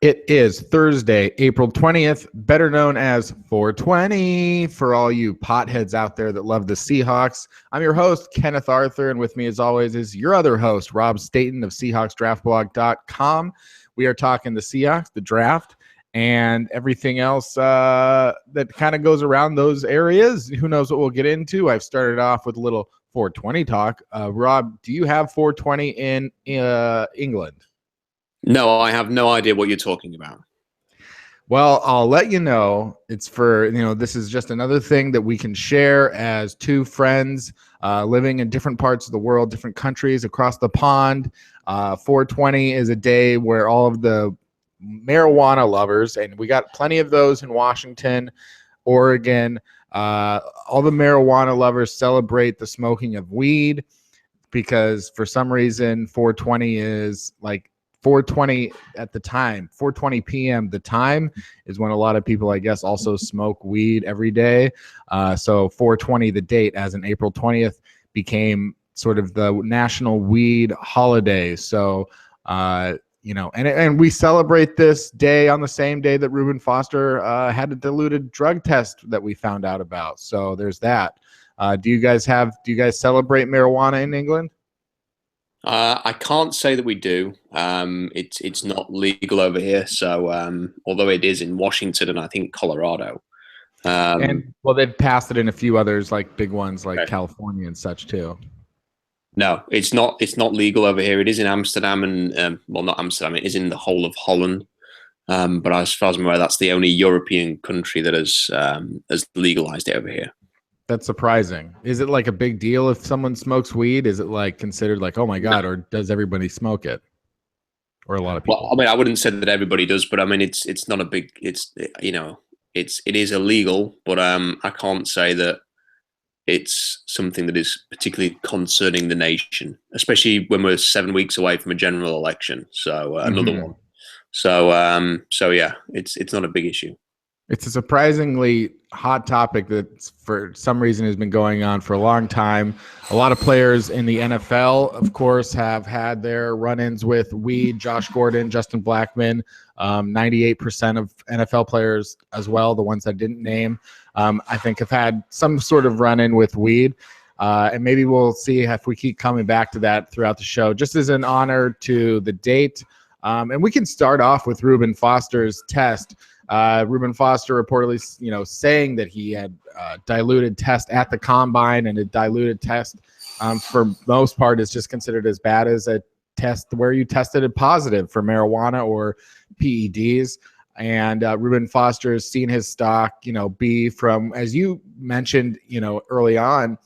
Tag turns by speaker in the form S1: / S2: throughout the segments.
S1: It is Thursday, April 20th, better known as 420 for all you potheads out there that love the Seahawks. I'm your host, Kenneth Arthur, and with me as always is your other host, Rob Staten of SeahawksDraftBlog.com. We are talking the Seahawks, the draft, and everything else that kind of goes around those areas. Who knows what we'll get into? I've started off with a little 420 talk. Rob, do you have 420 in England?
S2: No, I have no idea what you're talking about.
S1: Well, I'll let you know. It's for, this is just another thing that we can share as two friends living in different parts of the world, different countries across the pond. 420 is a day where all of the marijuana lovers, and we got plenty of those in Washington, Oregon, all the marijuana lovers celebrate the smoking of weed because for some reason 420 is like 420 at the time, 4:20 p.m. The time is when a lot of people, I guess, also smoke weed every day. So 420, the date, as in April 20th, became sort of the national weed holiday. So, and we celebrate this day on the same day that Ruben Foster had a diluted drug test that we found out about. So there's that. Do you guys celebrate marijuana in England?
S2: I can't say that we do. It's not legal over here. So although it is in Washington and I think Colorado.
S1: They've passed it in a few others, like big ones like California and such too.
S2: No, it's not. It's not legal over here. It is in Amsterdam and not Amsterdam. It is in the whole of Holland. But as far as I'm aware, that's the only European country that has legalized it over here.
S1: That's surprising. Is it like a big deal if someone smokes weed? Is it like considered like, oh my God, or does everybody smoke it? Or a lot of people?
S2: Well, I mean, I wouldn't say that everybody does, but I mean, it's not a big, it is illegal, but I can't say that it's something that is particularly concerning the nation, especially when we're 7 weeks away from a general election. So another one. So yeah, it's not a big issue.
S1: It's a surprisingly hot topic that for some reason has been going on for a long time. A lot of players in the NFL, of course, have had their run-ins with weed. Josh Gordon, Justin Blackmon, 98% of NFL players as well, the ones I didn't name, I think have had some sort of run-in with weed. And maybe we'll see if we keep coming back to that throughout the show, just as an honor to the date. And we can start off with Ruben Foster's test. Ruben Foster reportedly, saying that he had diluted test at the combine, and a diluted test for most part is just considered as bad as a test where you tested it positive for marijuana or PEDs. And Ruben Foster has seen his stock, be from, as you mentioned, early on,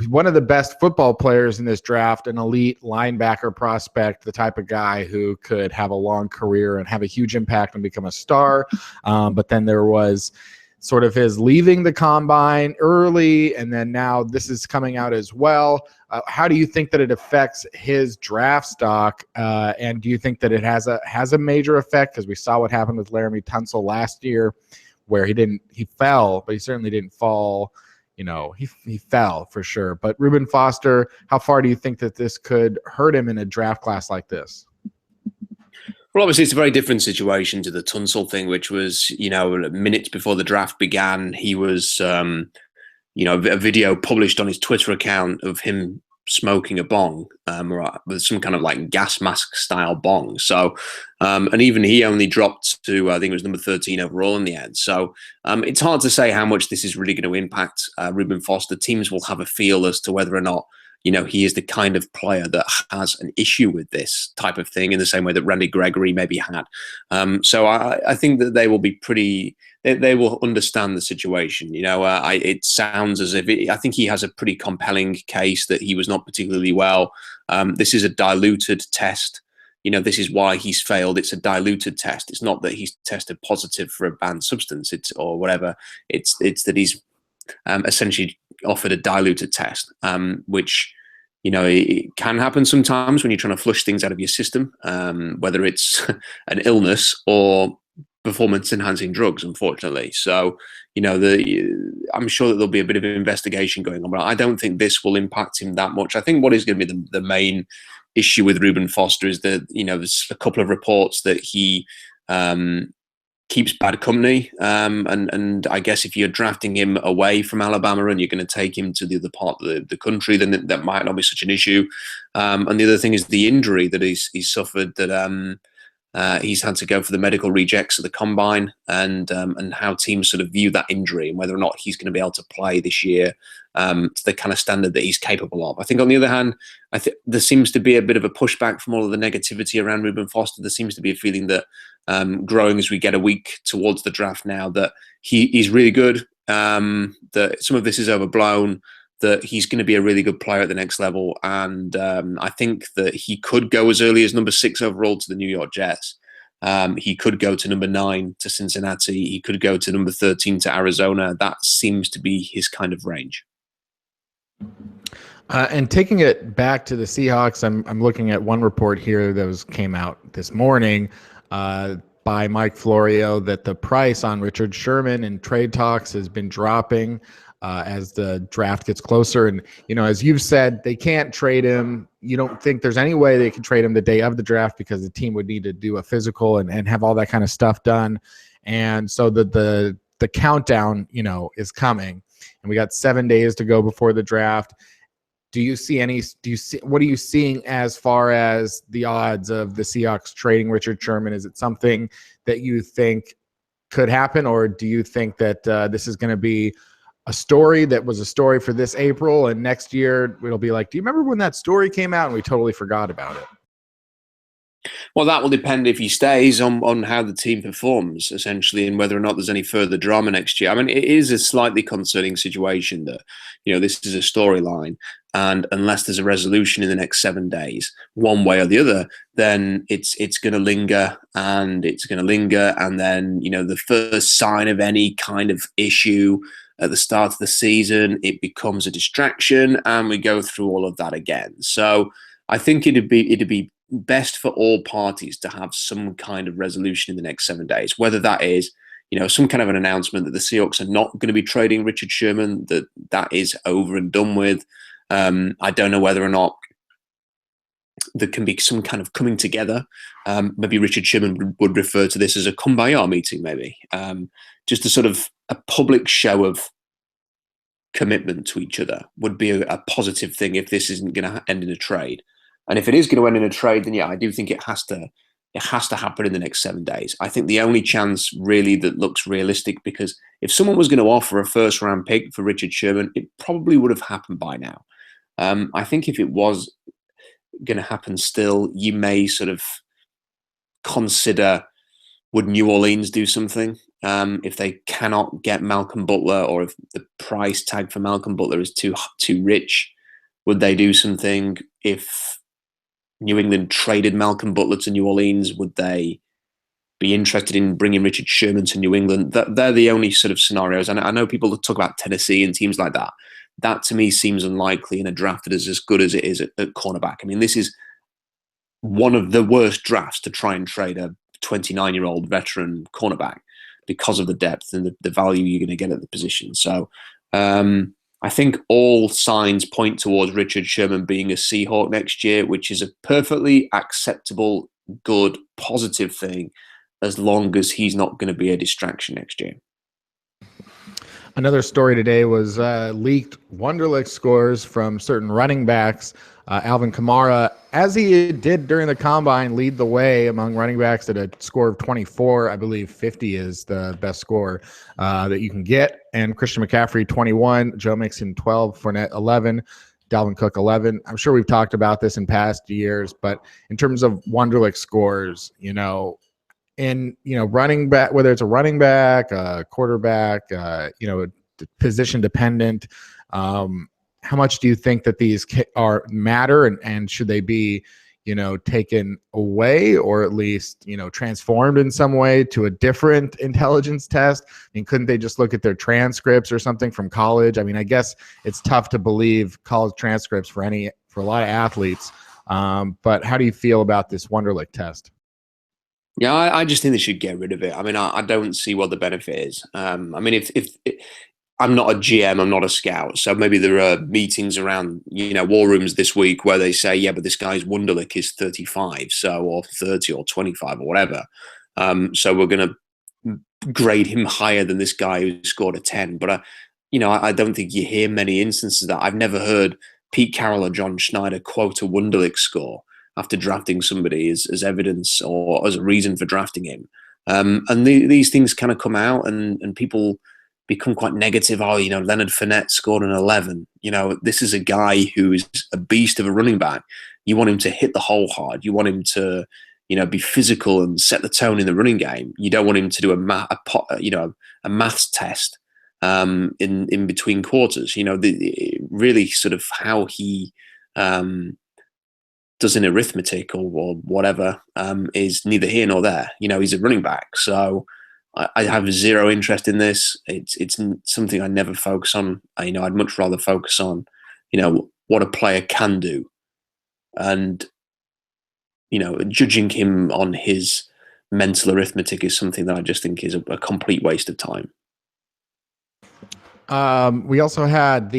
S1: one of the best football players in this draft, an elite linebacker prospect, the type of guy who could have a long career and have a huge impact and become a star. But then there was sort of his leaving the combine early, and then now this is coming out as well. How do you think that it affects his draft stock? And do you think that it has a major effect? Because we saw what happened with Laramie Tunsil last year, where he fell, but he certainly didn't fall. He fell for sure. But Ruben Foster, how far do you think that this could hurt him in a draft class like this?
S2: Well, obviously, it's a very different situation to the Tunsil thing, which was, minutes before the draft began, he was, a video published on his Twitter account of him smoking a bong with some kind of like gas mask style bong. So, and even he only dropped to, I think it was number 13 overall in the end. So it's hard to say how much this is really going to impact Ruben Foster. Teams will have a feel as to whether or not, he is the kind of player that has an issue with this type of thing in the same way that Randy Gregory maybe had. So I think that they will be they will understand the situation. It sounds as if I think he has a pretty compelling case that he was not particularly well. This is a diluted test. This is why he's failed. It's a diluted test. It's not that he's tested positive for a banned substance. Or whatever. It's that he's essentially offered a diluted test, which it can happen sometimes when you're trying to flush things out of your system, whether it's an illness or performance-enhancing drugs, unfortunately. So, I'm sure that there'll be a bit of investigation going on, but I don't think this will impact him that much. I think what is going to be the main issue with Ruben Foster is that, there's a couple of reports that he keeps bad company. And I guess if you're drafting him away from Alabama and you're going to take him to the other part of the country, then that might not be such an issue. And the other thing is the injury that he's suffered, that he's had to go for the medical rejects of the combine, and how teams sort of view that injury and whether or not he's going to be able to play this year to the kind of standard that he's capable of. I think on the other hand, I think there seems to be a bit of a pushback from all of the negativity around Ruben Foster. There seems to be a feeling that growing as we get a week towards the draft now, that he's really good, that some of this is overblown, that he's going to be a really good player at the next level. And I think that he could go as early as number 6 overall to the New York Jets. He could go to number 9 to Cincinnati. He could go to number 13 to Arizona. That seems to be his kind of range.
S1: And taking it back to the Seahawks, I'm looking at one report here that came out this morning by Mike Florio, that the price on Richard Sherman in trade talks has been dropping as the draft gets closer. And, as you've said, they can't trade him. You don't think there's any way they can trade him the day of the draft because the team would need to do a physical and have all that kind of stuff done. And so the countdown, is coming, and we got 7 days to go before the draft. What are you seeing as far as the odds of the Seahawks trading Richard Sherman? Is it something that you think could happen, or do you think that this is going to be a story that was a story for this April, and next year it'll be like, do you remember when that story came out and we totally forgot about it?
S2: Well, that will depend if he stays on how the team performs, essentially, and whether or not there's any further drama next year. I mean, it is a slightly concerning situation that, this is a storyline, and unless there's a resolution in the next 7 days, one way or the other, then it's going to linger, and it's going to linger, and then, the first sign of any kind of issue at the start of the season, it becomes a distraction, and we go through all of that again. So I think it'd be best for all parties to have some kind of resolution in the next 7 days, whether that is, some kind of an announcement that the Seahawks are not going to be trading Richard Sherman, that is over and done with. I don't know whether or not there can be some kind of coming together. Maybe Richard Sherman would refer to this as a kumbaya meeting, maybe. Just a sort of a public show of commitment to each other would be a positive thing if this isn't going to end in a trade. And if it is going to end in a trade, then yeah, I do think it has to happen in the next 7 days. I think the only chance really that looks realistic, because if someone was going to offer a first-round pick for Richard Sherman, it probably would have happened by now. I think if it was going to happen still, you may sort of consider, would New Orleans do something if they cannot get Malcolm Butler, or if the price tag for Malcolm Butler is too rich? Would they do something if New England traded Malcolm Butler to New Orleans? Would they be interested in bringing Richard Sherman to New England? They're the only sort of scenarios. And I know people talk about Tennessee and teams like that. That to me seems unlikely in a draft that is as good as it is at cornerback. I mean, this is one of the worst drafts to try and trade a 29-year-old veteran cornerback because of the depth and the value you're going to get at the position. So I think all signs point towards Richard Sherman being a Seahawk next year, which is a perfectly acceptable, good, positive thing, as long as he's not going to be a distraction next year.
S1: Another story today was leaked Wonderlic scores from certain running backs. Alvin Kamara, as he did during the combine, lead the way among running backs at a score of 24. I believe 50 is the best score that you can get. And Christian McCaffrey, 21. Joe Mixon, 12. Fournette, 11. Dalvin Cook, 11. I'm sure we've talked about this in past years, but in terms of Wonderlic scores, running back, whether it's a running back, a quarterback, position dependent, how much do you think that these matter, and should they be, taken away, or at least, transformed in some way to a different intelligence test? I mean, couldn't they just look at their transcripts or something from college? I mean, I guess it's tough to believe college transcripts for a lot of athletes. But how do you feel about this Wonderlic test?
S2: Yeah, I just think they should get rid of it. I mean, I don't see what the benefit is. I mean, I'm not a GM, I'm not a scout. So maybe there are meetings around, war rooms this week where they say, yeah, but this guy's Wonderlic is 35, or 30 or 25 or whatever. So we're going to grade him higher than this guy who scored a 10. But, I don't think you hear many instances of that. I've never heard Pete Carroll or John Schneider quote a Wonderlic score after drafting somebody as evidence or as a reason for drafting him. And these things kind of come out and people become quite negative. Oh, Leonard Fournette scored an 11. This is a guy who is a beast of a running back. You want him to hit the hole hard. You want him to, be physical and set the tone in the running game. You don't want him to do a maths test in between quarters. Really sort of how he does in arithmetic or whatever is neither here nor there. He's a running back, so I have zero interest in this. It's something I never focus on. I'd much rather focus on, what a player can do, and judging him on his mental arithmetic is something that I just think is a complete waste of time.
S1: We also had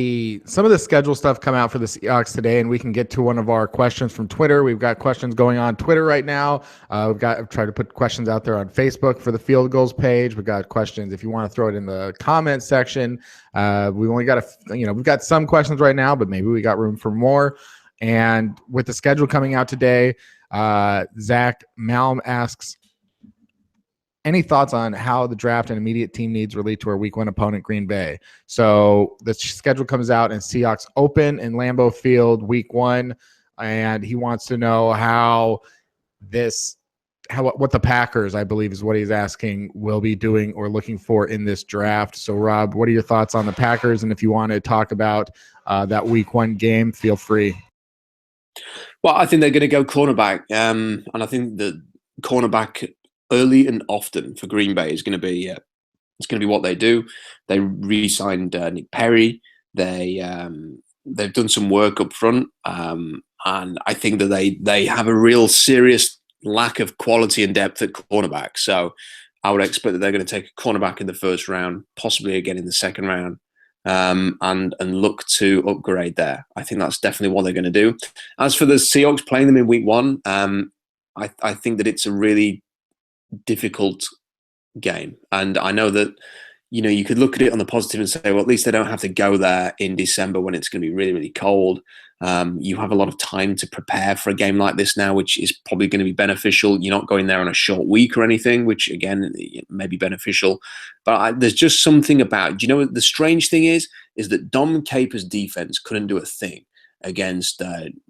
S1: some of the schedule stuff come out for the Seahawks today, and we can get to one of our questions from Twitter. We've got questions going on Twitter right now. I've tried to put questions out there on Facebook for the field goals page. We've got questions if you want to throw it in the comment section. We only got we've got some questions right now, but maybe we got room for more. And with the schedule coming out today, Zach Malm asks, any thoughts on how the draft and immediate team needs relate to our week 1 opponent, Green Bay? So the schedule comes out and Seahawks open in Lambeau Field week 1. And he wants to know what the Packers, I believe is what he's asking, will be doing or looking for in this draft. So Rob, what are your thoughts on the Packers? And if you want to talk about that week 1 game, feel free.
S2: Well, I think they're going to go cornerback. And I think the cornerback early and often for Green Bay is going to be what they do. They re-signed Nick Perry. They've done some work up front, and I think that they have a real serious lack of quality and depth at cornerback. So I would expect that they're going to take a cornerback in the first round, possibly again in the second round, and look to upgrade there. I think that's definitely what they're going to do. As for the Seahawks playing them in week 1, I think that it's a really difficult game, and I know that you could look at it on the positive and say, well, at least they don't have to go there in December when it's going to be really, really cold. You have a lot of time to prepare for a game like this now, which is probably going to be beneficial. You're not going there on a short week or anything, which again may be beneficial. But there's just something about, the strange thing is that Dom Capers' defense couldn't do a thing against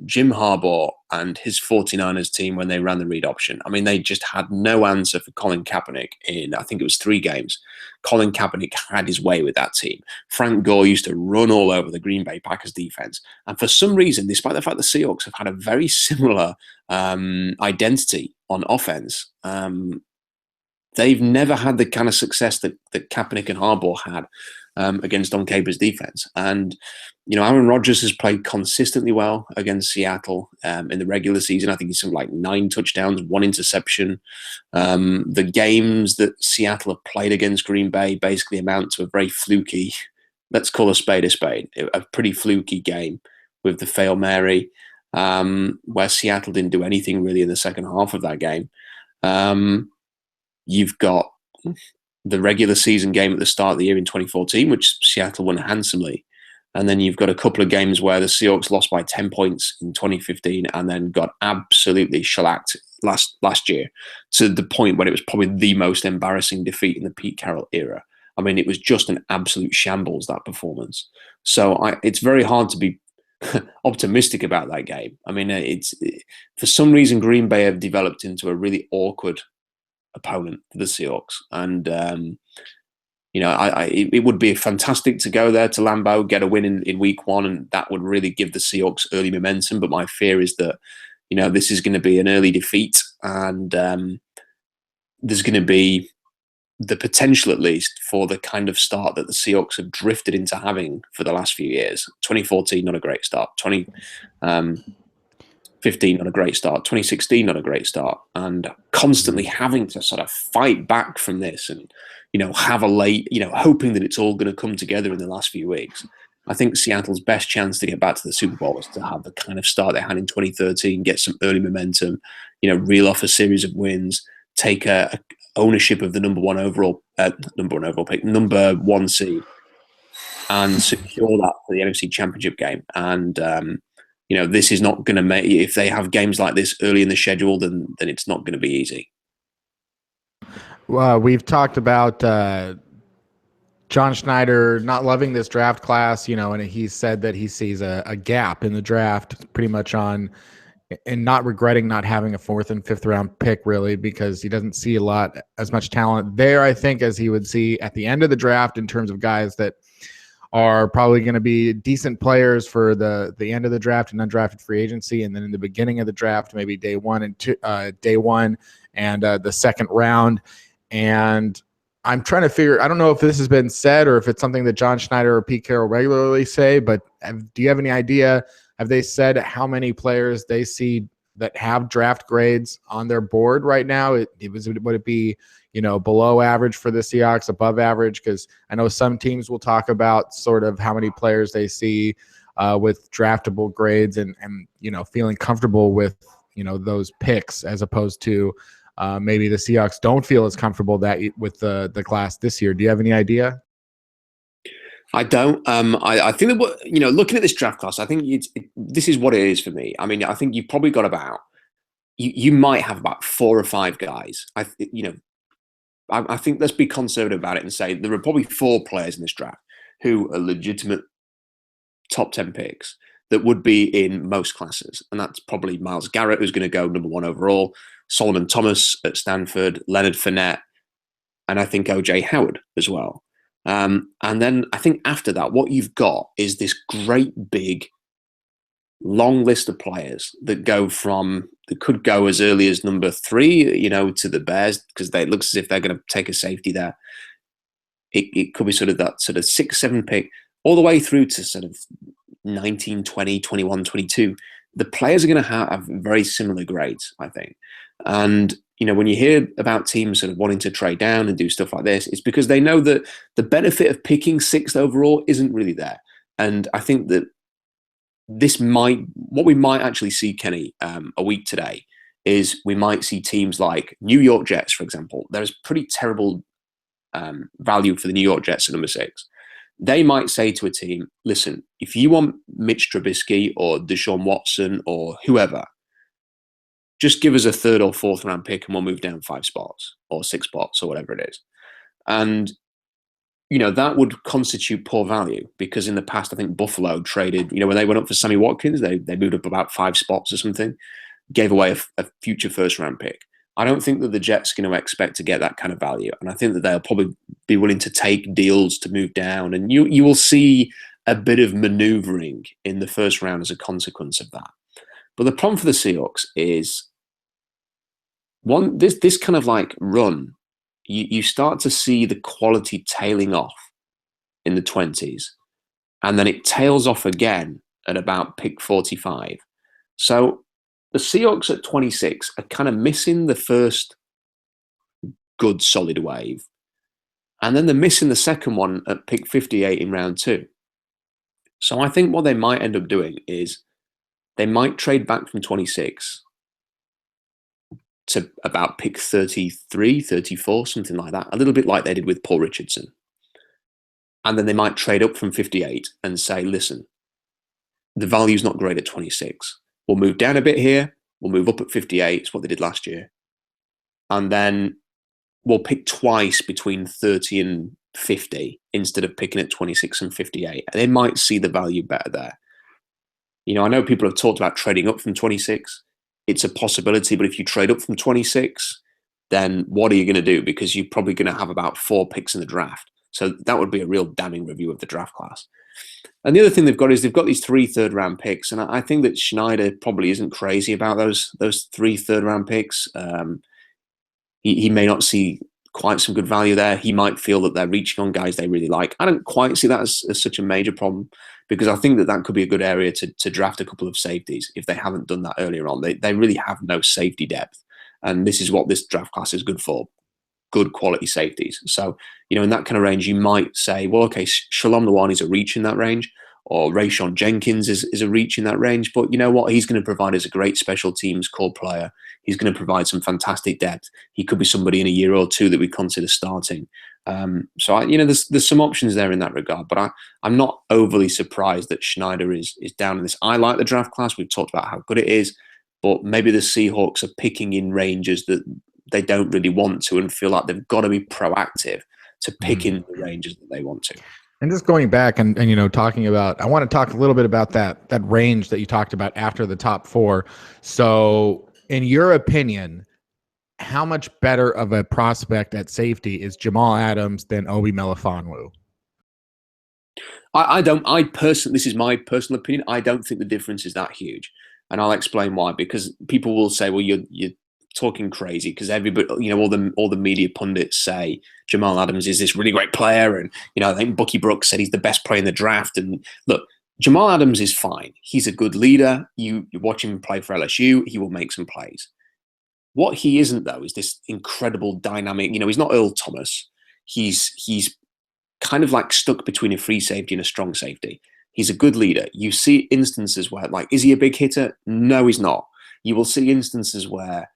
S2: Jim Harbaugh and his 49ers team when they ran the read option. I mean, they just had no answer for Colin Kaepernick in, I think it was 3 games. Colin Kaepernick had his way with that team. Frank Gore used to run all over the Green Bay Packers defense. And for some reason, despite the fact the Seahawks have had a very similar identity on offense, they've never had the kind of success that Kaepernick and Harbaugh had against Don Capers' defense. And, Aaron Rodgers has played consistently well against Seattle in the regular season. I think he's something like 9 touchdowns, 1 interception. The games that Seattle have played against Green Bay basically amount to a very fluky, let's call a spade, a pretty fluky game with the Fail Mary, where Seattle didn't do anything really in the second half of that game. You've got the regular season game at the start of the year in 2014, which Seattle won handsomely. And then you've got a couple of games where the Seahawks lost by 10 points in 2015 and then got absolutely shellacked last year to the point when it was probably the most embarrassing defeat in the Pete Carroll era. I mean, it was just an absolute shambles, that performance. So it's very hard to be optimistic about that game. I mean, for some reason, Green Bay have developed into a really awkward opponent for the Seahawks, and it would be fantastic to go there to Lambeau, get a win in week 1, and that would really give the Seahawks early momentum. But my fear is that this is going to be an early defeat, and there's going to be the potential, at least, for the kind of start that the Seahawks have drifted into having for the last few years. 2014, not a great start. 15 not a great start, 2016 not a great start, and constantly having to sort of fight back from this and, have a late, hoping that it's all going to come together in the last few weeks. I think Seattle's best chance to get back to the Super Bowl is to have the kind of start they had in 2013, get some early momentum, reel off a series of wins, take a ownership of the number one overall pick, number one seed, and secure that for the NFC Championship game. And this is not going to make. If they have games like this early in the schedule, then it's not going to be easy.
S1: Well, we've talked about John Schneider not loving this draft class, and he said that he sees a gap in the draft pretty much and not regretting not having a 4th and 5th round pick, really, because he doesn't see as much talent there, I think, as he would see at the end of the draft in terms of guys that are probably going to be decent players for the end of the draft and undrafted free agency, and then in the beginning of the draft, maybe day one and the second round. And I'm trying to figure, I don't know if this has been said or if it's something that John Schneider or Pete Carroll regularly say, but do you have any idea? Have they said how many players they see that have draft grades on their board right now? Would it be, below average for the Seahawks, above average? Because I know some teams will talk about sort of how many players they see with draftable grades and feeling comfortable with, those picks, as opposed to maybe the Seahawks don't feel as comfortable with the class this year. Do you have any idea?
S2: I don't. I think that looking at this draft class, I think this is what it is for me. I mean, I think you've probably got about you might have about 4 or 5 guys. I think let's be conservative about it and say there are probably 4 players in this draft who are legitimate top 10 picks that would be in most classes, and that's probably Myles Garrett, who's going to go number 1 overall, Solomon Thomas at Stanford, Leonard Fournette, and I think OJ Howard as well. And then I think after that, what you've got is this great big long list of players that could go as early as number 3, to the Bears, because it looks as if they're going to take a safety there. It could be sort of that sort of 6, 7 pick all the way through to sort of 19, 20, 21, 22. The players are going to have very similar grades, I think. And, when you hear about teams sort of wanting to trade down and do stuff like this, it's because they know that the benefit of picking 6th overall isn't really there. And I think that what we might actually see, Kenny, a week today, is we might see teams like New York Jets, for example. There's pretty terrible value for the New York Jets at number 6. They might say to a team, listen, if you want Mitch Trubisky or Deshaun Watson or whoever, just give us a 3rd or 4th round pick and we'll move down 5 spots or 6 spots or whatever it is. And, that would constitute poor value, because in the past, I think Buffalo traded, when they went up for Sammy Watkins, they moved up about 5 spots or something, gave away a future 1st round pick. I don't think that the Jets are going to expect to get that kind of value. And I think that they'll probably be willing to take deals to move down. And you will see a bit of maneuvering in the 1st round as a consequence of that. But the problem for the Seahawks is this kind of like run, you start to see the quality tailing off in the 20s, and then it tails off again at about pick 45. So the Seahawks at 26 are kind of missing the first good solid wave, and then they're missing the second one at pick 58 in round 2. So I think what they might end up doing is they might trade back from 26 to about pick 33, 34, something like that, a little bit like they did with Paul Richardson. And then they might trade up from 58 and say, listen, the value's not great at 26. We'll move down a bit here. We'll move up at 58. It's what they did last year. And then we'll pick twice between 30 and 50 instead of picking at 26 and 58. They might see the value better there. I know people have talked about trading up from 26. It's a possibility, but if you trade up from 26, then what are you going to do? Because you're probably going to have about 4 picks in the draft. So that would be a real damning review of the draft class. And the other thing they've got these 3 third-round picks, and I think that Schneider probably isn't crazy about those 3 third-round picks. He may not see quite some good value there. He might feel that they're reaching on guys they really like. I don't quite see that as such a major problem, because I think that could be a good area to draft a couple of safeties if they haven't done that earlier on. They really have no safety depth, and this is what this draft class is good for. Good quality safeties. So, in that kind of range, you might say, well, okay, Shalom Lawani is a reach in that range, or Rayshon Jenkins is a reach in that range. But you know what? He's going to provide us a great special teams core player. He's going to provide some fantastic depth. He could be somebody in a year or two that we consider starting. So, there's some options there in that regard. But I'm not overly surprised that Schneider is down in this. I like the draft class. We've talked about how good it is. But maybe the Seahawks are picking in ranges that they don't really want to, and feel like they've got to be proactive to pick in the ranges that they want to.
S1: And just going back and talking about, I want to talk a little bit about that range that you talked about after the top 4. So in your opinion, how much better of a prospect at safety is Jamal Adams than Obi Melifonwu?
S2: This is my personal opinion. I don't think the difference is that huge. And I'll explain why, because people will say, well, you're talking crazy, because everybody, all the media pundits say Jamal Adams is this really great player, and I think Bucky Brooks said he's the best player in the draft. And look, Jamal Adams is fine. He's a good leader. You watch him play for LSU, he will make some plays. What he isn't, though, is this incredible dynamic. He's not Earl Thomas. He's kind of like stuck between a free safety and a strong safety. He's a good leader. You see instances where, like, is he a big hitter? No, he's not. You will see instances where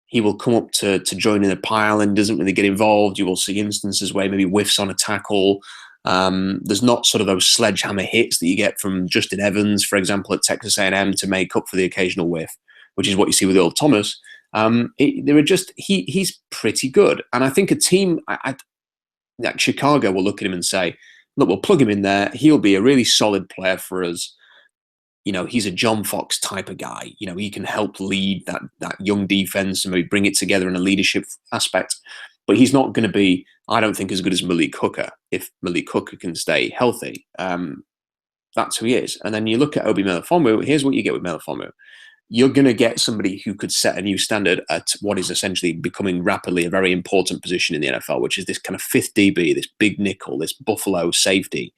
S2: he will come up to join in a pile and doesn't really get involved. You will see instances where maybe whiffs on a tackle. There's not sort of those sledgehammer hits that you get from Justin Evans, for example, at Texas A&M to make up for the occasional whiff, which is what you see with Earl Thomas. He's pretty good. And I think a team like Chicago will look at him and say, look, we'll plug him in there. He'll be a really solid player for us. He's a John Fox type of guy. He can help lead that young defense and maybe bring it together in a leadership aspect. But he's not going to be, I don't think, as good as Malik Hooker if Malik Hooker can stay healthy. That's who he is. And then you look at Obi Melifonwu. Here's what you get with Melifonwu. You're going to get somebody who could set a new standard at what is essentially becoming rapidly a very important position in the NFL, which is this kind of fifth DB, this big nickel, this Buffalo safety,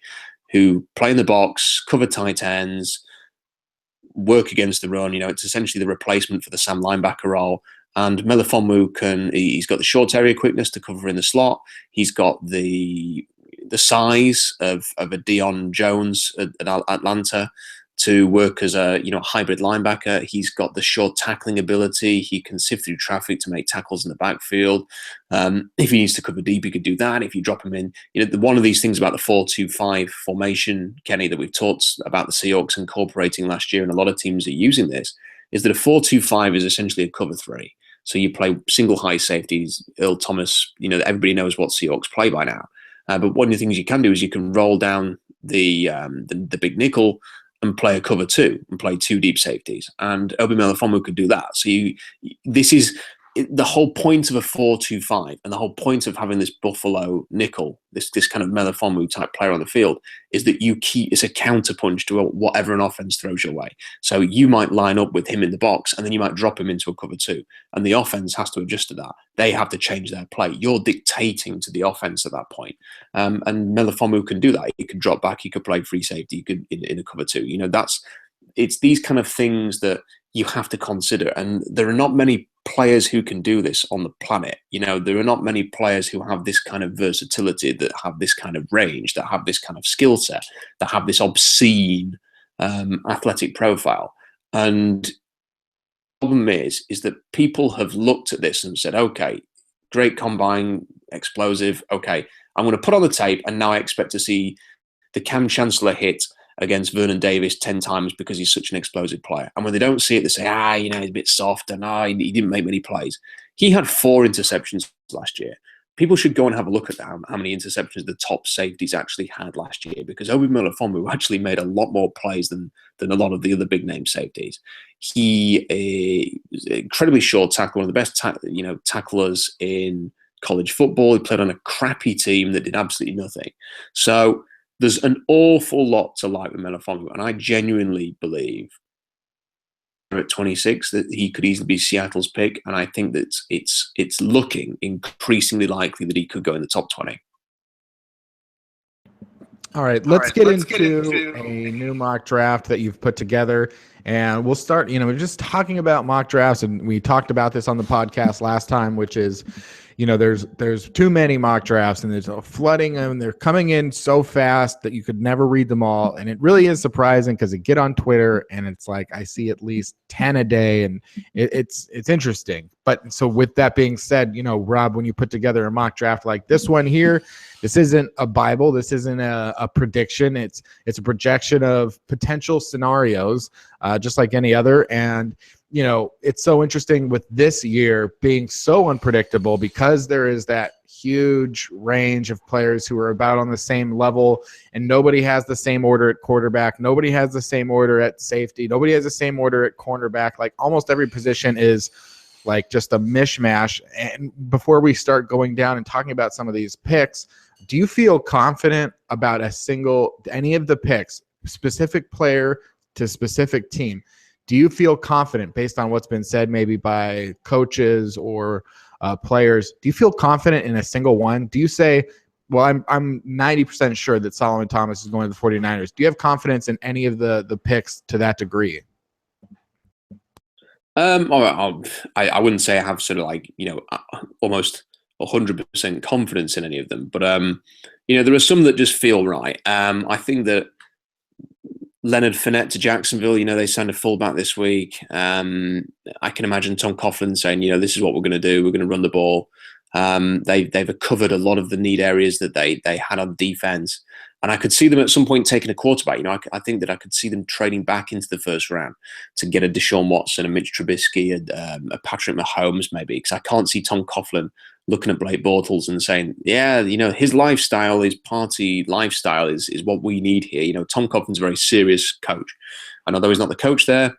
S2: who play in the box, cover tight ends, work against the run. It's essentially the replacement for the Sam linebacker role. And Melifonwu he's got the short area quickness to cover in the slot. He's got the size of a Deion Jones at Atlanta to work as a hybrid linebacker. He's got the short tackling ability. He can sift through traffic to make tackles in the backfield. If he needs to cover deep, he could do that. If you drop him in, one of these things about the 4-2-5 formation, Kenny, that we've talked about the Seahawks incorporating last year, and a lot of teams are using this, is that a 4-2-5 is essentially a cover 3. So you play single high safeties. Earl Thomas, everybody knows what Seahawks play by now. But one of the things you can do is you can roll down the big nickel and play a cover 2 and play 2 deep safeties. And Obi Melifonwu could do that. So this is the whole point of a 4-2-5, and the whole point of having this Buffalo nickel, this kind of Melifonwu type player on the field, is that it's a counterpunch to whatever an offense throws your way. So you might line up with him in the box, and then you might drop him into a cover 2, and the offense has to adjust to that. They have to change their play. You're dictating to the offense at that point. And Melifonwu can do that. He could drop back. He could play free safety. He could in a cover 2. It's these kind of things that you have to consider. And there are not many players who can do this on the planet. There are not many players who have this kind of versatility, that have this kind of range, that have this kind of skill set, that have this obscene athletic profile. And the problem is that people have looked at this and said, okay, great combine, explosive. Okay, I'm going to put on the tape, and now I expect to see the Cam Chancellor hit against Vernon Davis 10 times because he's such an explosive player. And when they don't see it, they say, he's a bit soft, and he didn't make many plays. He had 4 interceptions last year. People should go and have a look at how many interceptions the top safeties actually had last year, because Obi Melifonwu actually made a lot more plays than a lot of the other big name safeties. He is an incredibly short tackler, one of the best tacklers in college football. He played on a crappy team that did absolutely nothing. So there's an awful lot to like with Melifonwu, and I genuinely believe at 26, that he could easily be Seattle's pick, and I think that it's looking increasingly likely that he could go in the top 20.
S1: All right, let's get into a new mock draft that you've put together. And we'll start, we're just talking about mock drafts, and we talked about this on the podcast last time, which is, there's too many mock drafts, and there's a flooding, and they're coming in so fast that you could never read them all. And it really is surprising because you get on Twitter and it's like I see at least 10 a day, and it's interesting. But so with that being said, Rob, when you put together a mock draft like this one here, this isn't a Bible. This isn't a prediction. It's a projection of potential scenarios, just like any other. And, it's so interesting with this year being so unpredictable because there is that huge range of players who are about on the same level, and nobody has the same order at quarterback. Nobody has the same order at safety. Nobody has the same order at cornerback. Like almost every position is like just a mishmash. And before we start going down and talking about some of these picks, do you feel confident about any of the picks, specific player to specific team? Do you feel confident based on what's been said maybe by coaches or players? Do you feel confident in a single one? Do you say, well, I'm 90% sure that Solomon Thomas is going to the 49ers. Do you have confidence in any of the picks to that degree?
S2: I wouldn't say I have sort of like, almost 100% confidence in any of them, but there are some that just feel right. I think that Leonard Fournette to Jacksonville, they signed a fullback this week. I can imagine Tom Coughlin saying, this is what we're going to do. We're going to run the ball. They've covered a lot of the need areas that they had on defense. And I could see them at some point taking a quarterback. I think that I could see them trading back into the first round to get a Deshaun Watson, a Mitch Trubisky, a Patrick Mahomes maybe, because I can't see Tom Coughlin looking at Blake Bortles and saying, yeah, his lifestyle, his party lifestyle is what we need here. Tom Coughlin's a very serious coach. And although he's not the coach there,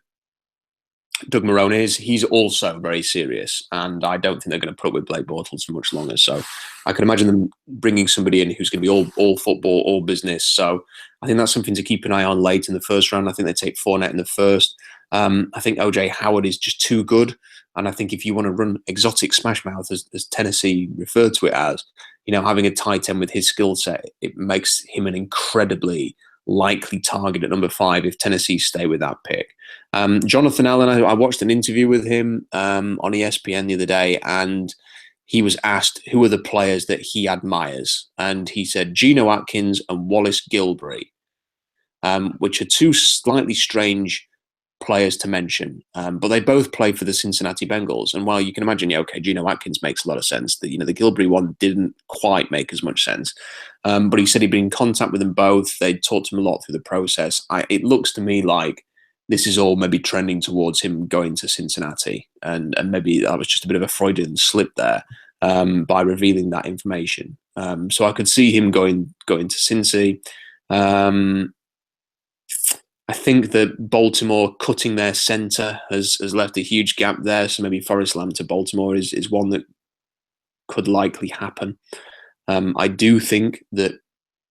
S2: Doug Marrone is. He's also very serious, and I don't think they're going to put up with Blake Bortles for much longer. So I can imagine them bringing somebody in who's going to be all football, all business. So I think that's something to keep an eye on late in the first round. I think they take Fournette in the first. I think OJ Howard is just too good, and I think if you want to run exotic smash mouth, as Tennessee referred to it as, having a tight end with his skill set, it makes him an incredibly likely target at number 5 if Tennessee stay with that pick. Jonathan Allen, I watched an interview with him on ESPN the other day, and he was asked who are the players that he admires, and he said Geno Atkins and Wallace Gilberry, which are two slightly strange players to mention, but they both play for the Cincinnati Bengals. And while you can imagine, Geno Atkins makes a lot of sense, the Gilberry one didn't quite make as much sense. But he said he'd been in contact with them both. They'd talked to him a lot through the process. It looks to me like this is all maybe trending towards him going to Cincinnati, and maybe that was just a bit of a Freudian slip there by revealing that information. So I could see him going to Cincy. I think that Baltimore cutting their center has left a huge gap there. So maybe Forrest Lamb to Baltimore is one that could likely happen. I do think that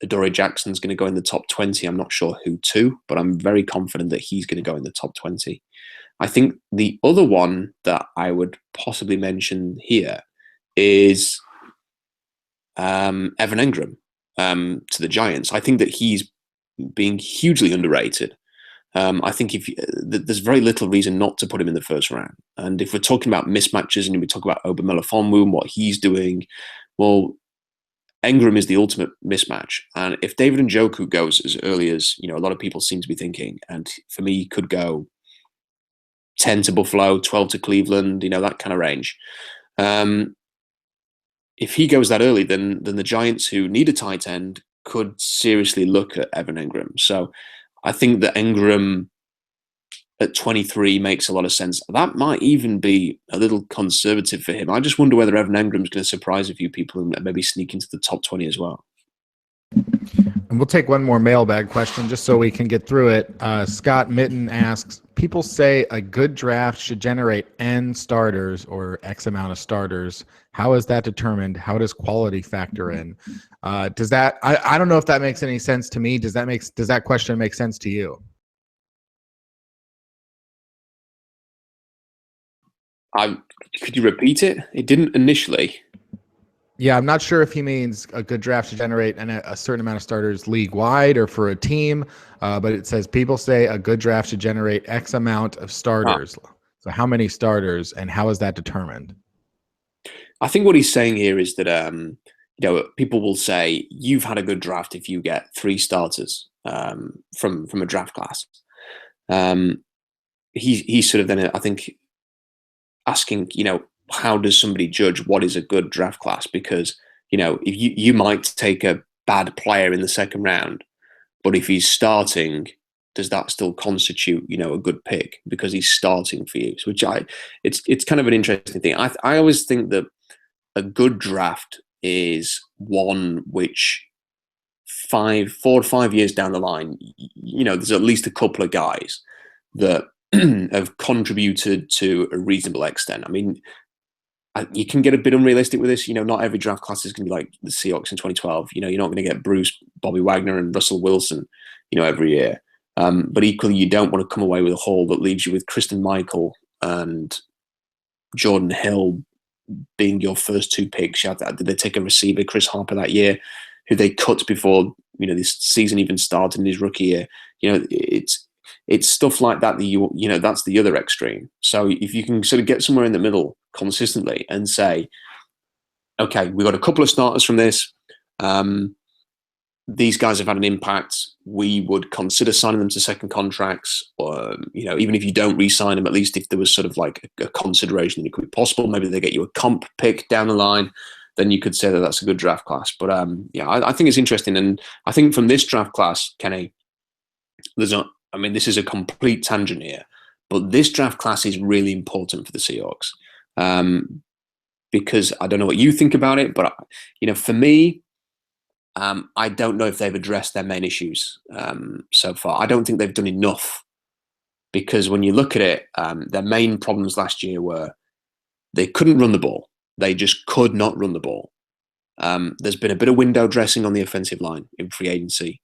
S2: Adoree Jackson's going to go in the top 20. I'm not sure who to, but I'm very confident that he's going to go in the top 20. I think the other one that I would possibly mention here is Evan Engram to the Giants. I think that he's being hugely underrated. I think there's very little reason not to put him in the first round. And if we're talking about mismatches and we talk about Oba Melifonwu and what he's doing, well, Engram is the ultimate mismatch. And if David Njoku goes as early as, a lot of people seem to be thinking, and for me, he could go 10 to Buffalo, 12 to Cleveland, that kind of range. If he goes that early, then the Giants, who need a tight end, could seriously look at Evan Engram. So I think that Engram at 23 makes a lot of sense. That might even be a little conservative for him. I just wonder whether Evan Engram is going to surprise a few people and maybe sneak into the top 20 as well.
S1: And we'll take one more mailbag question just so we can get through it. Scott Mitten asks, people say a good draft should generate N starters or X amount of starters. How is that determined? How does quality factor in? I don't know if that makes any sense to me. Does that question make sense to you?
S2: Could you repeat it? It didn't initially.
S1: Yeah, I'm not sure if he means a good draft to generate a certain amount of starters league-wide or for a team, but it says people say a good draft should generate X amount of starters. So how many starters, and how is that determined?
S2: I think what he's saying here is that people will say you've had a good draft if you get 3 starters from a draft class. He's sort of then, I think, asking, how does somebody judge what is a good draft class? Because, if you might take a bad player in the second round, but if he's starting, does that still constitute, a good pick because he's starting for you? So it's kind of an interesting thing. I always think that a good draft is one which 4 to 5 years down the line, there's at least a couple of guys that have contributed to a reasonable extent. I mean, you can get a bit unrealistic with this. Not every draft class is going to be like the Seahawks in 2012. You're not going to get Bruce, Bobby Wagner, and Russell Wilson, every year. But equally, you don't want to come away with a haul that leaves you with Kristen Michael and Jordan Hill being your first 2 picks. Did they take a receiver, Chris Harper, that year, who they cut before this season even started in his rookie year? It's stuff like that that's the other extreme. So if you can sort of get somewhere in the middle consistently and say, okay, we've got a couple of starters from this. These guys have had an impact. We would consider signing them to second contracts, or even if you don't re-sign them, at least if there was sort of like a consideration that it could be possible, maybe they get you a comp pick down the line, then you could say that that's a good draft class. But I think it's interesting, and I think from this draft class, Kenny, this is a complete tangent here, but this draft class is really important for the Seahawks because I don't know what you think about it, but for me. I don't know if they've addressed their main issues so far. I don't think they've done enough because when you look at it, their main problems last year were they couldn't run the ball. They just could not run the ball. There's been a bit of window dressing on the offensive line in free agency.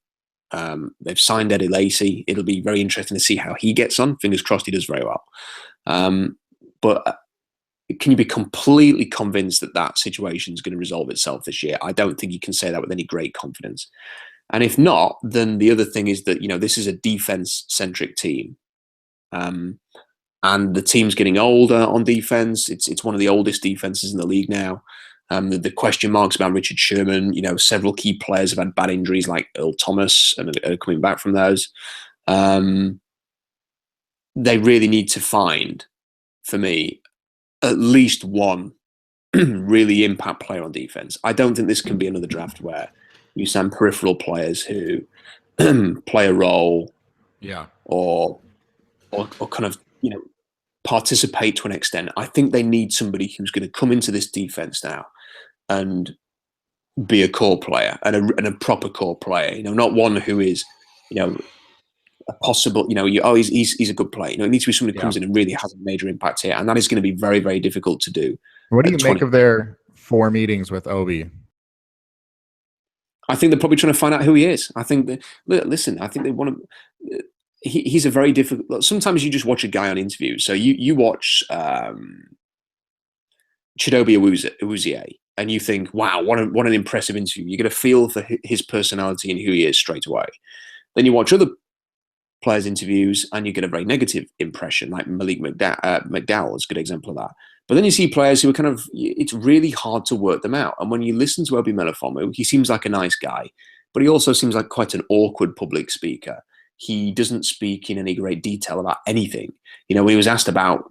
S2: They've signed Eddie Lacy. It'll be very interesting to see how he gets on. Fingers crossed he does very well. But can you be completely convinced that that situation is going to resolve itself this year? I don't think you can say that with any great confidence. And if not, then the other thing is that, this is a defense-centric team. And the team's getting older on defense. It's one of the oldest defenses in the league now. The question marks about Richard Sherman, several key players have had bad injuries like Earl Thomas and are coming back from those. They really need to find, for me, at least one really impact player on defense. I don't think this can be another draft where you send peripheral players who play a role, or kind of participate to an extent. I think they need somebody who's going to come into this defense now and be a core player and a proper core player. Not one who is a possible, he's a good player. It needs to be somebody who comes in and really has a major impact here, and that is going to be very, very difficult to do.
S1: What do you make of their 4 meetings with Obi?
S2: I think they're probably trying to find out who he is. I think I think they want to. He's a very difficult. Sometimes you just watch a guy on interviews. So you watch Chidobe Awuzie, and you think, wow, what an impressive interview. You get a feel for his personality and who he is straight away. Then you watch other players' interviews and you get a very negative impression, like Malik McDowell is a good example of that. But then you see players who are it's really hard to work them out. And when you listen to Obi Melifonwu, he seems like a nice guy, but he also seems like quite an awkward public speaker. He doesn't speak in any great detail about anything. When he was asked about,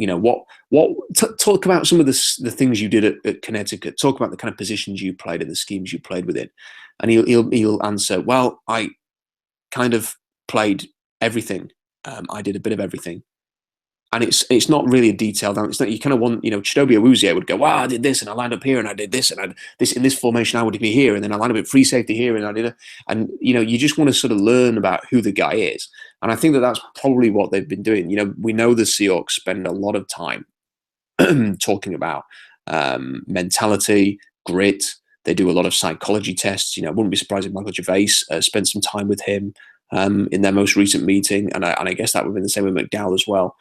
S2: talk about some of the things you did at Connecticut, talk about the kind of positions you played and the schemes you played within. And he'll answer, well, I kind of played everything. I did a bit of everything. And it's not really a detailed answer. It's not, you kind of want, Chidobe Awuzie would go, wow, I did this and I lined up here and I did this and I this in this formation I would be here and then I lined up at free safety here and I did it. And you just want to sort of learn about who the guy is. And I think that's probably what they've been doing. We know the Seahawks spend a lot of time talking about mentality, grit. They do a lot of psychology tests. I wouldn't be surprised if Michael Gervais spent some time with him in their most recent meeting, and I guess that would have been the same with McDowell as well.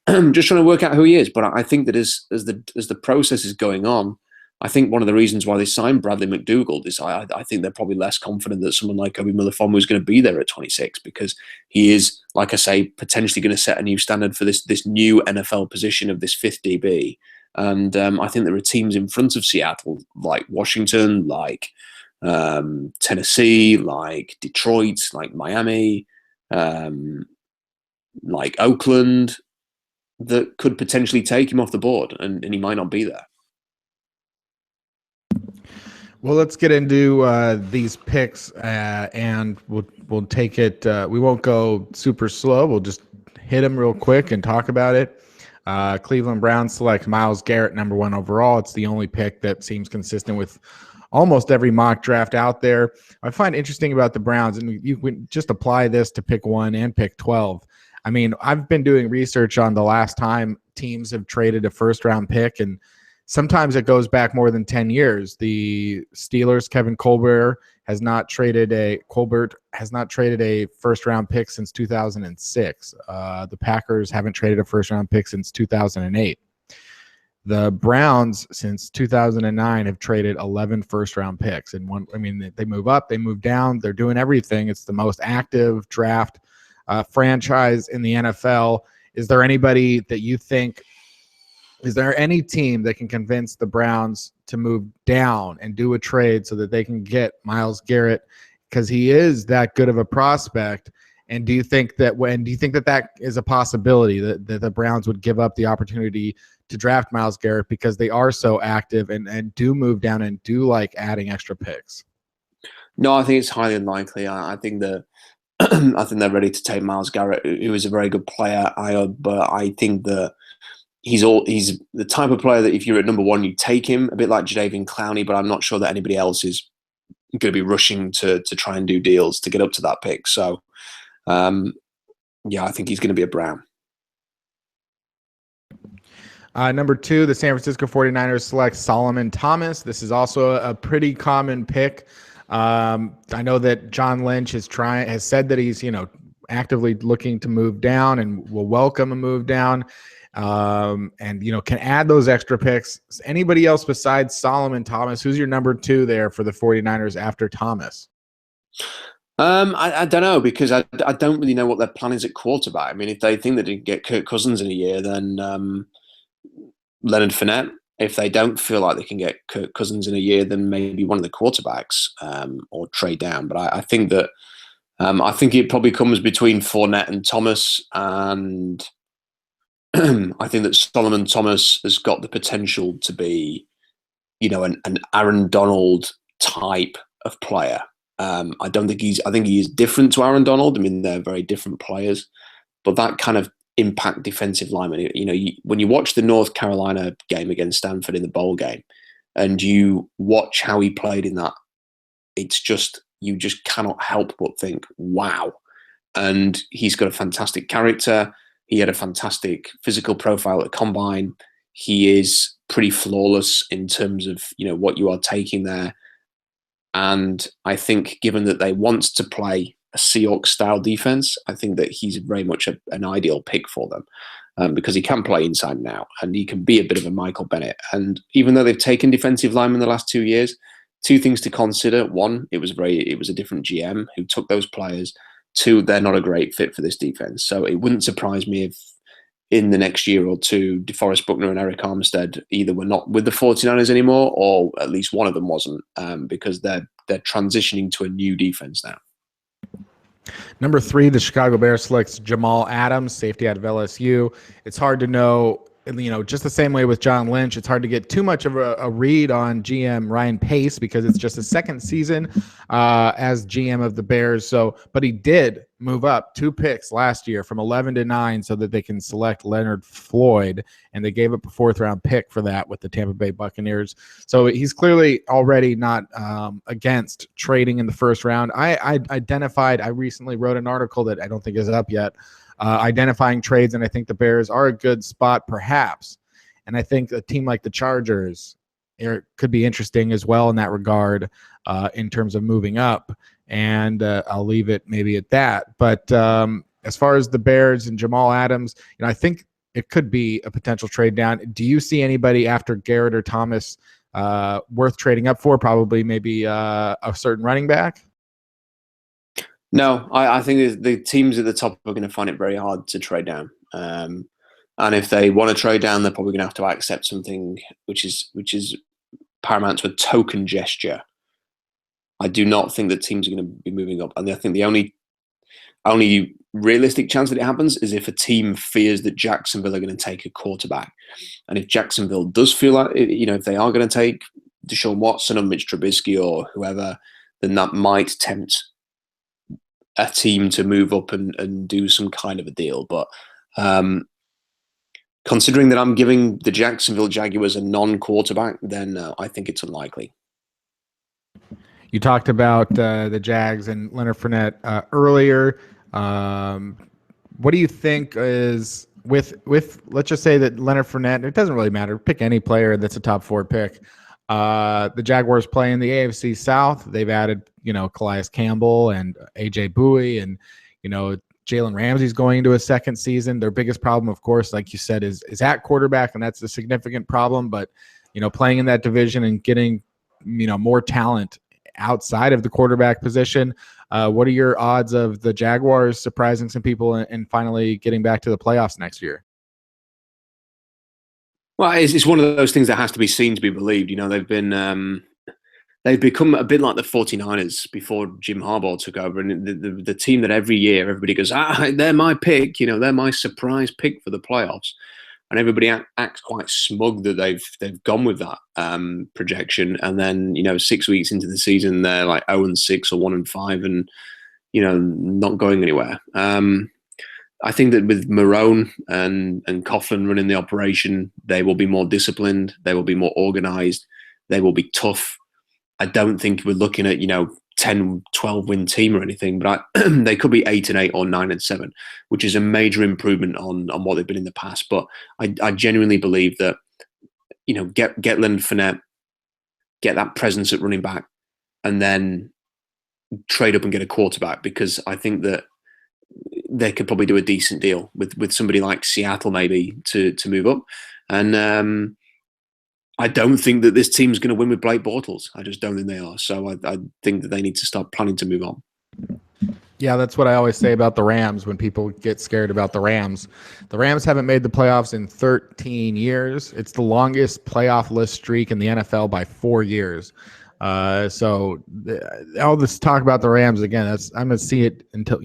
S2: just trying to work out who he is. But I think that as the process is going on, I think one of the reasons why they signed Bradley McDougald is I think they're probably less confident that someone like Obi Melifonwu is going to be there at 26, because he is, like I say, potentially going to set a new standard for this new NFL position of this fifth DB. And I think there are teams in front of Seattle, like Washington, like Tennessee, like Detroit, like Miami, like Oakland, that could potentially take him off the board, and he might not be there.
S1: Well, let's get into these picks, and we'll take it. We won't go super slow. We'll just hit them real quick and talk about it. Cleveland Browns select Myles Garrett, number 1 overall. It's the only pick that seems consistent with almost every mock draft out there. I find interesting about the Browns, and you can just apply this to pick 1 and pick 12. I mean, I've been doing research on the last time teams have traded a first-round pick, and sometimes it goes back more than 10 years. The Steelers, Kevin Colbert has not traded a first-round pick since 2006. The Packers haven't traded a first-round pick since 2008. The Browns, since 2009, have traded 11 first-round picks. And they move up, they move down, they're doing everything. It's the most active draft franchise in the NFL. Is there anybody that you think? Is there any team that can convince the Browns to move down and do a trade so that they can get Myles Garrett, because he is that good of a prospect? And do you think that is a possibility that the Browns would give up the opportunity to draft Myles Garrett because they are so active and do move down and do like adding extra picks?
S2: No, I think it's highly unlikely. I think that I think they're ready to take Myles Garrett, who is a very good player. But I think that he's the type of player that if you're at number 1, you take him, a bit like Jadeveon Clowney, but I'm not sure that anybody else is going to be rushing to try and do deals to get up to that pick. So, I think he's going to be a Brown.
S1: Number 2, the San Francisco 49ers select Solomon Thomas. This is also a pretty common pick. I know that John Lynch has said that he's, actively looking to move down and will welcome a move down. And can add those extra picks. Anybody else besides Solomon Thomas? Who's your number 2 there for the 49ers after Thomas?
S2: I don't know, because I don't really know what their plan is at quarterback. I mean, if they think that they can get Kirk Cousins in a year, then Leonard Fournette. If they don't feel like they can get Kirk Cousins in a year, then maybe one of the quarterbacks or trade down. But I think that I think it probably comes between Fournette and Thomas, and I think that Solomon Thomas has got the potential to be, an Aaron Donald type of player. I think he is different to Aaron Donald. I mean, they're very different players, but that kind of impact defensive lineman. When you watch the North Carolina game against Stanford in the bowl game, and you watch how he played in that, you just cannot help but think, wow. And he's got a fantastic character. He had a fantastic physical profile at Combine. He is pretty flawless in terms of, what you are taking there. And I think given that they want to play a Seahawks style defense, I think that he's very much an ideal pick for them because he can play inside and out, and he can be a bit of a Michael Bennett. And even though they've taken defensive linemen the last 2 years, 2 things to consider. 1, it was a different GM who took those players. 2, they're not a great fit for this defense. So it wouldn't surprise me if in the next year or 2, DeForest Buckner and Eric Armstead either were not with the 49ers anymore, or at least one of them wasn't, because they're transitioning to a new defense now.
S1: Number 3, the Chicago Bears selects Jamal Adams, safety out of LSU. It's hard to know, just the same way with John Lynch, it's hard to get too much of a read on GM Ryan Pace because it's just his second season as GM of the Bears. But he did move up 2 picks last year from 11 to 9 so that they can select Leonard Floyd, and they gave up a 4th-round pick for that with the Tampa Bay Buccaneers. So he's clearly already not against trading in the first round. I recently wrote an article that I don't think is up yet, identifying trades, and I think the Bears are a good spot perhaps. And I think a team like the Chargers could be interesting as well in that regard in terms of moving up. And I'll leave it maybe at that. But as far as the Bears and Jamal Adams, I think it could be a potential trade down. Do you see anybody after Garrett or Thomas worth trading up for? Probably maybe a certain running back?
S2: No, I think the teams at the top are going to find it very hard to trade down. And if they want to trade down, they're probably going to have to accept something which is paramount to a token gesture. I do not think that teams are going to be moving up. And I think the only realistic chance that it happens is if a team fears that Jacksonville are going to take a quarterback. And if Jacksonville does feel like, if they are going to take Deshaun Watson or Mitch Trubisky or whoever, then that might tempt a team to move up and do some kind of a deal. But considering that I'm giving the Jacksonville Jaguars a non-quarterback, then I think it's unlikely.
S1: You talked about the Jags and Leonard Fournette earlier. What do you think is with let's just say that Leonard Fournette, it doesn't really matter, pick any player that's a top 4 pick. The Jaguars play in the AFC South. They've added, Calais Campbell and AJ Bowie, and, Jalen Ramsey's going into a second season. Their biggest problem, of course, like you said, is at quarterback, and that's a significant problem. But, playing in that division and getting, more talent outside of the quarterback position, what are your odds of the Jaguars surprising some people and finally getting back to the playoffs next year?
S2: Well, it's one of those things that has to be seen to be believed. They've become a bit like the 49ers before Jim Harbaugh took over, and the team that every year everybody goes, they're my pick, they're my surprise pick for the playoffs, and everybody acts quite smug that they've gone with that projection, and then 6 weeks into the season they're like 0-6 or 1-5, and not going anywhere. I think that with Marone and Coughlin running the operation, they will be more disciplined, they will be more organized, they will be tough. I don't think we're looking at 10, 12 win team or anything, but they could be 8-8 or 9-7, which is a major improvement on what they've been in the past. But I genuinely believe that get Leonard Fournette, get that presence at running back, and then trade up and get a quarterback, because I think that they could probably do a decent deal with somebody like Seattle maybe to move up. And I don't think that this team's going to win with Blake Bortles. I just don't think they are. So I think that they need to start planning to move on.
S1: Yeah, that's what I always say about the Rams when people get scared about the Rams. The Rams haven't made the playoffs in 13 years. It's the longest playoff-less streak in the NFL by 4 years. So all this talk about the Rams, again, I'm going to see it until,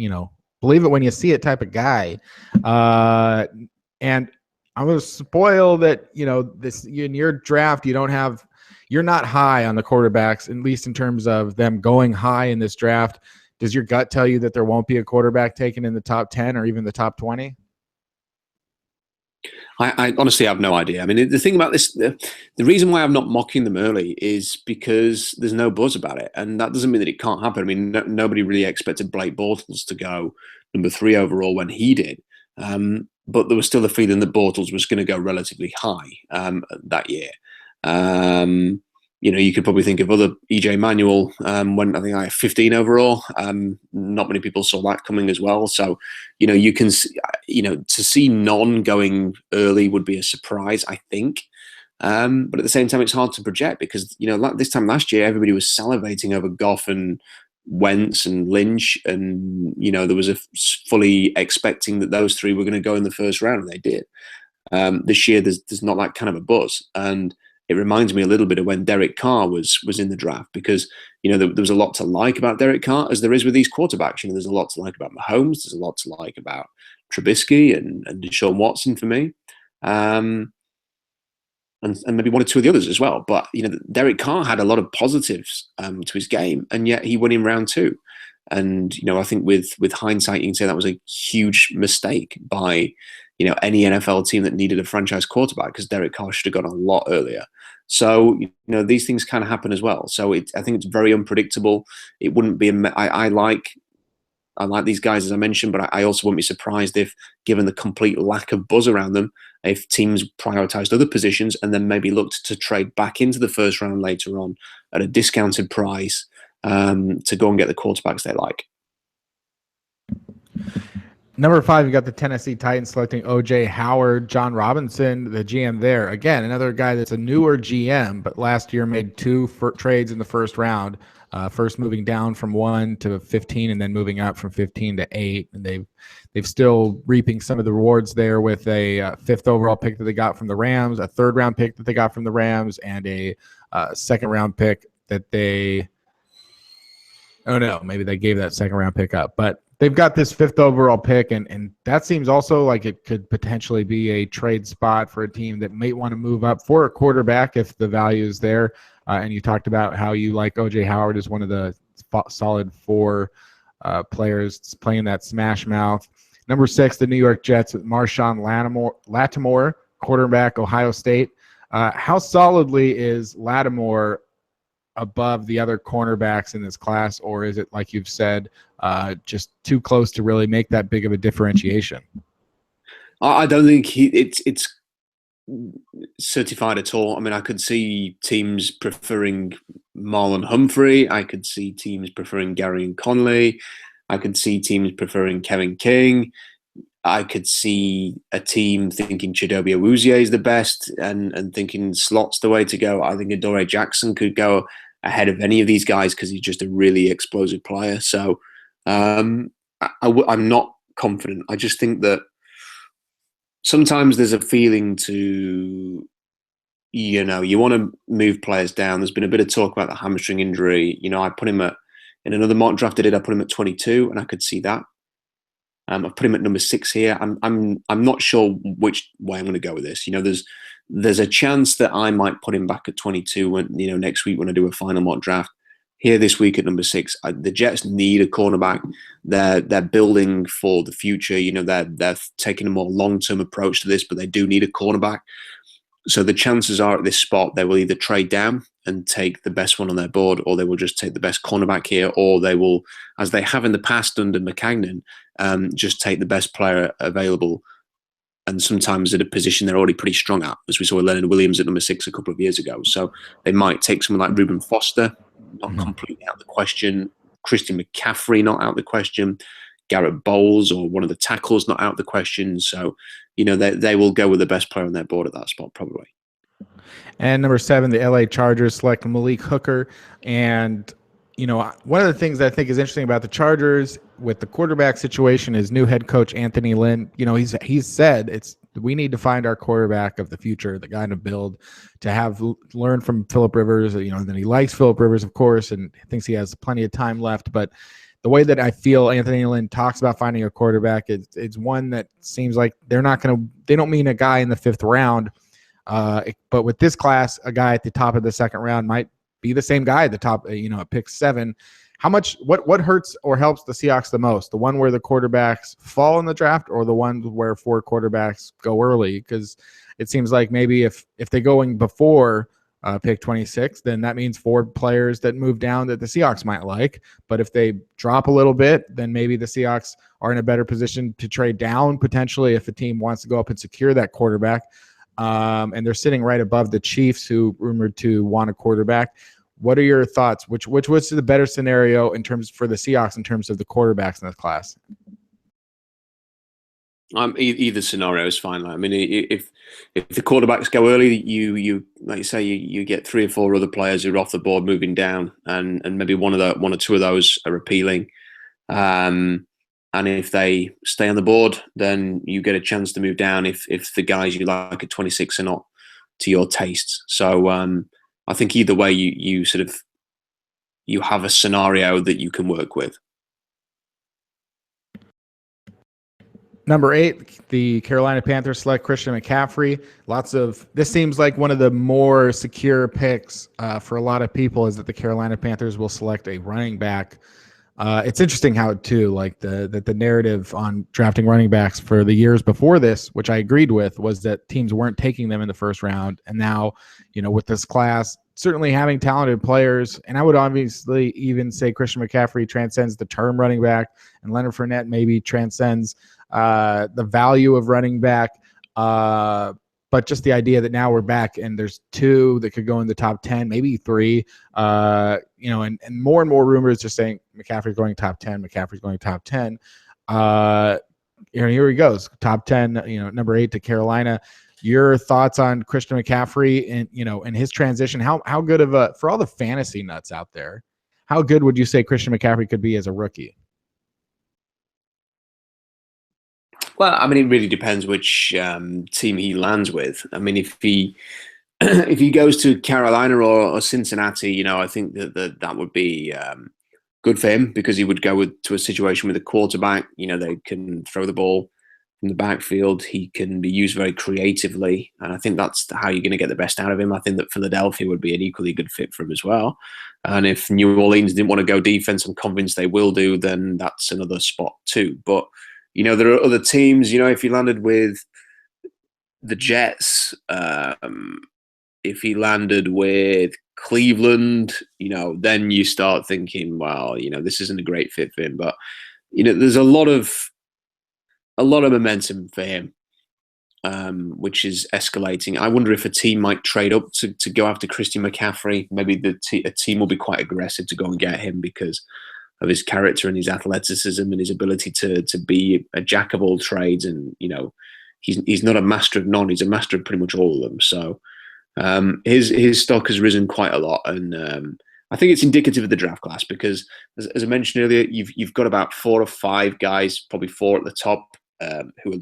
S1: believe it when you see it type of guy. And I'm going to spoil that, this in your draft, you're not high on the quarterbacks, at least in terms of them going high in this draft. Does your gut tell you that there won't be a quarterback taken in the top 10 or even the top 20?
S2: I honestly have no idea. I mean, the thing about this, the reason why I'm not mocking them early is because there's no buzz about it. And that doesn't mean that it can't happen. I mean, nobody really expected Blake Bortles to go number 3 overall when he did. But there was still a feeling that Bortles was going to go relatively high that year. You could probably think of other EJ Manuel when I think I 15 overall. Not many people saw that coming as well. So, you can, to see none going early would be a surprise, I think. But at the same time, it's hard to project because, like this time last year, everybody was salivating over Goff and Wentz and Lynch, and there was a fully expecting that those 3 were going to go in the first round, and they did. This year, there's not that kind of a buzz, and it reminds me a little bit of when Derek Carr was in the draft, because there was a lot to like about Derek Carr, as there is with these quarterbacks. There's a lot to like about Mahomes, there's a lot to like about Trubisky and Deshaun Watson for me. And maybe 1 or 2 of the others as well. But, Derek Carr had a lot of positives to his game, and yet he won in round 2. And, I think with hindsight, you can say that was a huge mistake by, any NFL team that needed a franchise quarterback, because Derek Carr should have gone a lot earlier. So, these things kind of happen as well. So I think it's very unpredictable. It wouldn't be, I like these guys, as I mentioned, but I also wouldn't be surprised if, given the complete lack of buzz around them, if teams prioritized other positions and then maybe looked to trade back into the first round later on at a discounted price to go and get the quarterbacks they like.
S1: Number 5, you got the Tennessee Titans selecting O.J. Howard. John Robinson, the GM there. Again, another guy that's a newer GM, but last year made 2 trades in the first round. First moving down from 1 to 15 and then moving up from 15 to 8. And they've still reaping some of the rewards there with a 5th overall pick that they got from the Rams, a 3rd round pick that they got from the Rams, and a 2nd round pick that they – oh, no, maybe they gave that 2nd round pick up. But they've got this 5th overall pick, and that seems also like it could potentially be a trade spot for a team that may want to move up for a quarterback if the value is there. And you talked about how you like O.J. Howard as one of the solid 4 players playing that smash mouth. Number 6, the New York Jets with Marshawn Lattimore, quarterback, Ohio State. How solidly is Lattimore above the other cornerbacks in this class, or is it, like you've said, just too close to really make that big of a differentiation?
S2: I don't think it's certified at all. I mean, I could see teams preferring Marlon Humphrey. I could see teams preferring Gary and Conley. I could see teams preferring Kevin King. I could see a team thinking Chidobe Awuzie is the best and thinking slot's the way to go. I think Adoree Jackson could go ahead of any of these guys because he's just a really explosive player. So I'm not confident. I just think that sometimes there's a feeling to, you want to move players down. There's been a bit of talk about the hamstring injury. I put him in another mock draft I put him at 22, and I could see that. I've put him at number 6 here. I'm not sure which way I'm going to go with this. There's a chance that I might put him back at 22 when next week when I do a final mock draft. Here this week at number 6, the Jets need a cornerback. They're building for the future. They're taking a more long-term approach to this, but they do need a cornerback. So the chances are at this spot they will either trade down and take the best one on their board, or they will just take the best cornerback here, or they will, as they have in the past under McCagnon, just take the best player available. And sometimes at a position they're already pretty strong at, as we saw with Leonard Williams at number 6 a couple of years ago. So they might take someone like Ruben Foster, not completely out of the question. Christian McCaffrey, not out of the question. Garrett Bowles or one of the tackles, not out of the question. So, they will go with the best player on their board at that spot, probably.
S1: And number 7, the LA Chargers select Malik Hooker. And, one of the things that I think is interesting about the Chargers with the quarterback situation is new head coach Anthony Lynn. He's said we need to find our quarterback of the future, the guy to build, to have learned from Phillip Rivers. Then he likes Phillip Rivers, of course, and thinks he has plenty of time left. But the way that I feel Anthony Lynn talks about finding a quarterback, it's one that seems like they don't mean a guy in the 5th round. But with this class, a guy at the top of the 2nd round might be the same guy at the top, at pick 7. What hurts or helps the Seahawks the most? The one where the quarterbacks fall in the draft, or the one where 4 quarterbacks go early? Because it seems like maybe if they're going before pick 26, then that means 4 players that move down that the Seahawks might like. But if they drop a little bit, then maybe the Seahawks are in a better position to trade down potentially if a team wants to go up and secure that quarterback. And they're sitting right above the Chiefs, who rumored to want a quarterback. What are your thoughts? Which was the better scenario for the Seahawks in terms of the quarterbacks in this class?
S2: Either scenario is fine. I mean, if the quarterbacks go early, you like you say, you get 3 or 4 other players who are off the board moving down, and maybe one or two of those are appealing. And if they stay on the board, then you get a chance to move down if the guys you like at 26 are not to your tastes. So I think either way, you have a scenario that you can work with.
S1: Number 8, the Carolina Panthers select Christian McCaffrey. This seems like one of the more secure picks for a lot of people, is that the Carolina Panthers will select a running back. It's interesting how the narrative on drafting running backs for the years before this, which I agreed with, was that teams weren't taking them in the 1st round. And now, with this class, certainly having talented players, and I would obviously even say Christian McCaffrey transcends the term running back, and Leonard Fournette maybe transcends the value of running back. But just the idea that now we're back and there's 2 that could go in the top 10, maybe 3, and more and more rumors just saying McCaffrey's going top 10, McCaffrey's going top 10. here he goes, top 10, number 8 to Carolina. Your thoughts on Christian McCaffrey and his transition? How good of for all the fantasy nuts out there, how good would you say Christian McCaffrey could be as a rookie?
S2: Well, I mean, it really depends which team he lands with. I mean, if he if he goes to Carolina or Cincinnati, I think that would be good for him, because he would go to a situation with a quarterback. They can throw the ball from the backfield. He can be used very creatively, and I think that's how you're going to get the best out of him. I think that Philadelphia would be an equally good fit for him as well. And if New Orleans didn't want to go defense, I'm convinced they will do, then that's another spot too. But there are other teams. If he landed with the Jets, if he landed with Cleveland, then you start thinking, well, this isn't a great fit for him. But there's a lot of momentum for him, which is escalating. I wonder if a team might trade up to go after Christian McCaffrey. Maybe a team will be quite aggressive to go and get him because of his character and his athleticism and his ability to be a jack of all trades. And he's not a master of none; he's a master of pretty much all of them. So his stock has risen quite a lot, and I think it's indicative of the draft class because, as I mentioned earlier, you've got about 4 or 5 guys, probably 4 at the top, who are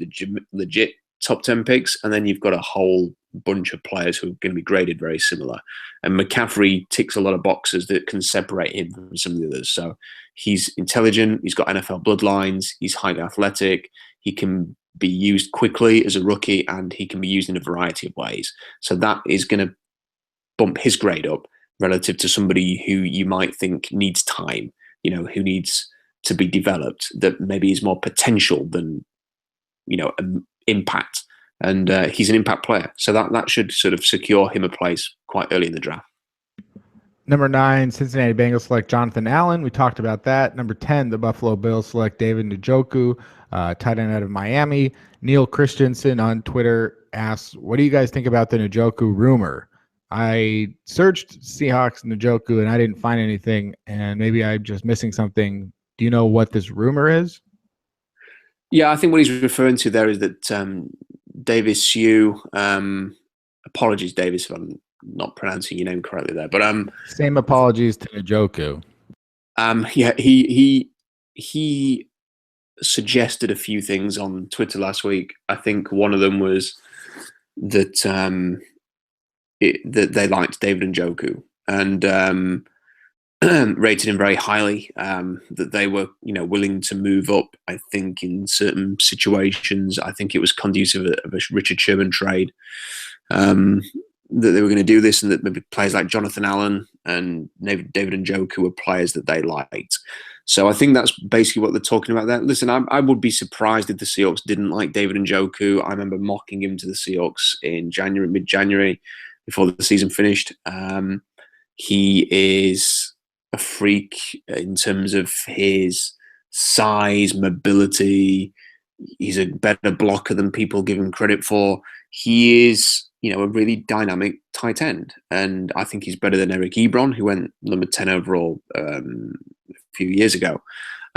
S2: legit top 10 picks, and then you've got a whole bunch of players who are going to be graded very similar. And McCaffrey ticks a lot of boxes that can separate him from some of the others. So he's intelligent, he's got NFL bloodlines, he's highly athletic, he can be used quickly as a rookie, and he can be used in a variety of ways. So that is going to bump his grade up relative to somebody who you might think needs time, who needs to be developed, that maybe is more potential than, impact. And he's an impact player. So that should sort of secure him a place quite early in the draft.
S1: Number 9, Cincinnati Bengals select Jonathan Allen. We talked about that. Number 10, the Buffalo Bills select David Njoku, tight end out of Miami. Neil Christensen on Twitter asks, what do you guys think about the Njoku rumor? I searched Seahawks Njoku and I didn't find anything, and maybe I'm just missing something. Do you know what this rumor is?
S2: Yeah, I think what he's referring to there is that Davis Hugh, apologies, Davis, if I'm not pronouncing your name correctly there, but
S1: same apologies to Njoku.
S2: Yeah, he suggested a few things on Twitter last week. I think one of them was that that they liked David Njoku and rated him very highly. That they were, willing to move up. I think in certain situations, I think it was conducive of a Richard Sherman trade. That they were going to do this, and that maybe players like Jonathan Allen and David Njoku were players that they liked. So I think that's basically what they're talking about there. Listen, I would be surprised if the Seahawks didn't like David Njoku. I remember mocking him to the Seahawks in mid-January, before the season finished. He is a freak in terms of his size, mobility. He's a better blocker than people give him credit for. He is, a really dynamic tight end. And I think he's better than Eric Ebron, who went number 10 overall a few years ago.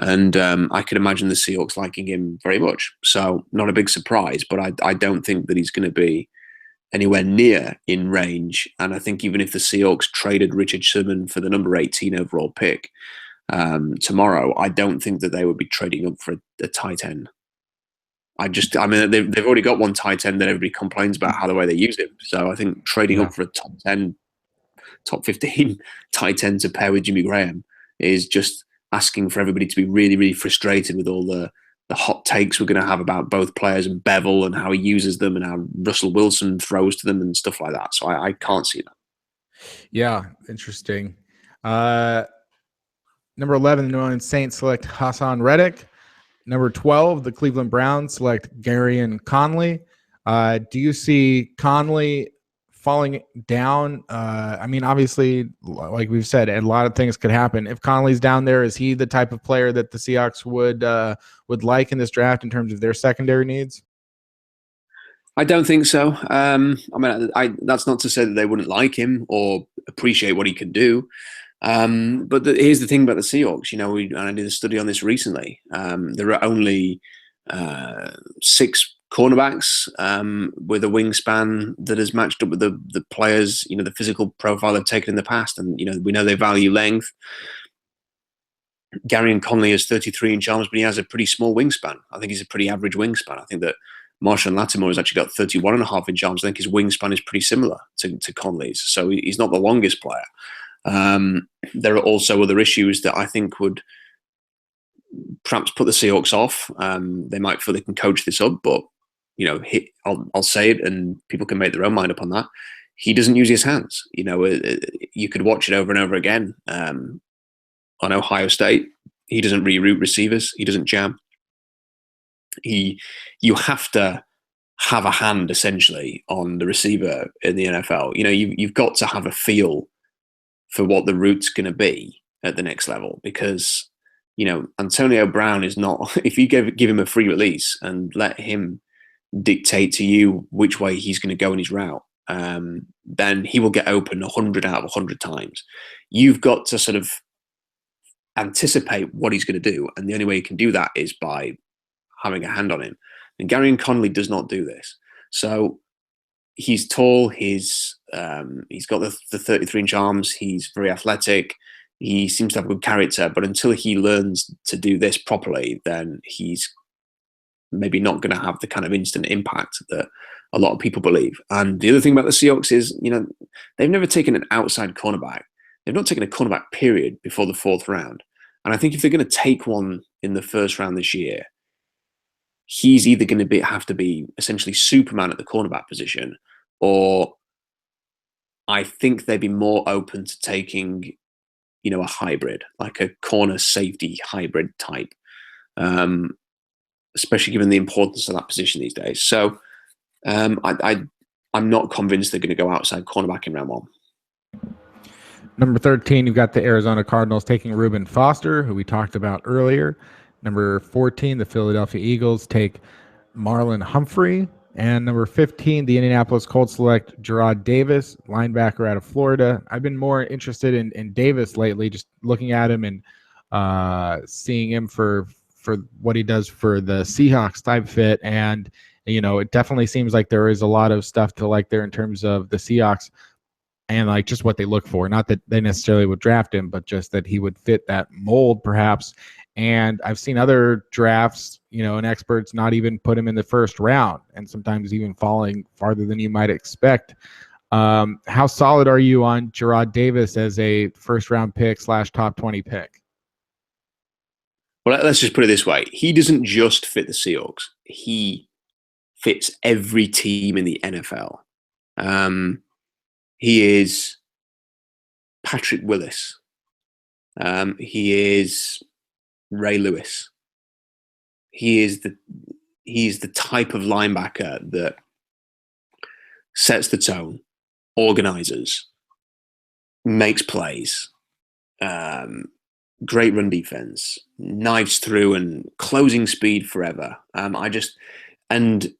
S2: And I could imagine the Seahawks liking him very much. So not a big surprise, but I don't think that he's going to be anywhere near in range. And I think even if the Seahawks traded Richard Sherman for the number 18 overall pick tomorrow, I don't think that they would be trading up for a tight end. They've already got one tight end that everybody complains about how the way they use him. So I think trading up for a top 10, top 15 tight end to pair with Jimmy Graham is just asking for everybody to be really, really frustrated with all the hot takes we're going to have about both players and Bevel and how he uses them and how Russell Wilson throws to them and stuff like that. So I can't see that.
S1: Yeah, interesting. Number 11, the New Orleans Saints select Hassan Reddick. Number 12, the Cleveland Browns select Garyon Conley. Do you see Conley falling down? Obviously, like we've said, a lot of things could happen. If Conley's down there, is he the type of player that the Seahawks would like in this draft in terms of their secondary needs?
S2: I don't think so. That's not to say that they wouldn't like him or appreciate what he can do. But here's the thing about the Seahawks. I did a study on this recently. There are only 6 cornerbacks with a wingspan that has matched up with the players, the physical profile they've taken in the past. And, we know they value length. Gary and Conley is 33-inch arms, but he has a pretty small wingspan. I think he's a pretty average wingspan. I think that Marshall and Lattimore has actually got 31.5-inch arms. I think his wingspan is pretty similar to Conley's. So he's not the longest player. There are also other issues that I think would perhaps put the Seahawks off. They might feel they can coach this up, but I'll say it, and people can make their own mind up on that. He doesn't use his hands. You could watch it over and over again. On Ohio State, he doesn't reroute receivers. He doesn't jam. You have to have a hand essentially on the receiver in the NFL. You've got to have a feel for what the route's going to be at the next level, because Antonio Brown is not. If you give him a free release and let him dictate to you which way he's going to go in his route, then he will get open 100 out of 100 times. You've got to sort of anticipate what he's going to do, and the only way you can do that is by having a hand on him. And Gary and Conley does not do this. So he's tall. He's got the 33-inch arms. He's very athletic. He seems to have a good character, but until he learns to do this properly, then he's maybe not going to have the kind of instant impact that a lot of people believe. And the other thing about the Seahawks is, they've never taken an outside cornerback. They've not taken a cornerback period before the 4th round. And I think if they're going to take one in the 1st round this year, he's either going to have to be essentially Superman at the cornerback position, or I think they'd be more open to taking, a hybrid, like a corner safety hybrid type, especially given the importance of that position these days. So I'm not convinced they're going to go outside cornerback in round 1.
S1: Number 13, you've got the Arizona Cardinals taking Ruben Foster, who we talked about earlier. Number 14, the Philadelphia Eagles take Marlon Humphrey. And number 15, the Indianapolis Colts select Jarrad Davis, linebacker out of Florida. I've been more interested in Davis lately, just looking at him and seeing him for what he does for the Seahawks type fit. And, it definitely seems like there is a lot of stuff to like there in terms of the Seahawks and like just what they look for. Not that they necessarily would draft him, but just that he would fit that mold perhaps. And I've seen other drafts, and experts not even put him in the 1st round, and sometimes even falling farther than you might expect. How solid are you on Jarrad Davis as a 1st round pick / top 20 pick?
S2: Well, let's just put it this way. He doesn't just fit the Seahawks. He fits every team in the NFL. He is Patrick Willis. He is Ray Lewis. He's the type of linebacker that sets the tone, organizes, makes plays, great run defense, knives through and closing speed forever. And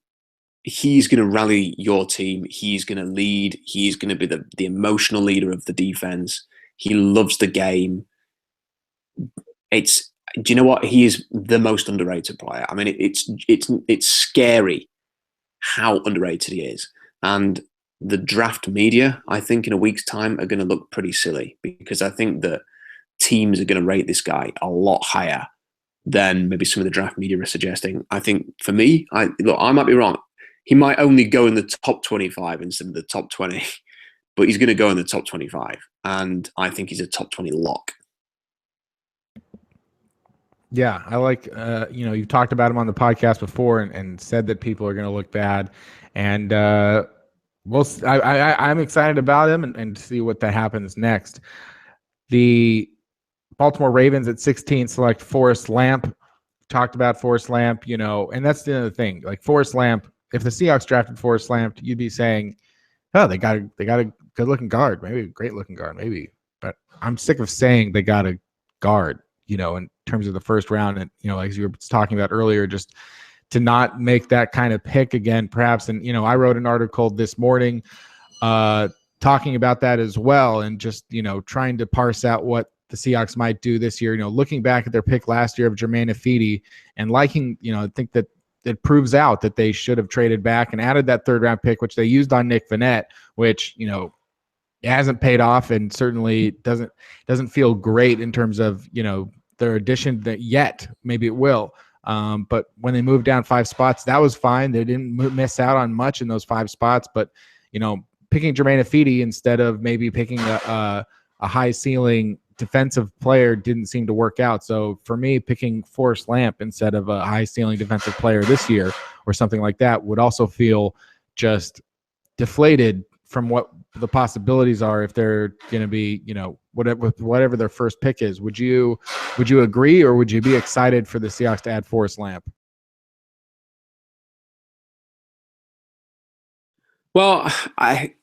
S2: he's going to rally your team. He's going to lead. He's going to be the emotional leader of the defense. He loves the game. Do you know what? He is the most underrated player. I mean, it's scary how underrated he is. And the draft media, I think in a week's time, are going to look pretty silly, because I think that teams are going to rate this guy a lot higher than maybe some of the draft media are suggesting. I think for me, I might be wrong. He might only go in the top 25 instead of the top 20, but he's going to go in the top 25. And I think he's a top 20 lock.
S1: Yeah, I like, you've talked about him on the podcast before and said that people are going to look bad. And I'm excited about him and see what that happens next. The Baltimore Ravens at 16 select Forrest Lamp. Talked about Forrest Lamp, and that's the other thing. Like Forrest Lamp, if the Seahawks drafted Forrest Lamp, you'd be saying, oh, they got a good-looking guard, maybe a great-looking guard, maybe. But I'm sick of saying they got a guard, in terms of the 1st round. And, as you were talking about earlier, just to not make that kind of pick again, perhaps. And, I wrote an article this morning talking about that as well, and just, trying to parse out what the Seahawks might do this year, looking back at their pick last year of Jermaine Ifedi and liking, I think that it proves out that they should have traded back and added that 3rd round pick, which they used on Nick Vannett, which, you know, it hasn't paid off and certainly doesn't feel great in terms of, you know, their addition that yet. Maybe it will. But when they moved down 5 spots, that was fine. They didn't miss out on much in those 5 spots. But, you know, picking Jermaine Ifedi instead of maybe picking a high ceiling defensive player didn't seem to work out. So for me, picking Forrest Lamp instead of a high ceiling defensive player this year or something like that would also feel just deflated from what the possibilities are if they're going to be, you know, whatever their first pick is. Would you agree, or would you be excited for the Seahawks to add Forrest Lamp?
S2: Well, I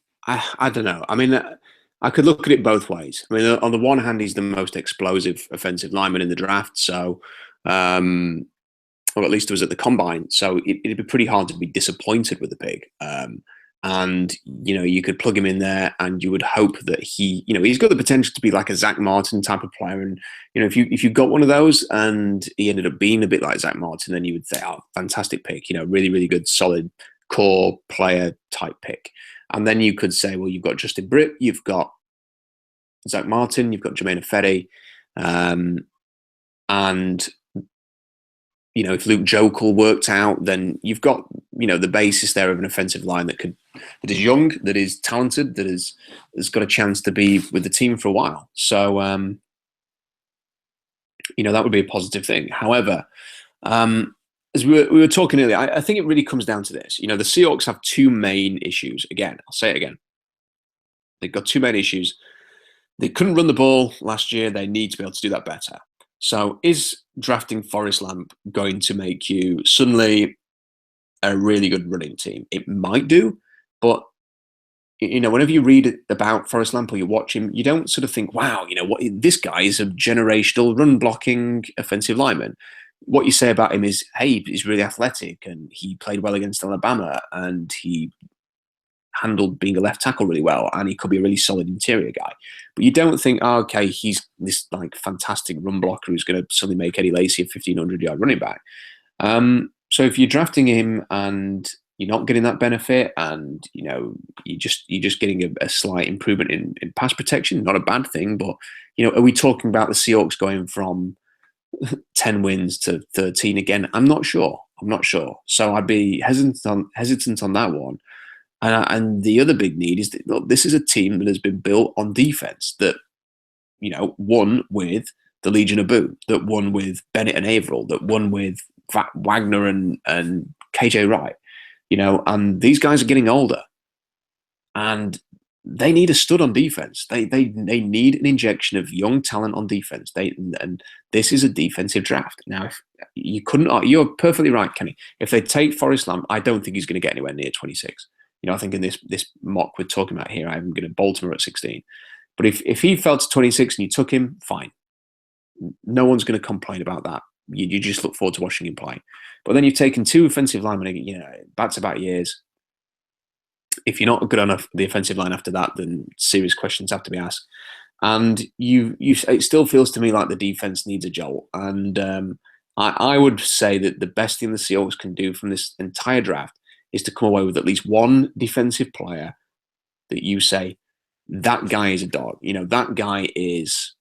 S2: don't know. I mean, I could look at it both ways. I mean, on the one hand, he's the most explosive offensive lineman in the draft, so or at least it was at the combine. So it'd be pretty hard to be disappointed with the pick. And, you know, you could plug him in there and you would hope that he, you know, he's got the potential to be like a Zach Martin type of player. And, you know, if you got one of those and he ended up being a bit like Zach Martin, then you would say, oh, fantastic pick, you know, really, really good, solid core player type pick. And then you could say, well, you've got Justin Britt, you've got Zach Martin, you've got Jermaine Ifedi, and, you know, if Luke Jokel worked out, then you've got, you know, the basis there of an offensive line that is young, that is talented, that has got a chance to be with the team for a while. So, you know, that would be a positive thing. However, as we were talking earlier, I think it really comes down to this. You know, the Seahawks have 2 main issues. Again, I'll say it again. They've got 2 main issues. They couldn't run the ball last year. They need to be able to do that better. So is drafting Forrest Lamp going to make you suddenly a really good running team? It might do, but, you know, whenever you read about Forrest Lamp or you watch him, you don't sort of think, wow, you know, what, this guy is a generational run blocking offensive lineman. What you say about him is, hey, he's really athletic and he played well against Alabama and he handled being a left tackle really well and he could be a really solid interior guy. But you don't think, oh, okay, he's this like fantastic run blocker who's going to suddenly make Eddie Lacy a 1,500-yard running back. So if you're drafting him and you're not getting that benefit and, you know, you're just getting a slight improvement in pass protection, not a bad thing, but, you know, are we talking about the Seahawks going from 10 wins to 13 again? I'm not sure. So I'd be hesitant on that one. And the other big need is that, look, this is a team that has been built on defense that, you know, won with the Legion of Boom, that won with Bennett and Averill, that won with Wagner and KJ Wright, you know, and these guys are getting older and they need a stud on defense. They need an injection of young talent on defense. And this is a defensive draft. Now, if you couldn't, you're perfectly right, Kenny. If they take Forrest Lamp, I don't think he's going to get anywhere near 26. You know, I think in this mock we're talking about here, I'm going to Baltimore at 16. But if he fell to 26 and you took him, fine. No one's going to complain about that. You just look forward to watching him play. But then you've taken 2 offensive linemen, you know, back-to-back years. If you're not good enough the offensive line after that, then serious questions have to be asked. And it still feels to me like the defense needs a jolt. And I would say that the best thing the Seahawks can do from this entire draft is to come away with at least one defensive player that you say, that guy is a dog. You know, that guy is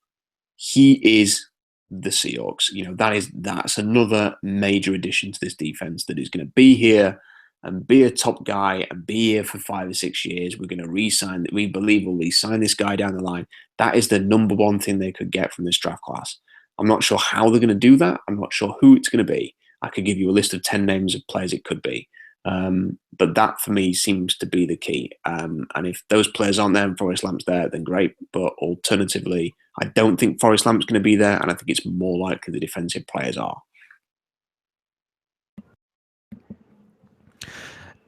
S2: the Seahawks. You know, that's another major addition to this defense that is going to be here and be a top guy and be here for 5 or 6 years. We're going to re-sign that. We believe we'll re-sign this guy down the line. That is the number one thing they could get from this draft class. I'm not sure how they're going to do that. I'm not sure who it's going to be. I could give you a list of 10 names of players it could be. But that for me seems to be the key. And if those players aren't there and Forrest Lamp's there, then great. But alternatively, I don't think Forrest Lamp's going to be there, and I think it's more likely the defensive players are.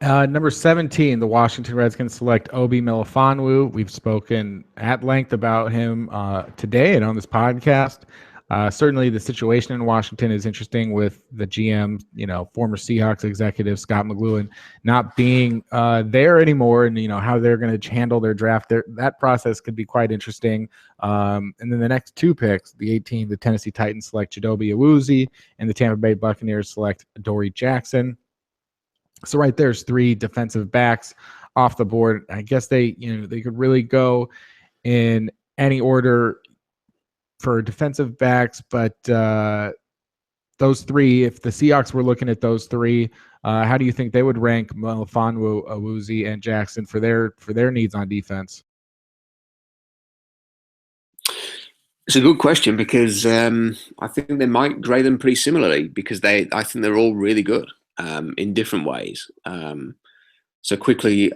S1: Number 17, the Washington Redskins select Obi Melifonwu. We've spoken at length about him today and on this podcast. Certainly the situation in Washington is interesting with the GM, you know, former Seahawks executive Scott McLuhan not being there anymore, and, you know, how they're going to handle their draft. That process could be quite interesting. And then the next 2 picks, the 18, the Tennessee Titans select Chidobe Awuzie, and the Tampa Bay Buccaneers select Dory Jackson. So right there's 3 defensive backs off the board. I guess they could really go in any order for defensive backs, but those 3, if the Seahawks were looking at those 3, how do you think they would rank Melifonwu, Awuzie, and Jackson for their needs on defense?
S2: It's a good question because I think they might grade them pretty similarly because I think they're all really good in different ways. So quickly,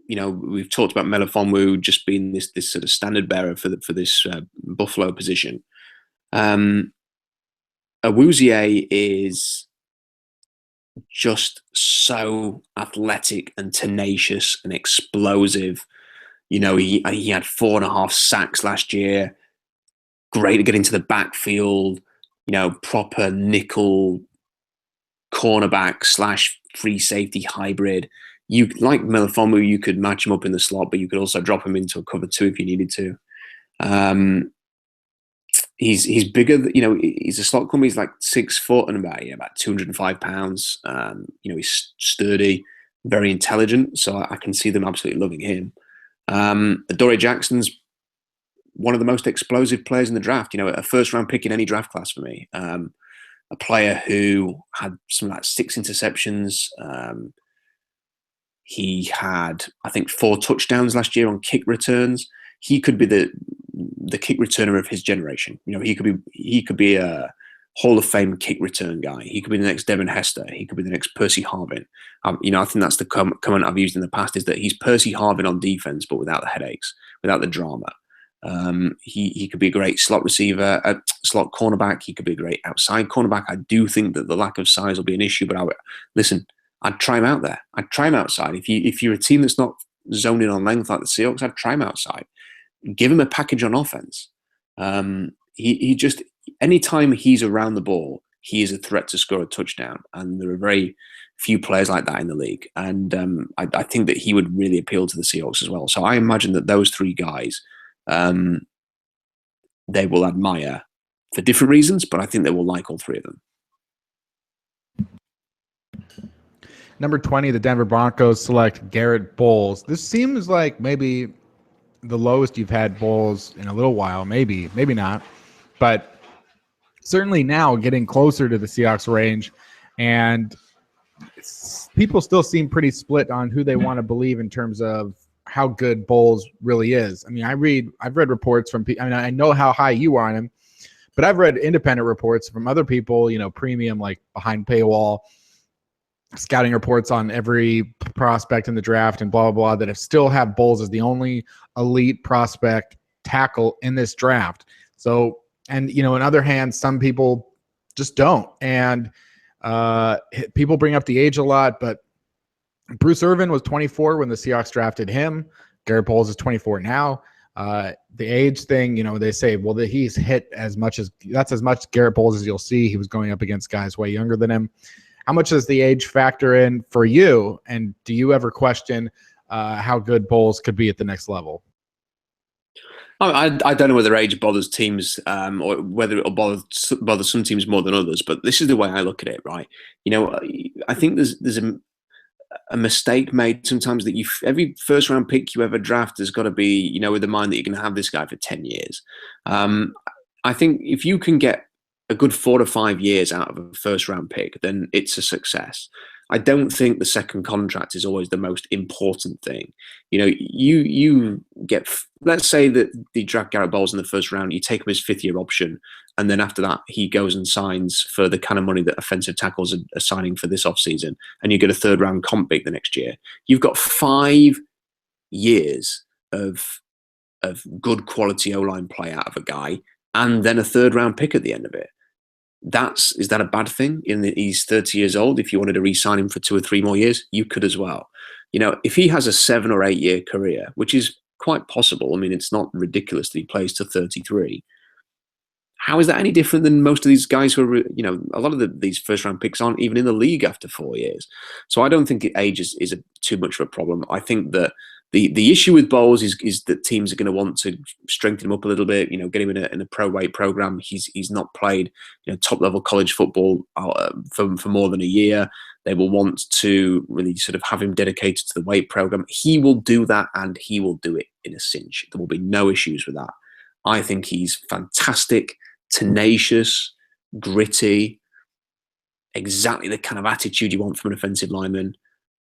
S2: we've talked about Melifonwu just being this sort of standard bearer for this Buffalo position. Awuzie is just so athletic and tenacious and explosive. He had 4.5 sacks last year. Great to get into the backfield. Proper nickel cornerback / free safety hybrid. You like Melifonwu, you could match him up in the slot, but you could also drop him into a cover 2 if you needed to. He's bigger. He's a slot corner. He's like 6 foot and about 205 pounds. He's sturdy, very intelligent. So I can see them absolutely loving him. Adoree Jackson's one of the most explosive players in the draft. A first-round pick in any draft class for me. A player who had something like 6 interceptions. He had, I think, 4 touchdowns last year on kick returns. He could be the kick returner of his generation. He could be a Hall of Fame kick return guy. He could be the next Devin Hester. He could be the next Percy Harvin. I think that's the comment I've used in the past, is that he's Percy Harvin on defense, but without the headaches, without the drama. He could be a great slot receiver, slot cornerback. He could be a great outside cornerback. I do think that the lack of size will be an issue, but I'd try him out there. I'd try him outside. If you're a team that's not zoning on length like the Seahawks, I'd try him outside. Give him a package on offense. He just, anytime he's around the ball, he is a threat to score a touchdown. And there are very few players like that in the league. And I think that he would really appeal to the Seahawks as well. So I imagine that those 3 guys, they will admire for different reasons, but I think they will like all 3 of them.
S1: Number 20, the Denver Broncos select Garrett Bowles. This seems like maybe the lowest you've had Bowles in a little while. Maybe not. But certainly now getting closer to the Seahawks range. And people still seem pretty split on who they want to believe in terms of how good Bowles really is. I mean, I've read reports from people. I mean, I know how high you are on him, but I've read independent reports from other people, premium, like behind paywall, scouting reports on every prospect in the draft and blah, blah, blah, that still have Bowles as the only elite prospect tackle in this draft. So, and, in other hands, some people just don't. And people bring up the age a lot, but Bruce Irvin was 24 when the Seahawks drafted him. Garrett Bowles is 24 now. The age thing, they say, well, he's hit that's as much Garrett Bowles as you'll see. He was going up against guys way younger than him. How much does the age factor in for you? And do you ever question how good Bowles could be at the next level?
S2: I don't know whether age bothers teams or whether it'll bother some teams more than others, but this is the way I look at it, right? I think there's a mistake made sometimes that every first round pick you ever draft has got to be, with the mind that you're going to have this guy for 10 years. I think if you can get a good 4 to 5 years out of a first round pick, then it's a success. I don't think the second contract is always the most important thing. You get, let's say that the draft Garrett Bowles in the first round, you take him his 5th-year option, and then after that, he goes and signs for the kind of money that offensive tackles are signing for this offseason, and you get a 3rd-round comp pick the next year. You've got 5 years of good quality O-line play out of a guy, and then a 3rd-round pick at the end of it. Is that a bad thing? He's 30 years old. If you wanted to re-sign him for 2 or 3 more years, you could as well. If he has a 7 or 8 year career, which is quite possible. I mean, it's not ridiculous that he plays to 33. How is that any different than most of these guys who are, a lot of these first round picks aren't even in the league after 4 years. So I don't think age is too much of a problem. I think that The issue with Bowles is that teams are going to want to strengthen him up a little bit, get him in a pro weight program. He's not played top level college football for more than a year. They will want to really sort of have him dedicated to the weight program. He will do that, and he will do it in a cinch. There will be no issues with that. I think he's fantastic, tenacious, gritty, exactly the kind of attitude you want from an offensive lineman.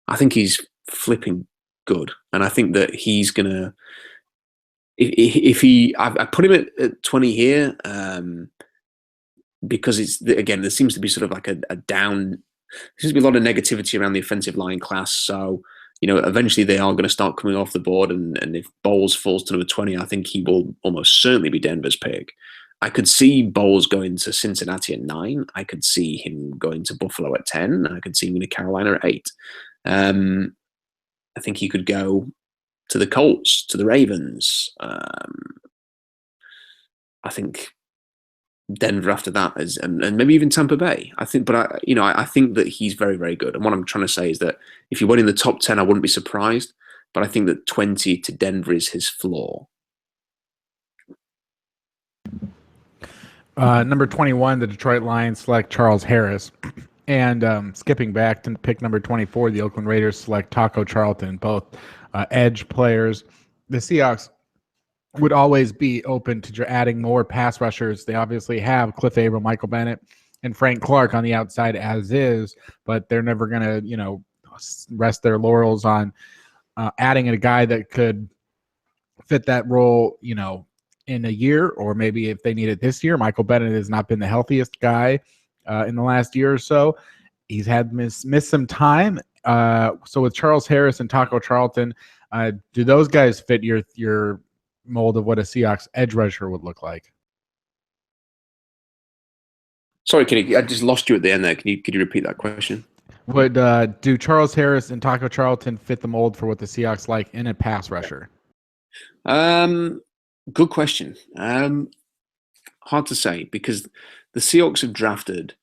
S2: I think he's flipping good, and I think that he's gonna. If I put him at 20 here, because there seems to be sort of like a down. There seems to be a lot of negativity around the offensive line class. So eventually they are going to start coming off the board, and if Bowles falls to number 20, I think he will almost certainly be Denver's pick. I could see Bowles going to Cincinnati at 9. I could see him going to Buffalo at 10. I could see him going to Carolina at 8. I think he could go to the Colts, to the Ravens. I think Denver after that and maybe even Tampa Bay. I think that he's very, very good. And what I'm trying to say is that if he went in the top 10, I wouldn't be surprised. But I think that 20 to Denver is his floor.
S1: Number 21, the Detroit Lions select Charles Harris. And skipping back to pick number 24, the Oakland Raiders select Taco Charlton, both edge players. The Seahawks would always be open to adding more pass rushers. They obviously have Cliff Averill, Michael Bennett, and Frank Clark on the outside as is, but they're never going to, rest their laurels on adding a guy that could fit that role, in a year, or maybe if they need it this year. Michael Bennett has not been the healthiest guy in the last year or so. He's had missed some time. So with Charles Harris and Taco Charlton, do those guys fit your mold of what a Seahawks edge rusher would look like?
S2: Sorry, Kenny, I just lost you at the end there. Could you repeat that question?
S1: Would do Charles Harris and Taco Charlton fit the mold for what the Seahawks like in a pass rusher?
S2: Good question. Hard to say, because the Seahawks have drafted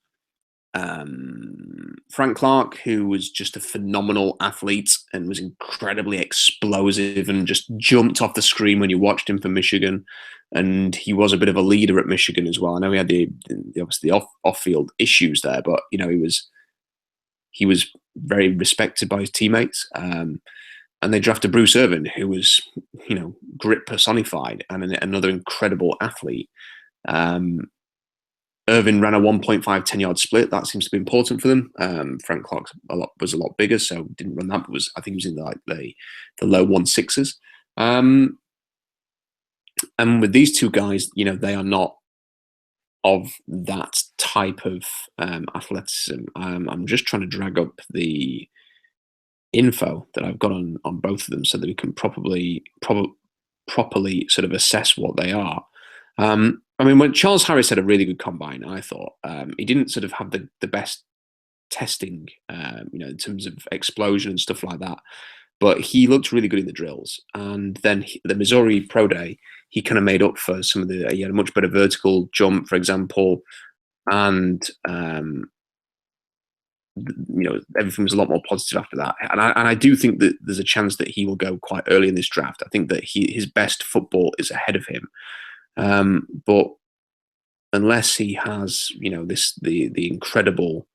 S2: Frank Clark, who was just a phenomenal athlete and was incredibly explosive and just jumped off the screen when you watched him for Michigan. And he was a bit of a leader at Michigan as well. I know he had the obviously off-field issues there, but he was very respected by his teammates. And they drafted Bruce Irvin, who was, grit personified and another incredible athlete. Irvin ran a 1.5 10-yard split. That seems to be important for them. Frank Clark was a lot bigger, so didn't run that. But I think he was in the low 1.6s. And with these two guys, they are not of that type of athleticism. I'm just trying to drag up the info that I've got on both of them so that we can properly sort of assess what they are. When Charles Harris had a really good combine, I thought he didn't sort of have the best testing, in terms of explosion and stuff like that, but he looked really good in the drills. And then the Missouri Pro Day, he kind of made up for some of he had a much better vertical jump, for example, and everything was a lot more positive after that. And I do think that there's a chance that he will go quite early in this draft. I think that his best football is ahead of him. But unless he has, the incredible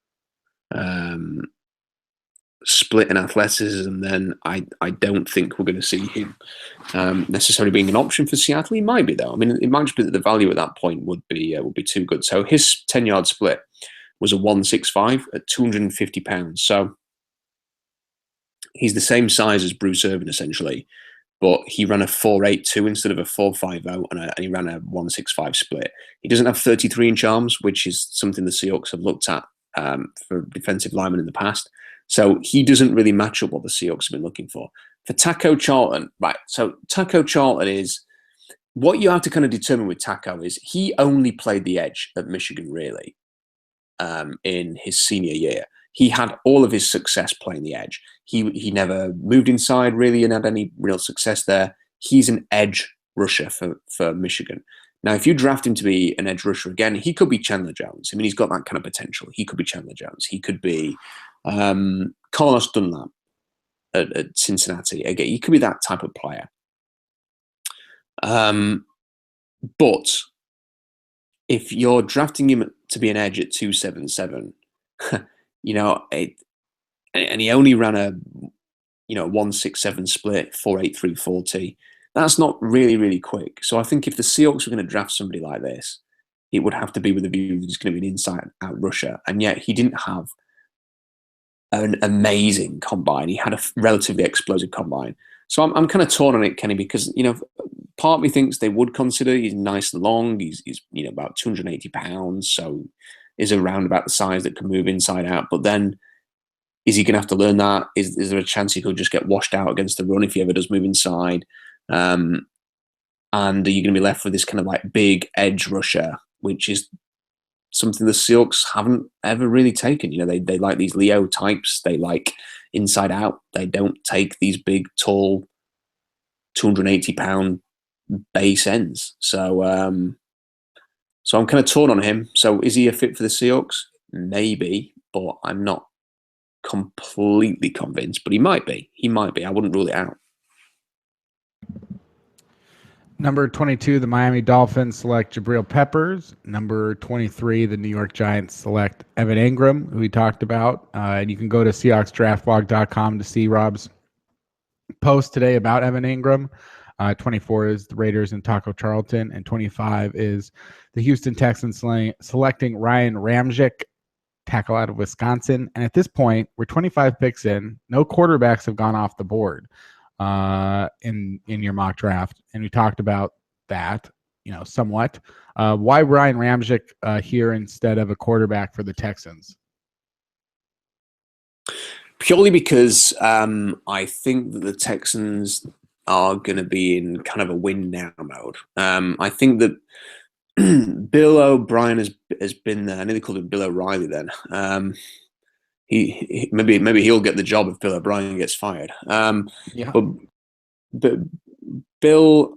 S2: split in athleticism, then I don't think we're going to see him necessarily being an option for Seattle. He might be, though. It might just be that the value at that point would be too good. So his 10-yard split was a 1.65 at 250 pounds. So he's the same size as Bruce Irvin, essentially, but he ran a 4.82 instead of a 4.50, and he ran a 1.65 split. He doesn't have 33-inch arms, which is something the Seahawks have looked at for defensive linemen in the past. So he doesn't really match up what the Seahawks have been looking for. For Taco Charlton, right, so Taco Charlton is, what you have to kind of determine with Taco is he only played the edge at Michigan, really, in his senior year. He had all of his success playing the edge. He never moved inside, really, and had any real success there. He's an edge rusher for Michigan. Now, if you draft him to be an edge rusher again, he could be Chandler Jones. He's got that kind of potential. He could be Chandler Jones. He could be Carlos Dunlap. at Cincinnati. Again, he could be that type of player. But if you're drafting him to be an edge at 277, and he only ran a 167 split, 4.83 40. That's not really, really quick. So I think if the Seahawks were going to draft somebody like this, it would have to be with a view that he's going to be an inside-out rusher. And yet he didn't have an amazing combine. He had a relatively explosive combine. So I'm kind of torn on it, Kenny, because part of me thinks they would consider he's nice and long. He's about 280 pounds, so is around about the size that can move inside out. But then, is he going to have to learn that? Is there a chance he could just get washed out against the run if he ever does move inside? And are you going to be left with this kind of like big edge rusher, which is something the Seahawks haven't ever really taken? They like these Leo types. They like inside out. They don't take these big, tall, 280-pound base ends. So I'm kind of torn on him. So is he a fit for the Seahawks? Maybe, but I'm not completely convinced. But he might be. I wouldn't rule it out.
S1: Number 22, the Miami Dolphins select Jabril Peppers. Number 23, the New York Giants select Evan Ingram, who we talked about. And you can go to SeahawksDraftBlog.com to see Rob's post today about Evan Ingram. 24 is the Raiders and Taco Charlton, and 25 is the Houston Texans selecting Ryan Ramczyk, tackle out of Wisconsin. And at this point, we're 25 picks in. No quarterbacks have gone off the board in your mock draft, and we talked about that, somewhat. Why Ryan Ramczyk here instead of a quarterback for the Texans?
S2: Purely because I think that the Texans are going to be in kind of a win now mode. I think that Bill O'Brien has been there. I know they called him Bill O'Reilly then. He maybe he'll get the job if Bill O'Brien gets fired. But Bill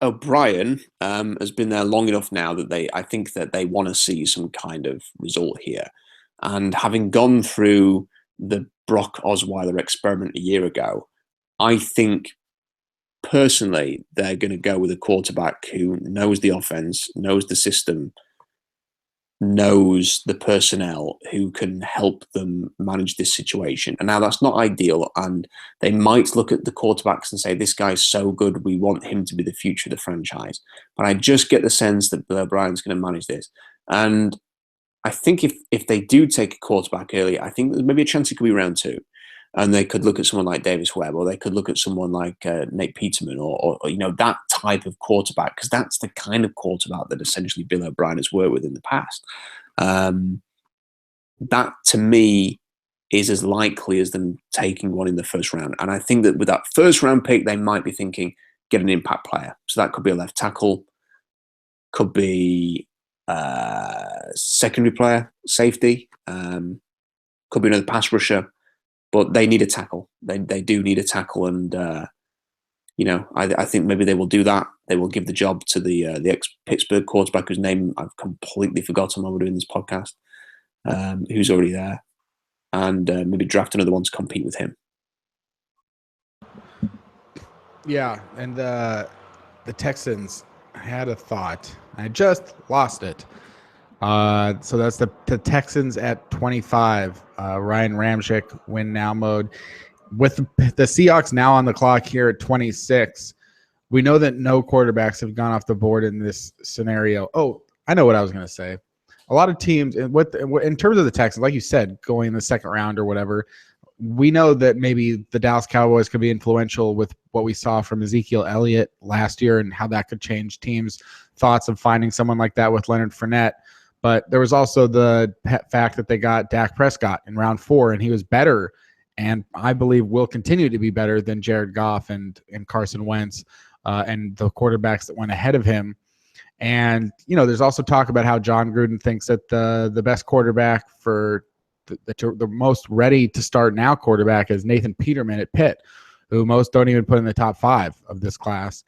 S2: O'Brien has been there long enough now that I think that they want to see some kind of result here. And having gone through the Brock Osweiler experiment a year ago, I think personally they're going to go with a quarterback who knows the offense, knows the system, knows the personnel, who can help them manage this situation. And now that's not ideal, and they might look at the quarterbacks and say, this guy's so good, we want him to be the future of the franchise. But I just get the sense that Bill O'Brien's going to manage this. And I think if they do take a quarterback early, I think there's maybe a chance it could be round 2. And they could look at someone like Davis Webb, or they could look at someone like Nate Peterman, or that type of quarterback, because that's the kind of quarterback that essentially Bill O'Brien has worked with in the past. That to me is as likely as them taking one in the first round. And I think that with that first round pick, they might be thinking, get an impact player. So that could be a left tackle, could be secondary player, safety, could be another pass rusher. But they need a tackle. They do need a tackle, and I think maybe they will do that. They will give the job to the ex-Pittsburgh quarterback, whose name I've completely forgotten while we're doing this podcast, who's already there, and maybe draft another one to compete with him.
S1: Yeah, and the Texans had a thought. I just lost it. So that's the Texans at 25. Ryan Ramczyk, win now mode. With the Seahawks now on the clock here at 26, we know that no quarterbacks have gone off the board in this scenario. Oh, I know what I was going to say. A lot of teams, in terms of the Texans, like you said, going in the second round or whatever, we know that maybe the Dallas Cowboys could be influential with what we saw from Ezekiel Elliott last year and how that could change teams' thoughts of finding someone like that with Leonard Fournette. But there was also the fact that they got Dak Prescott in round 4, and he was better, and I believe will continue to be better than Jared Goff and Carson Wentz and the quarterbacks that went ahead of him. And, there's also talk about how John Gruden thinks that the best quarterback for the most ready to start now quarterback is Nathan Peterman at Pitt, who most don't even put in the top 5 of this class.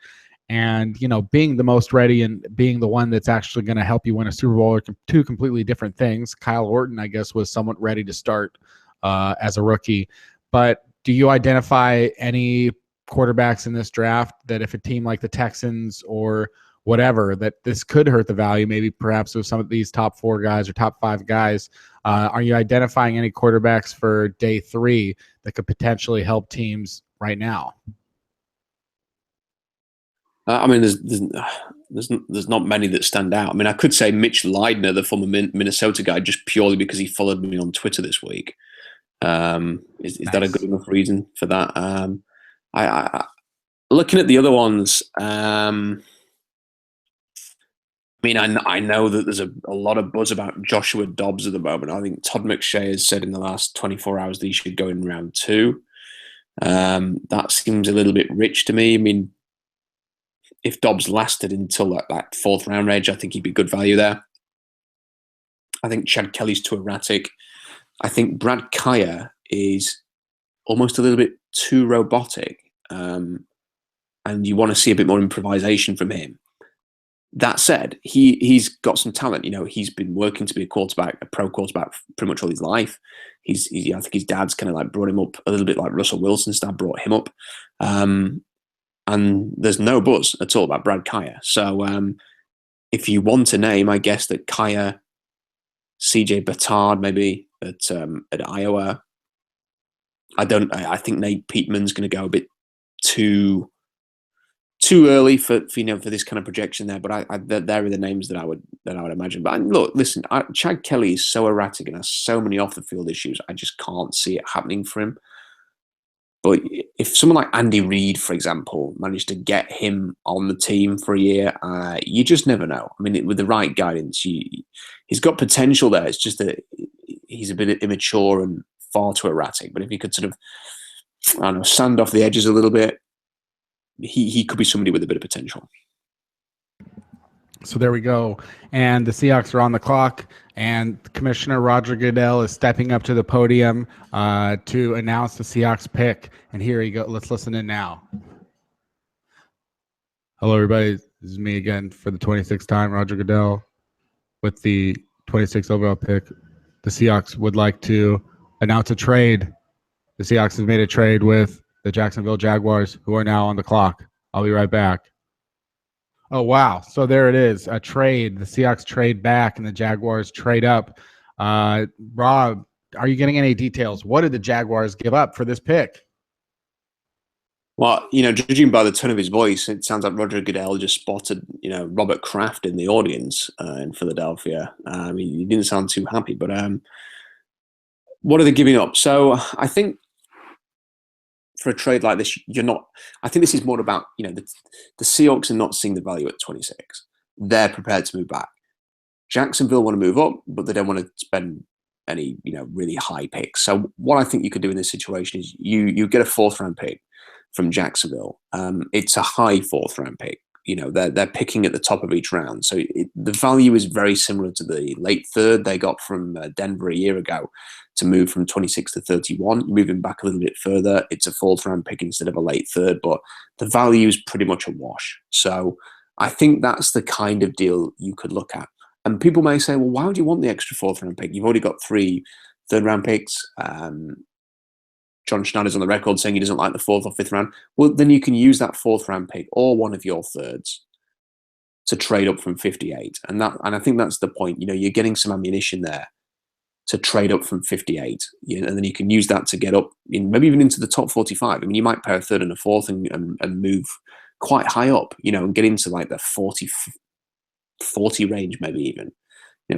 S1: And, being the most ready and being the one that's actually going to help you win a Super Bowl are two completely different things. Kyle Orton, I guess, was somewhat ready to start as a rookie. But do you identify any quarterbacks in this draft that if a team like the Texans or whatever, that this could hurt the value, maybe perhaps with some of these top 4 guys or top 5 guys? Are you identifying any quarterbacks for day 3 that could potentially help teams right now?
S2: I mean, there's not many that stand out. I mean, I could say Mitch Leidner, the former Minnesota guy, just purely because he followed me on Twitter this week. Is nice. That a good enough reason for that? I looking at the other ones. I mean, I know that there's a lot of buzz about Joshua Dobbs at the moment. I think Todd McShay has said in the last 24 hours that he should go in round 2. That seems a little bit rich to me. I mean, if Dobbs lasted until that 4th round range, I think he'd be good value there. I think Chad Kelly's too erratic. I think Brad Kaya is almost a little bit too robotic, and you want to see a bit more improvisation from him. That said, he's got some talent. He's been working to be a pro quarterback, pretty much all his life. I think his dad's kind of like brought him up a little bit like Russell Wilson's dad brought him up. And there's no buzz at all about Brad Kaya. So if you want a name, I guess that Kaya, CJ Beathard maybe at Iowa. I think Nate Peterman's going to go a bit too early for this kind of projection there. But there are the names that I would imagine. But look, listen, Chad Kelly is so erratic and has so many off the field issues. I just can't see it happening for him. But if someone like Andy Reid, for example, managed to get him on the team for a year, you just never know. I mean, with the right guidance, he's got potential there. It's just that he's a bit immature and far too erratic. But if he could sort of, I don't know, sand off the edges a little bit, he could be somebody with a bit of potential.
S1: So there we go. And the Seahawks are on the clock, and Commissioner Roger Goodell is stepping up to the podium to announce the Seahawks pick. And here you go. Let's listen in now. Hello, everybody. This is me again for the 26th time, Roger Goodell, with the 26th overall pick. The Seahawks would like to announce a trade. The Seahawks have made a trade with the Jacksonville Jaguars, who are now on the clock. I'll be right back. Oh, wow. So there it is, a trade. The Seahawks trade back and the Jaguars trade up. Rob, are you getting any details? What did the Jaguars give up for this pick?
S2: Well, judging by the tone of his voice, it sounds like Roger Goodell just spotted, Robert Kraft in the audience in Philadelphia. He didn't sound too happy, but what are they giving up? So I think for a trade like this, I think this is more about, the Seahawks are not seeing the value at 26. They're prepared to move back. Jacksonville want to move up, but they don't want to spend any, really high picks. So what I think you could do in this situation is you get a 4th round pick from Jacksonville. It's a high 4th round pick. They're picking at the top of each round. So the value is very similar to the late 3rd they got from Denver a year ago to move from 26 to 31. Moving back a little bit further, it's a 4th round pick instead of a late 3rd, but the value is pretty much a wash. So I think that's the kind of deal you could look at. And people may say, well, why would you want the extra 4th round pick? You've already got 3 3rd round picks. John Schneider's on the record saying he doesn't like the 4th or 5th round. Well, then you can use that 4th round pick or one of your 3rds to trade up from 58. And I think that's the point. You're getting some ammunition there to trade up from 58. And then you can use that to get up maybe even into the top 45. I mean, you might pair a 3rd and a 4th and move quite high up, and get into like the 40 range, maybe even,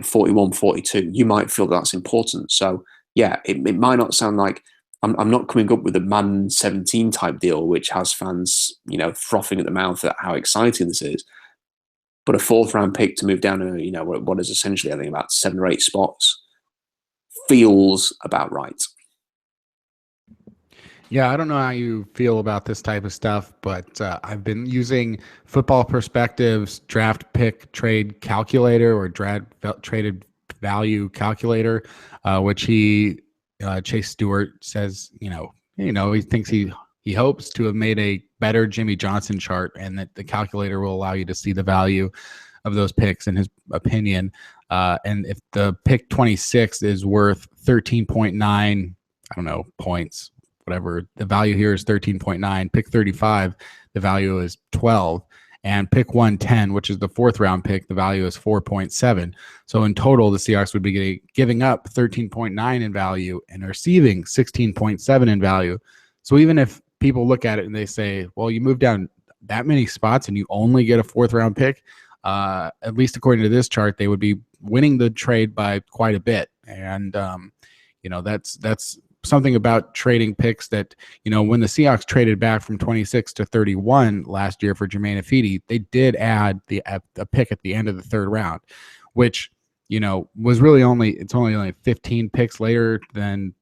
S2: 41, 42. You might feel that's important. So yeah, it might not sound like, I'm not coming up with a Madden 17 type deal, which has fans, frothing at the mouth at how exciting this is. But a 4th round pick to move down to, what is essentially, I think, about 7 or 8 spots feels about right.
S1: Yeah, I don't know how you feel about this type of stuff, but I've been using Football Perspective's draft pick trade calculator or traded value calculator, which Chase Stewart says, he thinks he hopes to have made a better Jimmy Johnson chart, and that the calculator will allow you to see the value of those picks in his opinion. And if the pick 26 is worth 13.9, points whatever. The value here is 13.9. Pick 35, the value is 12. And pick 110, which is the 4th round pick, the value is 4.7. So in total, the Seahawks would be giving up 13.9 in value and receiving 16.7 in value. So even if people look at it and they say, well, you moved down that many spots and you only get a 4th round pick, at least according to this chart, they would be winning the trade by quite a bit. And, that's something about trading picks that, when the Seahawks traded back from 26 to 31 last year for Jermaine Ifedi, they did add a pick at the end of the 3rd round, which, was really only 15 picks later than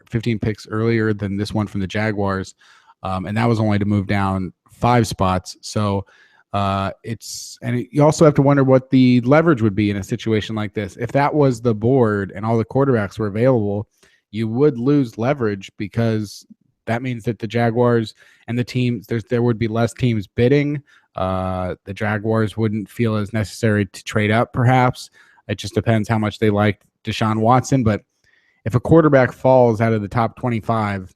S1: 15 picks earlier than this one from the Jaguars. And that was only to move down 5 spots. So you also have to wonder what the leverage would be in a situation like this. If that was the board and all the quarterbacks were available, you would lose leverage, because that means that the Jaguars and the teams, there would be less teams bidding. The Jaguars wouldn't feel as necessary to trade up, perhaps. It just depends how much they like Deshaun Watson. But if a quarterback falls out of the top 25,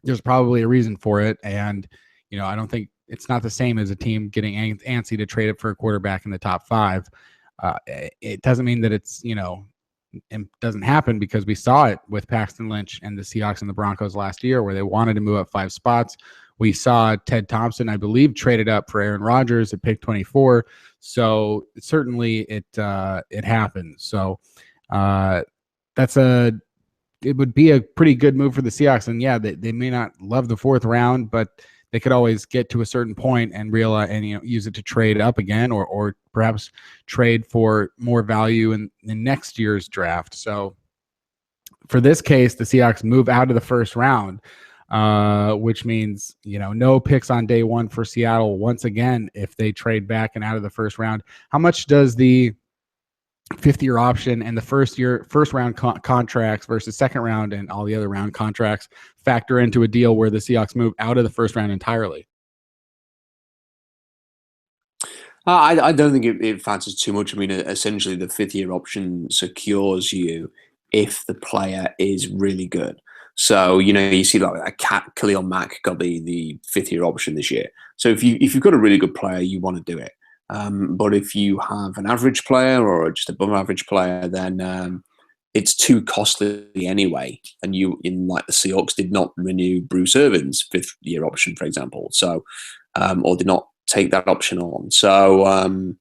S1: there's probably a reason for it. And, I don't think it's not the same as a team getting antsy to trade up for a quarterback in the top 5. It doesn't mean that it's, it doesn't happen, because we saw it with Paxton Lynch and the Seahawks and the Broncos last year, where they wanted to move up 5 spots. We saw Ted Thompson, I believe, traded up for Aaron Rodgers at pick 24. So certainly it happened. So it would be a pretty good move for the Seahawks. And yeah, they may not love the 4th round, but they could always get to a certain point and realize and use it to trade up again, or perhaps trade for more value in next year's draft. So for this case, the Seahawks move out of the 1st round, which means no picks on day 1 for Seattle once again if they trade back and out of the 1st round. How much does the 5th-year option and the first round contracts versus 2nd round and all the other round contracts factor into a deal where the Seahawks move out of the 1st round entirely?
S2: I don't think it factors too much. I mean, essentially, the 5th-year option secures you if the player is really good. So, you see like Khalil Mack got the 5th-year option this year. So if you've got a really good player, you want to do it. But if you have an average player or just above average player, then it's too costly anyway. And like the Seahawks did not renew Bruce Irvin's 5th-year option, for example. So, or did not take that option on. So,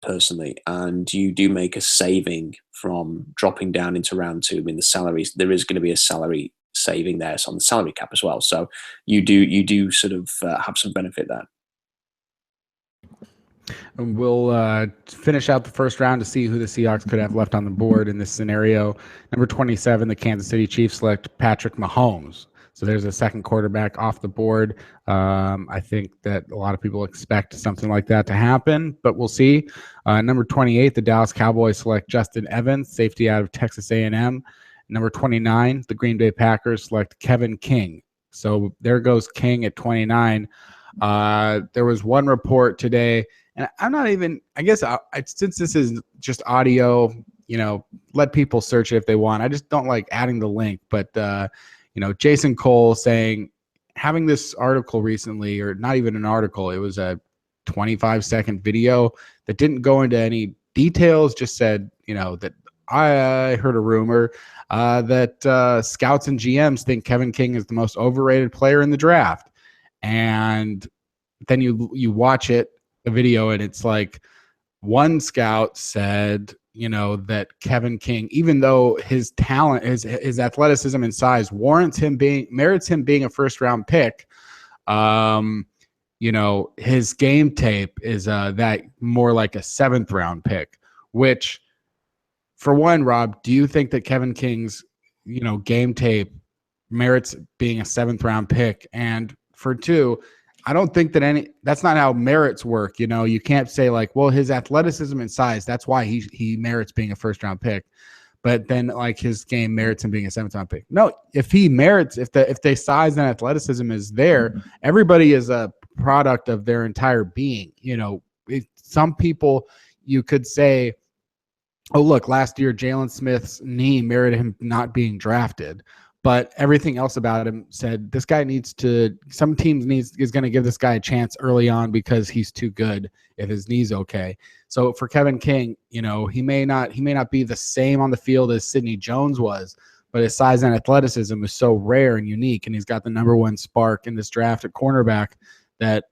S2: personally, and you do make a saving from dropping down into round 2. I mean, the salaries, there is going to be a salary saving there. It's on the salary cap as well. So you do sort of have some benefit there.
S1: And we'll finish out the 1st round to see who the Seahawks could have left on the board in this scenario. Number 27, the Kansas City Chiefs select Patrick Mahomes. So there's a 2nd quarterback off the board. I think that a lot of people expect something like that to happen, but we'll see. Number 28, the Dallas Cowboys select Justin Evans, safety out of Texas A&M. Number 29, the Green Bay Packers select Kevin King. So there goes King at 29. There was one report today, and I'm not even, I guess, since this is just audio, let people search it if they want. I just don't like adding the link, but, Jason Cole saying, having this article recently, or not even an article, it was a 25-second video that didn't go into any details, just said, that I heard a rumor that scouts and GMs think Kevin King is the most overrated player in the draft. And then you watch the video, and it's like one scout said, that Kevin King, even though his talent, his athleticism and size merits him being a 1st-round pick, his game tape is that more like a 7th-round pick. Which, for one, Rob, do you think that Kevin King's game tape merits being a 7th-round pick? And for 2, I don't think that that's not how merits work. You can't say like, well, his athleticism and size, that's why he merits being a 1st-round pick. But then like his game merits him being a 7th-round pick. No, if the size and athleticism is there, everybody is a product of their entire being. Some people, you could say, oh, look, last year Jalen Smith's knee merited him not being drafted. But everything else about him said this guy is going to give this guy a chance early on because he's too good if his knee's okay. So for Kevin King, he may not be the same on the field as Sidney Jones was, but his size and athleticism is so rare and unique, and he's got the number one spark in this draft at cornerback that,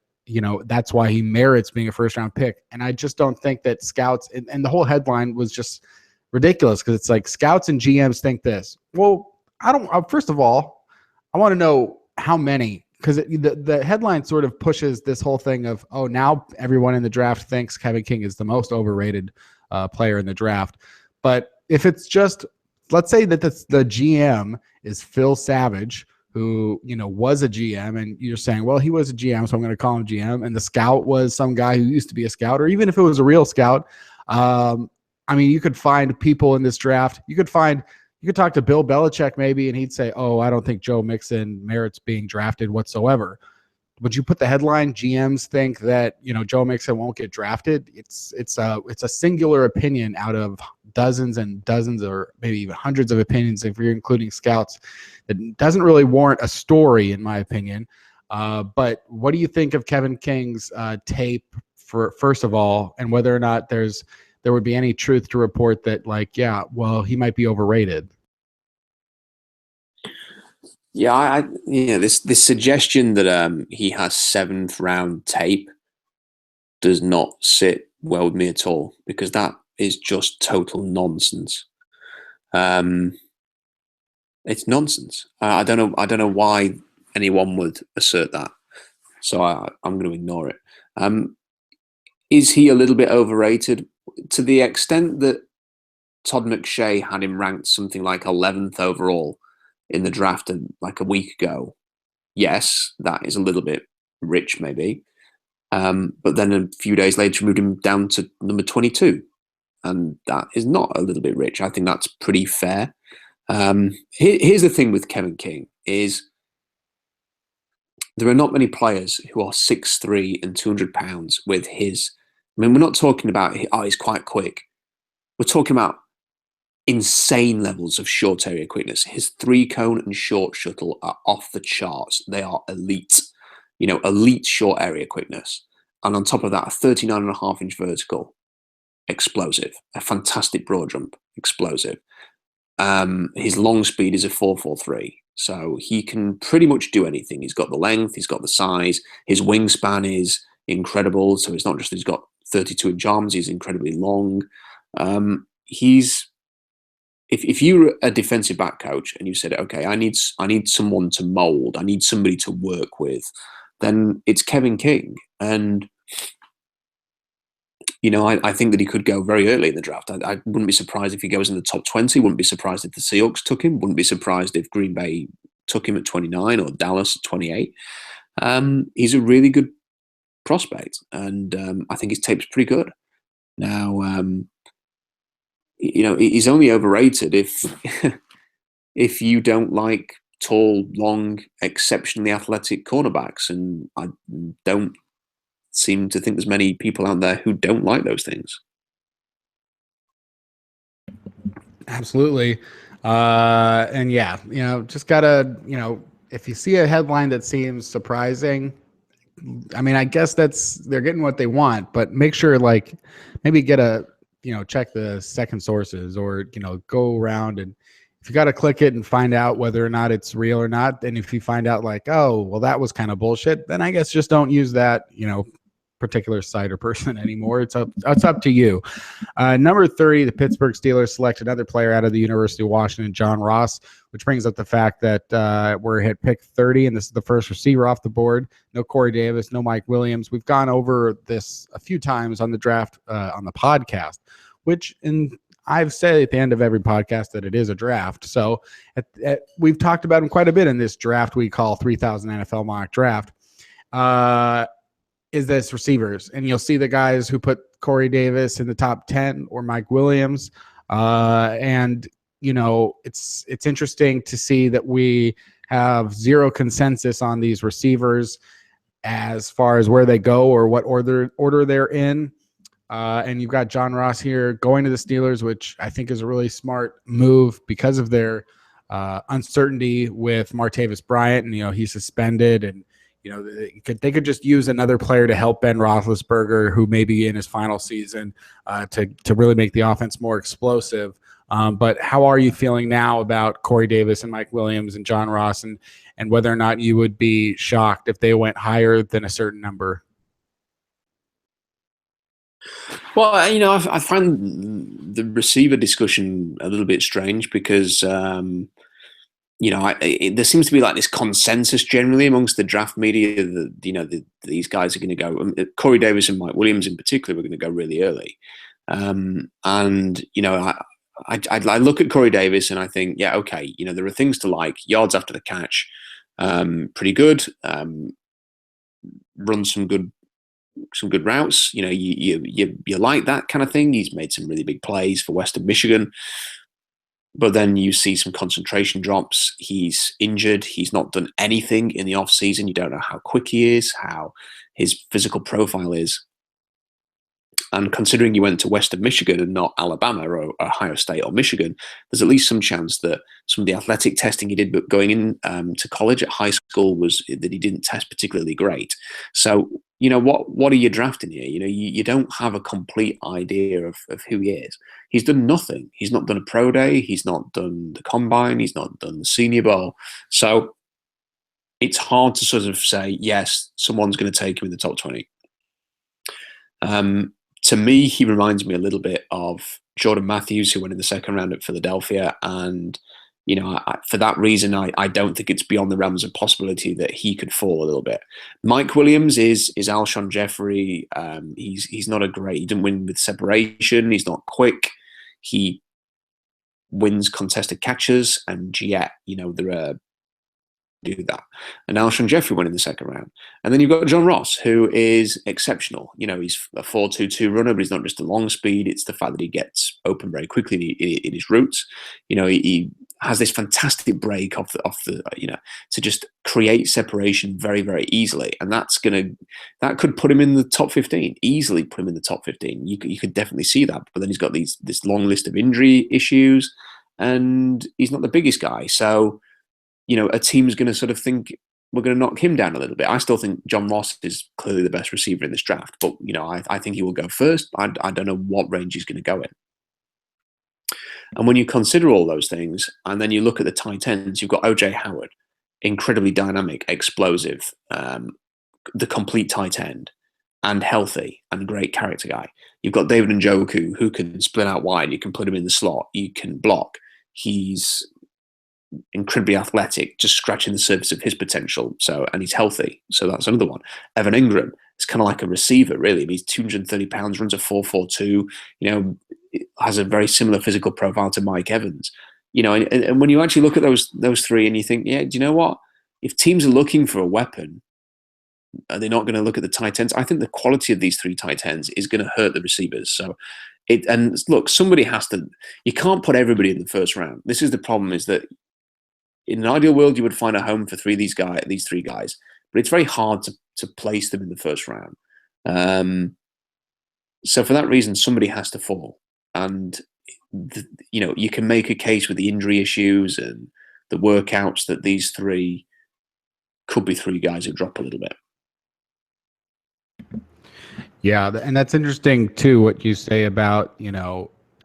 S1: that's why he merits being a first-round pick. And I just don't think that scouts – and the whole headline was just ridiculous because it's like scouts and GMs think this. Well, first of all, I want to know how many, because the headline sort of pushes this whole thing of, oh, now everyone in the draft thinks Kevin King is the most overrated player in the draft. But if it's just, let's say that the GM is Phil Savage, who, was a GM, and you're saying, well, he was a GM, so I'm going to call him GM. And the scout was some guy who used to be a scout, or even if it was a real scout. You could find people in this draft. You could talk to Bill Belichick maybe, and he'd say, oh, I don't think Joe Mixon merits being drafted whatsoever. Would you put the headline, GMs think that, Joe Mixon won't get drafted? It's a singular opinion out of dozens and dozens, or maybe even hundreds of opinions if you're including scouts, that doesn't really warrant a story, in my opinion. But what do you think of Kevin King's tape, first of all, and whether or not there would be any truth to report that, he might be overrated?
S2: Yeah, this suggestion that he has 7th round tape does not sit well with me at all, because that is just total nonsense. It's nonsense. I don't know why anyone would assert that, so I'm going to ignore it. Is he a little bit overrated? To the extent that Todd McShay had him ranked something like 11th overall in the draft like a week ago, yes, that is a little bit rich maybe. But then a few days later moved him down to number 22. And that is not a little bit rich. I think that's pretty fair. Here's the thing with Kevin King is there are not many players who are 6'3" and 200 pounds with his. We're not talking about, he's quite quick. We're talking about insane levels of short area quickness. His 3-cone and short shuttle are off the charts. They are elite, elite short area quickness. And on top of that, a 39.5-inch vertical, explosive. A fantastic broad jump, explosive. His long speed is a 4.43. So he can pretty much do anything. He's got the length, he's got the size. His wingspan is incredible. So it's not just that he's got 32-inch arms, he's incredibly long. If you're a defensive back coach and you said, okay, I need someone to mold, I need somebody to work with, then it's Kevin King. And I think that he could go very early in the draft. I wouldn't be surprised if he goes in the top 20. Wouldn't be surprised if the Seahawks took him. Wouldn't be surprised if Green Bay took him at 29 or Dallas at 28. He's a really good prospect, and I think his tape's pretty good. Now, he's only overrated if you don't like tall, long, exceptionally athletic cornerbacks, and I don't seem to think there's many people out there who don't like those things.
S1: Absolutely. And yeah, just gotta, if you see a headline that seems surprising, I guess they're getting what they want, but make sure maybe get check the second sources, or, go around, and if you got to click it and find out whether or not it's real or not. And if you find out oh, well, that was kind of bullshit, then I guess just don't use that, particular site or person anymore. It's up to you. Number 30, the Pittsburgh Steelers select another player out of the University of Washington, John Ross, which brings up the fact that we're at pick 30, and this is the first receiver off the board. No Corey Davis, no Mike Williams. We've gone over this a few times on the draft on the podcast, I've said at the end of every podcast that it is a draft. So we've talked about him quite a bit in this draft we call 3000 NFL mock draft. Is this receivers, and you'll see the guys who put Corey Davis in the top 10 or Mike Williams. And it's interesting to see that we have zero consensus on these receivers as far as where they go or what order they're in. And you've got John Ross here going to the Steelers, which I think is a really smart move because of their uncertainty with Martavis Bryant, and he's suspended, and they could just use another player to help Ben Roethlisberger, who may be in his final season, to really make the offense more explosive. But how are you feeling now about Corey Davis and Mike Williams and John Ross, and whether or not you would be shocked if they went higher than a certain number?
S2: Well, I find the receiver discussion a little bit strange because, there seems to be like this consensus generally amongst the draft media that, these guys are going to go. Corey Davis and Mike Williams in particular were going to go really early. I look at Corey Davis and I think, yeah, okay, there are things to like. Yards after the catch, pretty good. Run some good routes. You like that kind of thing. He's made some really big plays for Western Michigan, but then you see some concentration drops. He's injured. He's not done anything in the off season. You don't know how quick he is, how his physical profile is. And considering you went to Western Michigan and not Alabama or Ohio State or Michigan, there's at least some chance that some of the athletic testing he did going in to college at high school was that he didn't test particularly great. So, what are you drafting here? You don't have a complete idea of who he is. He's done nothing. He's not done a pro day. He's not done the combine. He's not done the Senior Bowl. So it's hard to sort of say, yes, someone's going to take him in the top 20. To me, he reminds me a little bit of Jordan Matthews, who went in the second round at Philadelphia. And, for that reason, I don't think it's beyond the realms of possibility that he could fall a little bit. Mike Williams is Alshon Jeffrey. He's not he didn't win with separation. He's not quick. He wins contested catches, and yet, there are do that. And Alshon Jeffrey went in the second round. And then you've got John Ross, who is exceptional. He's a 4.22 runner, but he's not just a long speed. It's the fact that he gets open very quickly in his routes. He has this fantastic break off the to just create separation very, very easily. And that could put him in the top 15, easily put him in the top 15. You could definitely see that. But then he's got this long list of injury issues, and he's not the biggest guy. So, a team's going to sort of think we're going to knock him down a little bit. I still think John Ross is clearly the best receiver in this draft, but I think he will go first. I don't know what range he's going to go in. And when you consider all those things, and then you look at the tight ends, you've got OJ Howard, incredibly dynamic, explosive, the complete tight end, and healthy and great character guy. You've got David Njoku, who can split out wide. You can put him in the slot. You can block. He's incredibly athletic, just scratching the surface of his potential. And he's healthy. So that's another one. Evan Ingram is kind of like a receiver, really. He's 230 pounds, runs a 4.42, has a very similar physical profile to Mike Evans. And when you actually look at those three and you think, yeah, do you know what? If teams are looking for a weapon, are they not going to look at the tight ends? I think the quality of these three tight ends is going to hurt the receivers. So and look, somebody has to, you can't put everybody in the first round. This is the problem, is that in an ideal world, you would find a home for these three guys, but it's very hard to place them in the first round. So for that reason, somebody has to fall. And, you can make a case with the injury issues and the workouts that these three could be three guys who drop a little bit.
S1: Yeah, and that's interesting too, what you say about,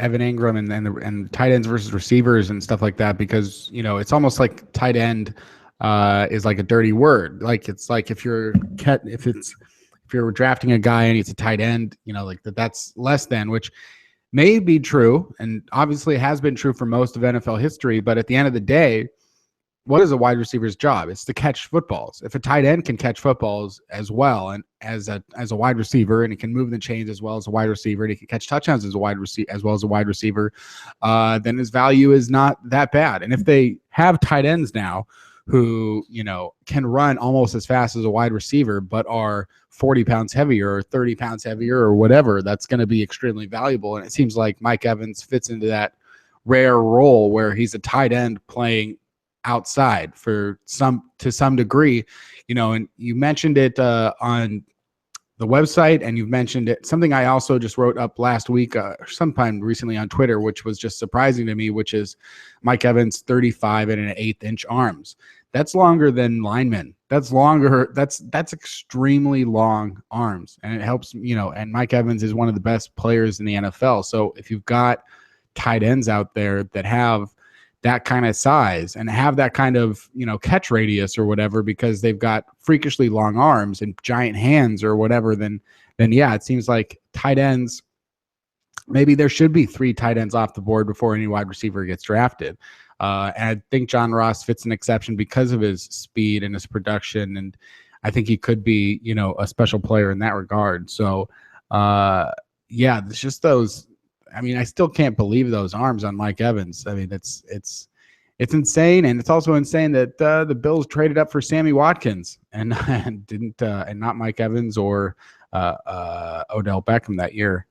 S1: Evan Ingram and tight ends versus receivers and stuff like that, because, it's almost like tight end is like a dirty word. Like, it's like if you're drafting a guy and he's a tight end, like that's less than, which may be true, and obviously has been true for most of NFL history. But at the end of the day, what is a wide receiver's job? It's to catch footballs. If a tight end can catch footballs as well, and as a wide receiver, and he can move the chains as well as a wide receiver, and he can catch touchdowns as well as a wide receiver, then his value is not that bad. And if they have tight ends now who, can run almost as fast as a wide receiver, but are 40 pounds heavier or 30 pounds heavier or whatever, that's going to be extremely valuable. And it seems like Mike Evans fits into that rare role where he's a tight end playing outside to some degree, and you mentioned it on the website, and you've mentioned it. Something I also just wrote up last week, sometime recently on Twitter, which was just surprising to me, which is Mike Evans' 35 and an 1/8 inch arms. That's longer than linemen. That's longer. That's extremely long arms, and it helps. And Mike Evans is one of the best players in the NFL. So if you've got tight ends out there that have that kind of size and have that kind of, catch radius or whatever, because they've got freakishly long arms and giant hands or whatever, then yeah, it seems like tight ends, maybe there should be 3 tight ends off the board before any wide receiver gets drafted. And I think John Ross fits an exception because of his speed and his production. And I think he could be, a special player in that regard. So, yeah, it's just those. I mean, I still can't believe those arms on Mike Evans. I mean, it's insane, and it's also insane that the Bills traded up for Sammy Watkins and didn't and not Mike Evans or Odell Beckham that year.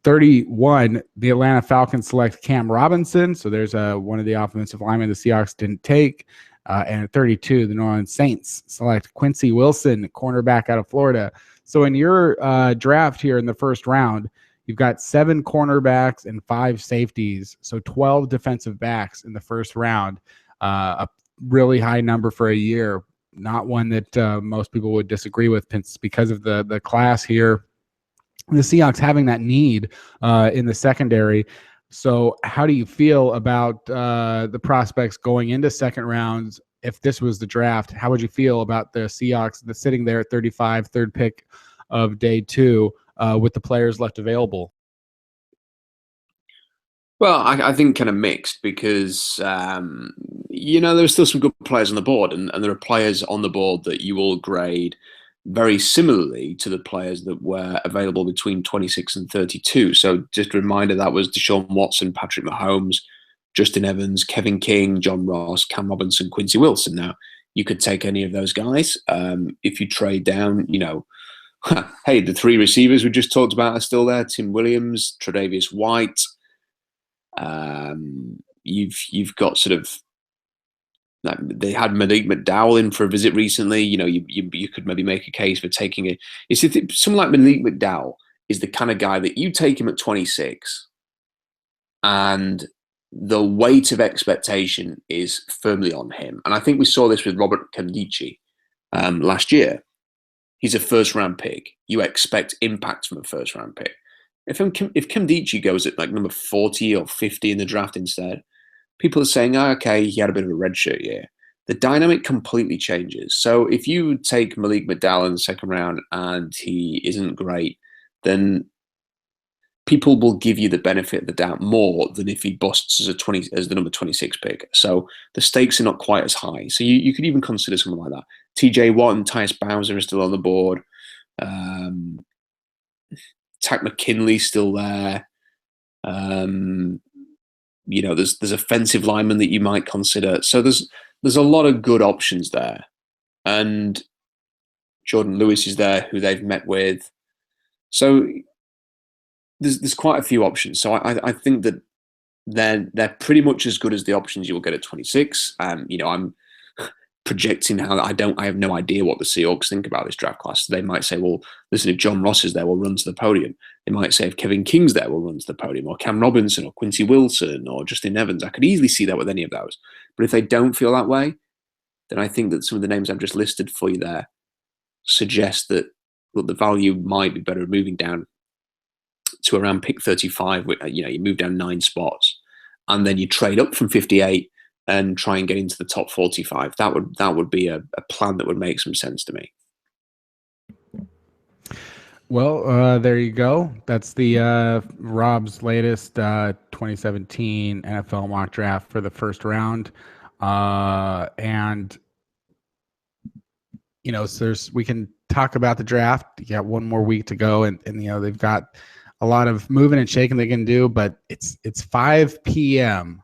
S1: 31, the Atlanta Falcons select Cam Robinson. So there's one of the offensive linemen the Seahawks didn't take. And at 32, the New Orleans Saints select Quincy Wilson, cornerback out of Florida. So in your draft here in the first round, you've got 7 cornerbacks and 5 safeties, so 12 defensive backs in the first round. A really high number for a year, not one that most people would disagree with because of the class here. The Seahawks having that need in the secondary. So how do you feel about the prospects going into second rounds? If this was the draft, how would you feel about the Seahawks sitting there at 35, third pick of day 2? With the players left available?
S2: Well, I think kind of mixed because, there's still some good players on the board, and there are players on the board that you will grade very similarly to the players that were available between 26 and 32. So just a reminder, that was Deshaun Watson, Patrick Mahomes, Justin Evans, Kevin King, John Ross, Cam Robinson, Quincy Wilson. Now, you could take any of those guys. If you trade down, hey, the 3 receivers we just talked about are still there. Tim Williams, Tre'Davious White. You've got sort of, they had Malik McDowell in for a visit recently. You could maybe make a case for taking it. Someone like Malik McDowell is the kind of guy that you take him at 26 and the weight of expectation is firmly on him. And I think we saw this with Robert Nkemdiche last year. He's a first-round pick. You expect impact from a first-round pick. If Nkemdiche goes at like number 40 or 50 in the draft instead, people are saying, okay, he had a bit of a redshirt year. The dynamic completely changes. So if you take Malik McDowell in the second round and he isn't great, then people will give you the benefit of the doubt more than if he busts as the number 26 pick. So the stakes are not quite as high. So you could even consider someone like that. TJ Watt and Tyus Bowser are still on the board. Takk McKinley's still there. There's offensive linemen that you might consider. So there's a lot of good options there. And Jordan Lewis is there, who they've met with. So there's quite a few options. So I think that they're pretty much as good as the options you will get at 26. I'm projecting how I have no idea what the Seahawks think about this draft class. They might say, well, listen, if John Ross is there, we'll run to the podium. They might say if Kevin King's there, we'll run to the podium, or Cam Robinson or Quincy Wilson or Justin Evans. I could easily see that with any of those. But if they don't feel that way, then I think that some of the names I've just listed for you there suggest that the value might be better moving down to around pick 35. You move down 9 spots and then you trade up from 58 and try and get into the top 45. That would be a plan that would make some sense to me.
S1: Well, there you go. That's the Rob's latest 2017 NFL mock draft for the first round. And so we can talk about the draft. You got one more week to go, and they've got a lot of moving and shaking they can do, but it's 5 p.m.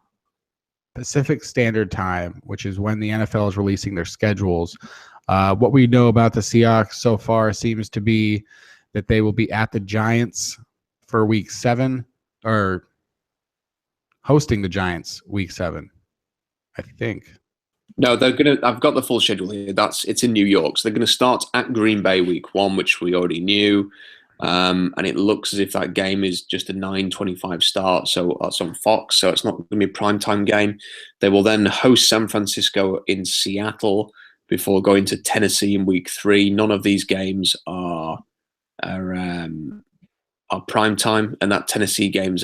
S1: Pacific Standard Time, which is when the NFL is releasing their schedules. What we know about the Seahawks so far seems to be that they will be at the Giants for week 7, or hosting the Giants week 7, I think.
S2: No, they're gonna. I've got the full schedule here. It's in New York, so they're going to start at Green Bay week 1, which we already knew, and it looks as if that game is just a 9:25 start. So that's on Fox. So it's not going to be a primetime game. They will then host San Francisco in Seattle before going to Tennessee in week 3. None of these games are prime time, and that Tennessee game's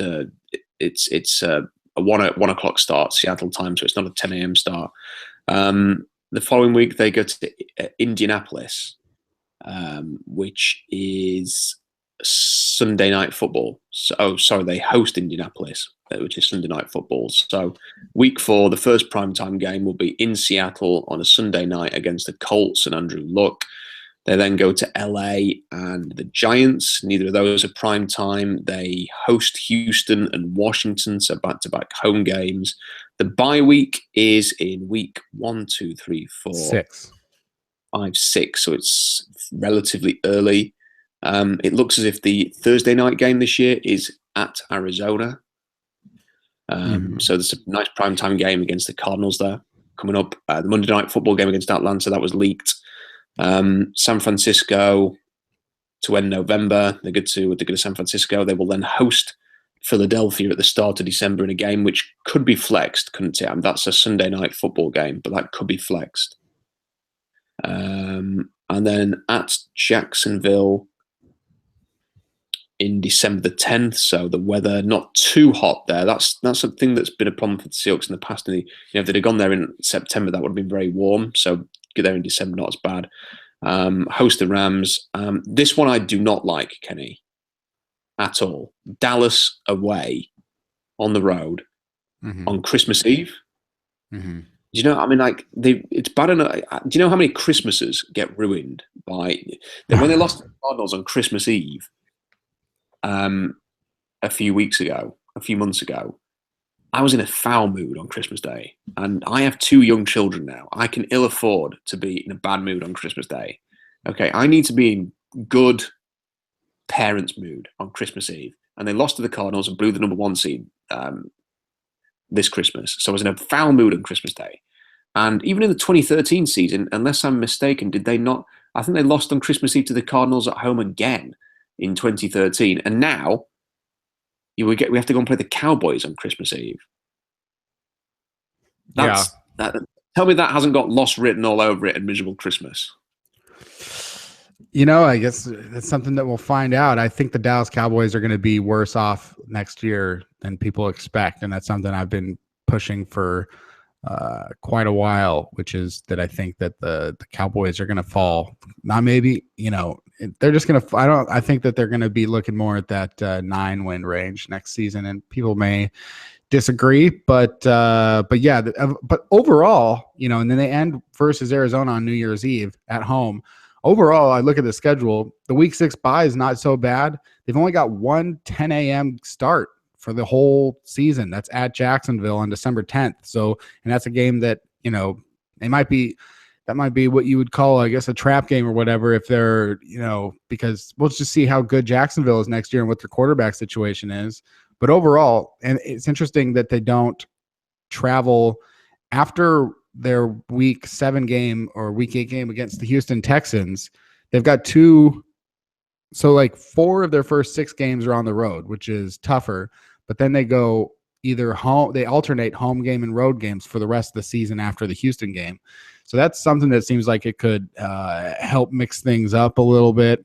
S2: it's a 1 o'clock start Seattle time, so it's not a 10 a.m. start. The following week they go to Indianapolis, which is Sunday night football. They host Indianapolis, which is Sunday night football. So week 4, the first primetime game will be in Seattle on a Sunday night against the Colts and Andrew Luck. They then go to LA and the Giants. Neither of those are prime time. They host Houston and Washington, so back-to-back home games. The bye week is in week 1, 2, 3, 4,
S1: 6,
S2: 5, 6. So it's relatively early. It looks as if the Thursday night game this year is at Arizona. So there's a nice primetime game against the Cardinals there coming up. The Monday night football game against Atlanta, that was leaked. San Francisco to end November. They go to San Francisco. They will then host Philadelphia at the start of December in a game which could be flexed, couldn't it? That's a Sunday night football game, but that could be flexed. And then at Jacksonville in December the 10th. So the weather not too hot there. That's something that's been a problem for the Seahawks in the past. And if they'd have gone there in September, that would have been very warm. So get there in December, not as bad. Host the Rams. This one I do not like, Kenny, at all. Dallas away on the road on Christmas Eve. Do you know? I mean, it's bad enough. Do you know how many Christmases get ruined by when they lost to the Cardinals on Christmas Eve? A few months ago, I was in a foul mood on Christmas Day, and I have 2 young children now. I can ill afford to be in a bad mood on Christmas Day. Okay, I need to be in good parents' mood on Christmas Eve, and they lost to the Cardinals and blew the number 1 seed this Christmas. So I was in a foul mood on Christmas Day. And even in the 2013 season, unless I'm mistaken, did they not? I think they lost on Christmas Eve to the Cardinals at home again in 2013, and now we have to go and play the Cowboys on Christmas Eve. Tell me that hasn't got loss written all over it and miserable Christmas.
S1: I guess that's something that we'll find out. I think the Dallas Cowboys are going to be worse off next year than people expect, and that's something I've been pushing for quite a while, which is that I think that the Cowboys are going to fall. Not maybe, they're just going to. I think that they're going to be looking more at that 9-win range next season, and people may disagree, but yeah, but overall, and then they end versus Arizona on New Year's Eve at home. Overall, I look at the schedule. The week 6 bye is not so bad. They've only got 1 10 a.m. start for the whole season. That's at Jacksonville on December 10th. So, and that's a game that, that might be what you would call, I guess, a trap game or whatever, if they're, because we'll just see how good Jacksonville is next year and what their quarterback situation is. But overall, and it's interesting that they don't travel after their week 7 game or week 8 game against the Houston Texans. They've got 2. So 4 of their first 6 games are on the road, which is tougher. But then they go either home, they alternate home game and road games for the rest of the season after the Houston game. So that's something that seems like it could help mix things up a little bit.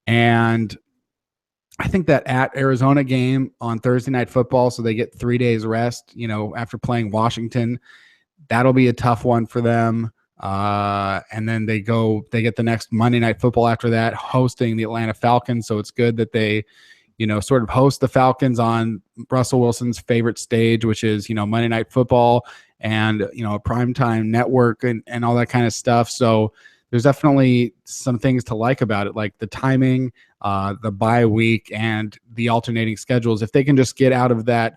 S1: And I think that at Arizona game on Thursday Night Football, so they get 3 days rest, after playing Washington, that'll be a tough one for them. And then they get the next Monday Night Football after that, hosting the Atlanta Falcons. So it's good that they, sort of host the Falcons on Russell Wilson's favorite stage, which is, Monday Night Football and, a primetime network and all that kind of stuff. So there's definitely some things to like about it, like the timing, the bye week, and the alternating schedules. If they can just get out of that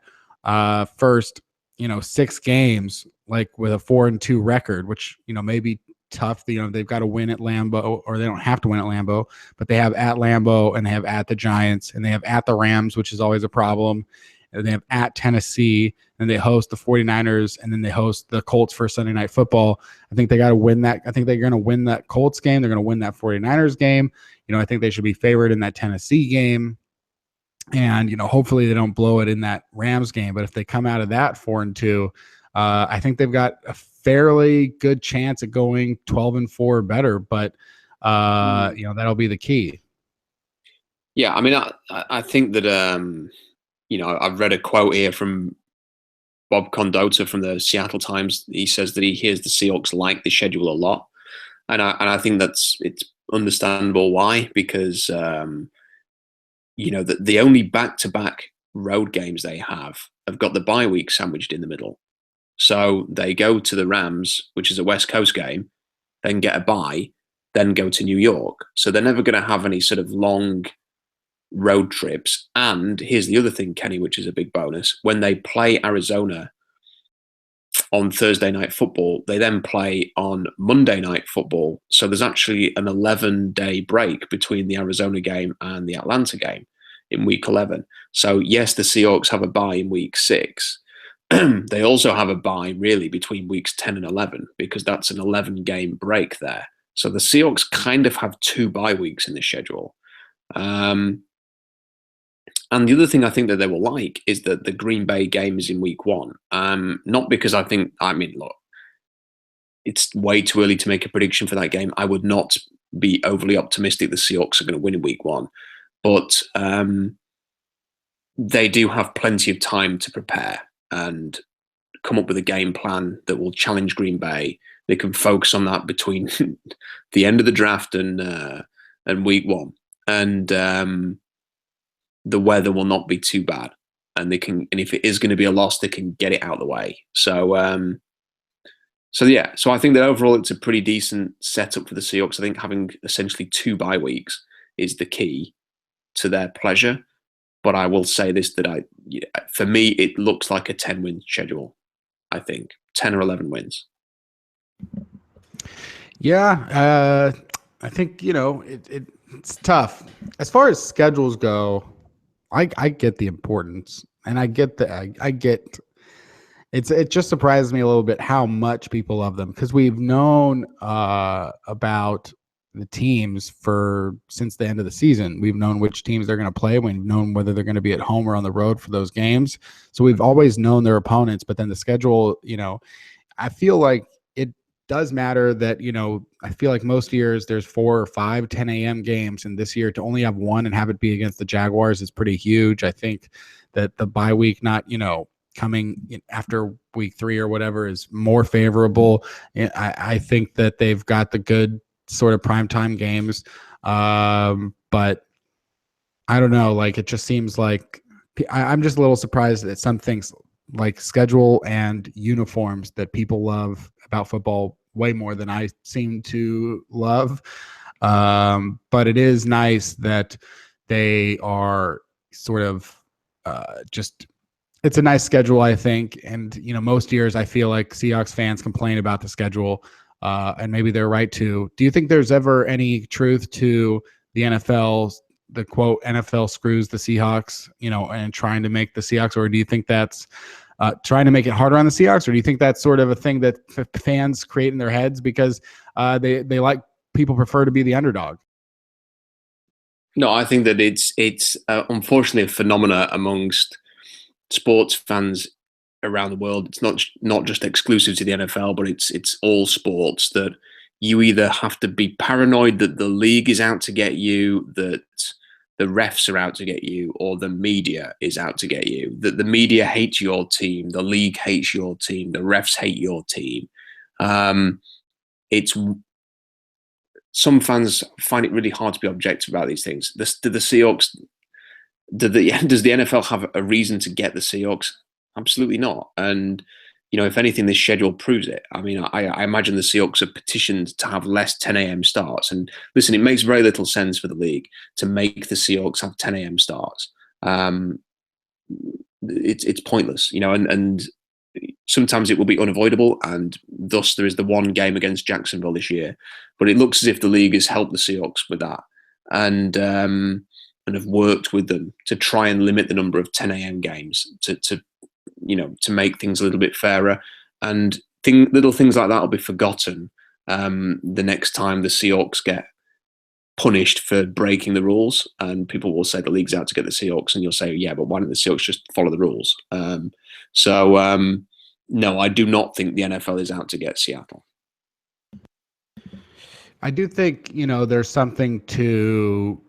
S1: first, 6 games, with a 4-2 record, which, may be tough. They've got to win at Lambeau, or they don't have to win at Lambeau, but they have at Lambeau, and they have at the Giants, and they have at the Rams, which is always a problem.
S3: and they have at Tennessee, and they host the 49ers, and then they host the Colts for Sunday Night Football. I think they got to win that. I think they're going to win that Colts game. They're going to win that 49ers game. I think they should be favored in that Tennessee game. And, hopefully they don't blow it in that Rams game. But if they come out of that 4-2, I think they've got a fairly good chance at going 12-4 or better. But, that'll be the key.
S2: Yeah, I mean, I think that, I've read a quote here from Bob Condota from the Seattle Times. He says that he hears the Seahawks like the schedule a lot. And I think it's understandable why, because, the only back-to-back road games they have got the bye week sandwiched in the middle. So they go to the Rams, which is a West Coast game, then get a bye, then go to New York. So they're never going to have any sort of long road trips. And here's the other thing, Kenny, which is a big bonus. When they play Arizona on Thursday Night Football, they then play on Monday Night Football. So there's actually an 11-day break between the Arizona game and the Atlanta game in week 11. So yes, the Seahawks have a bye in week 6. They also have a bye really between weeks 10 and 11, because that's an 11-game break there. So the Seahawks kind of have 2 bye weeks in the schedule. And the other thing I think that they will like is that the Green Bay game is in week 1. Not because look, it's way too early to make a prediction for that game. I would not be overly optimistic the Seahawks are going to win in week 1. But they do have plenty of time to prepare and come up with a game plan that will challenge Green Bay. They can focus on that between the end of the draft and week 1. And the weather will not be too bad. And if it is going to be a loss, they can get it out of the way. So I think that overall it's a pretty decent setup for the Seahawks. I think having essentially 2 bye weeks is the key to their pleasure. But I will say this, that for me, it looks like a 10-win schedule. I think 10 or 11 wins.
S3: Yeah, I think it's tough as far as schedules go. I get the importance, and I get it just surprises me a little bit how much people love them, because we've known about the teams since the end of the season. We've known which teams they're going to play. We've known whether they're going to be at home or on the road for those games. So we've always known their opponents, but then the schedule, I feel like it does matter that, I feel like most years there's 4 or 5 10 a.m. games, and this year to only have one and have it be against the Jaguars is pretty huge. I think that the bye week not, coming after week 3 or whatever is more favorable. I think that they've got the good sort of primetime games. But I don't know, like, it just seems like I'm just a little surprised at some things like schedule and uniforms that people love about football way more than I seem to love. But it is nice that they are sort of it's a nice schedule, I think. And, most years I feel like Seahawks fans complain about the schedule, and maybe they're right to. Do you think there's ever any truth to the NFL, the quote, NFL screws the Seahawks, and trying to make the Seahawks, or do you think that's trying to make it harder on the Seahawks, or do you think that's sort of a thing that fans create in their heads because they like, people prefer to be the underdog?
S2: No, I think that it's unfortunately a phenomena amongst sports fans around the world. It's not just exclusive to the NFL, but it's all sports, that you either have to be paranoid that the league is out to get you, that the refs are out to get you, or the media is out to get you. That the media hates your team, the league hates your team, the refs hate your team. It's some fans find it really hard to be objective about these things. Do the Seahawks? Does the NFL have a reason to get the Seahawks? Absolutely not. And if anything, this schedule proves it. I mean, I imagine the Seahawks have petitioned to have less 10 a.m. starts. And listen, it makes very little sense for the league to make the Seahawks have 10 a.m. starts. It's pointless, and sometimes it will be unavoidable, and thus there is the one game against Jacksonville this year. But it looks as if the league has helped the Seahawks with that. And and have worked with them to try and limit the number of 10 a.m. games to make things a little bit fairer. And little things like that will be forgotten the next time the Seahawks get punished for breaking the rules, and people will say the league's out to get the Seahawks, and you'll say, yeah, but why don't the Seahawks just follow the rules? No, I do not think the NFL is out to get Seattle.
S3: I do think, there's something to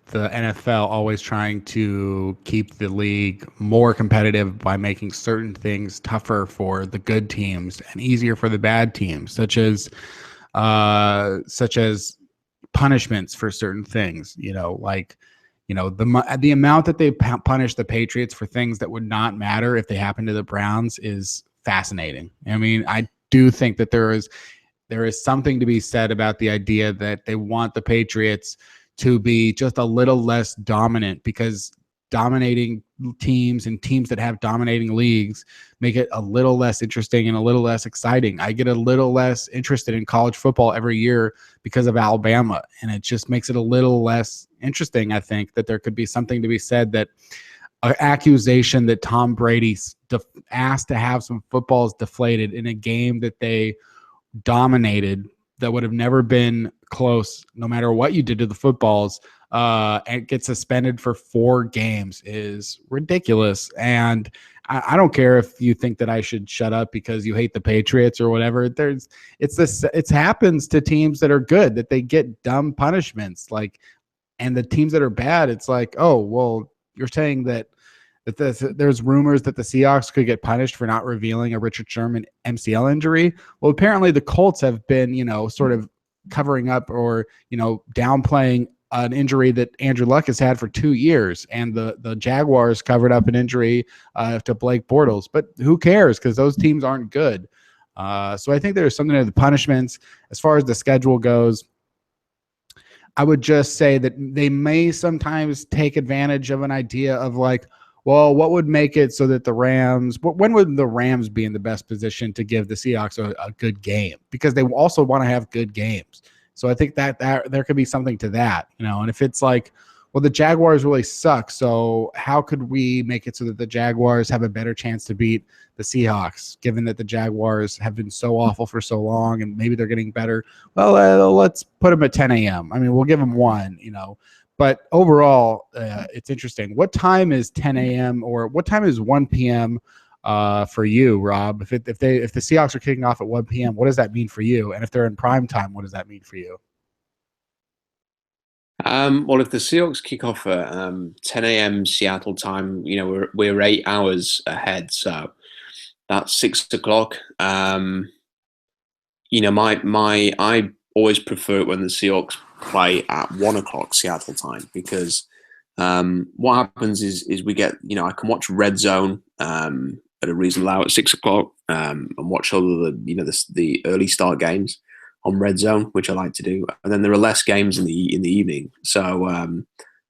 S3: the NFL always trying to keep the league more competitive by making certain things tougher for the good teams and easier for the bad teams, such as punishments for certain things, the amount that they punish the Patriots for things that would not matter if they happened to the Browns is fascinating. I mean, I do think that there is something to be said about the idea that they want the Patriots to be just a little less dominant, because dominating teams and teams that have dominating leagues make it a little less interesting and a little less exciting. I get a little less interested in college football every year because of Alabama, and it just makes it a little less interesting. I think that there could be something to be said that an accusation that Tom Brady asked to have some footballs deflated in a game that they dominated, that would have never been close no matter what you did to the footballs, and get suspended for 4 games is ridiculous. And I don't care if you think that I should shut up because you hate the Patriots or whatever. It happens to teams that are good, that they get dumb punishments, and the teams that are bad, it's like, oh, well, you're saying that there's rumors that the Seahawks could get punished for not revealing a Richard Sherman MCL injury. Well, apparently the Colts have been, sort of covering up or, downplaying an injury that Andrew Luck has had for 2 years. And the Jaguars covered up an injury to Blake Bortles. But who cares? Because those teams aren't good. So I think there's something to the punishments. As far as the schedule goes, I would just say that they may sometimes take advantage of an idea of well, what would make it so that the Rams, when would the Rams be in the best position to give the Seahawks a good game? Because they also want to have good games. So I think that there could be something to that, and if it's well, the Jaguars really suck, so how could we make it so that the Jaguars have a better chance to beat the Seahawks, given that the Jaguars have been so awful for so long and maybe they're getting better? Well, let's put them at 10 a.m. I mean, we'll give them one, But overall, it's interesting. What time is 10 a.m. or what time is 1 p.m. For you, Rob? If the Seahawks are kicking off at 1 p.m., what does that mean for you? And if they're in prime time, what does that mean for you?
S2: Well, if the Seahawks kick off at 10 a.m. Seattle time, we're 8 hours ahead, so that's 6 o'clock. I always prefer it when the Seahawks play at 1 o'clock Seattle time, because what happens is we get, I can watch Red Zone at a reasonable hour at 6 o'clock and watch all of the early start games on Red Zone, which I like to do. And then there are less games in the evening. So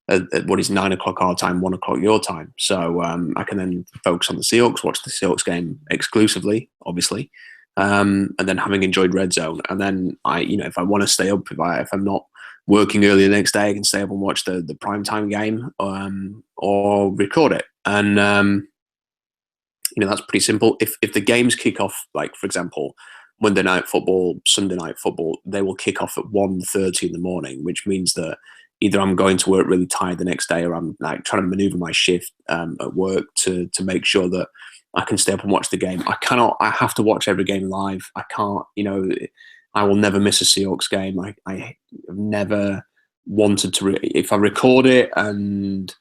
S2: at what is 9 o'clock our time, 1 o'clock your time. So I can then focus on the Seahawks, watch the Seahawks game exclusively, obviously. And then having enjoyed Red Zone, and then if I want to stay up, if I'm not working early the next day, I can stay up and watch the primetime game or record it. And that's pretty simple. If the games kick off, for example, Monday Night Football, Sunday Night Football, they will kick off at 1:30 in the morning, which means that either I'm going to work really tired the next day, or I'm trying to maneuver my shift at work to make sure that I can stay up and watch the game. I have to watch every game live. I can't, I will never miss a Seahawks game. I have never wanted to, if I record it and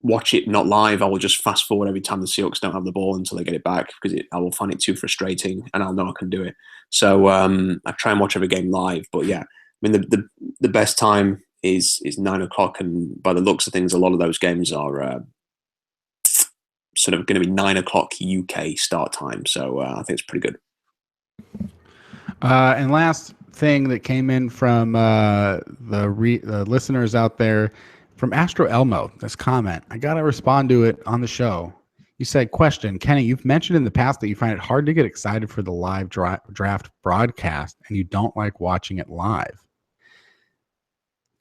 S2: watch it not live, I will just fast forward every time the Seahawks don't have the ball until they get it back, because I will find it too frustrating, and I'll know I can do it. So I try and watch every game live. But yeah, I mean, the best time is 9 o'clock, and by the looks of things, a lot of those games are sort of going to be 9 o'clock UK start time. So I think it's pretty good.
S3: And last thing that came in from the listeners out there, from Astro Elmo, this comment, I got to respond to it on the show. You said, question, Kenny, you've mentioned in the past that you find it hard to get excited for the live draft broadcast and you don't like watching it live.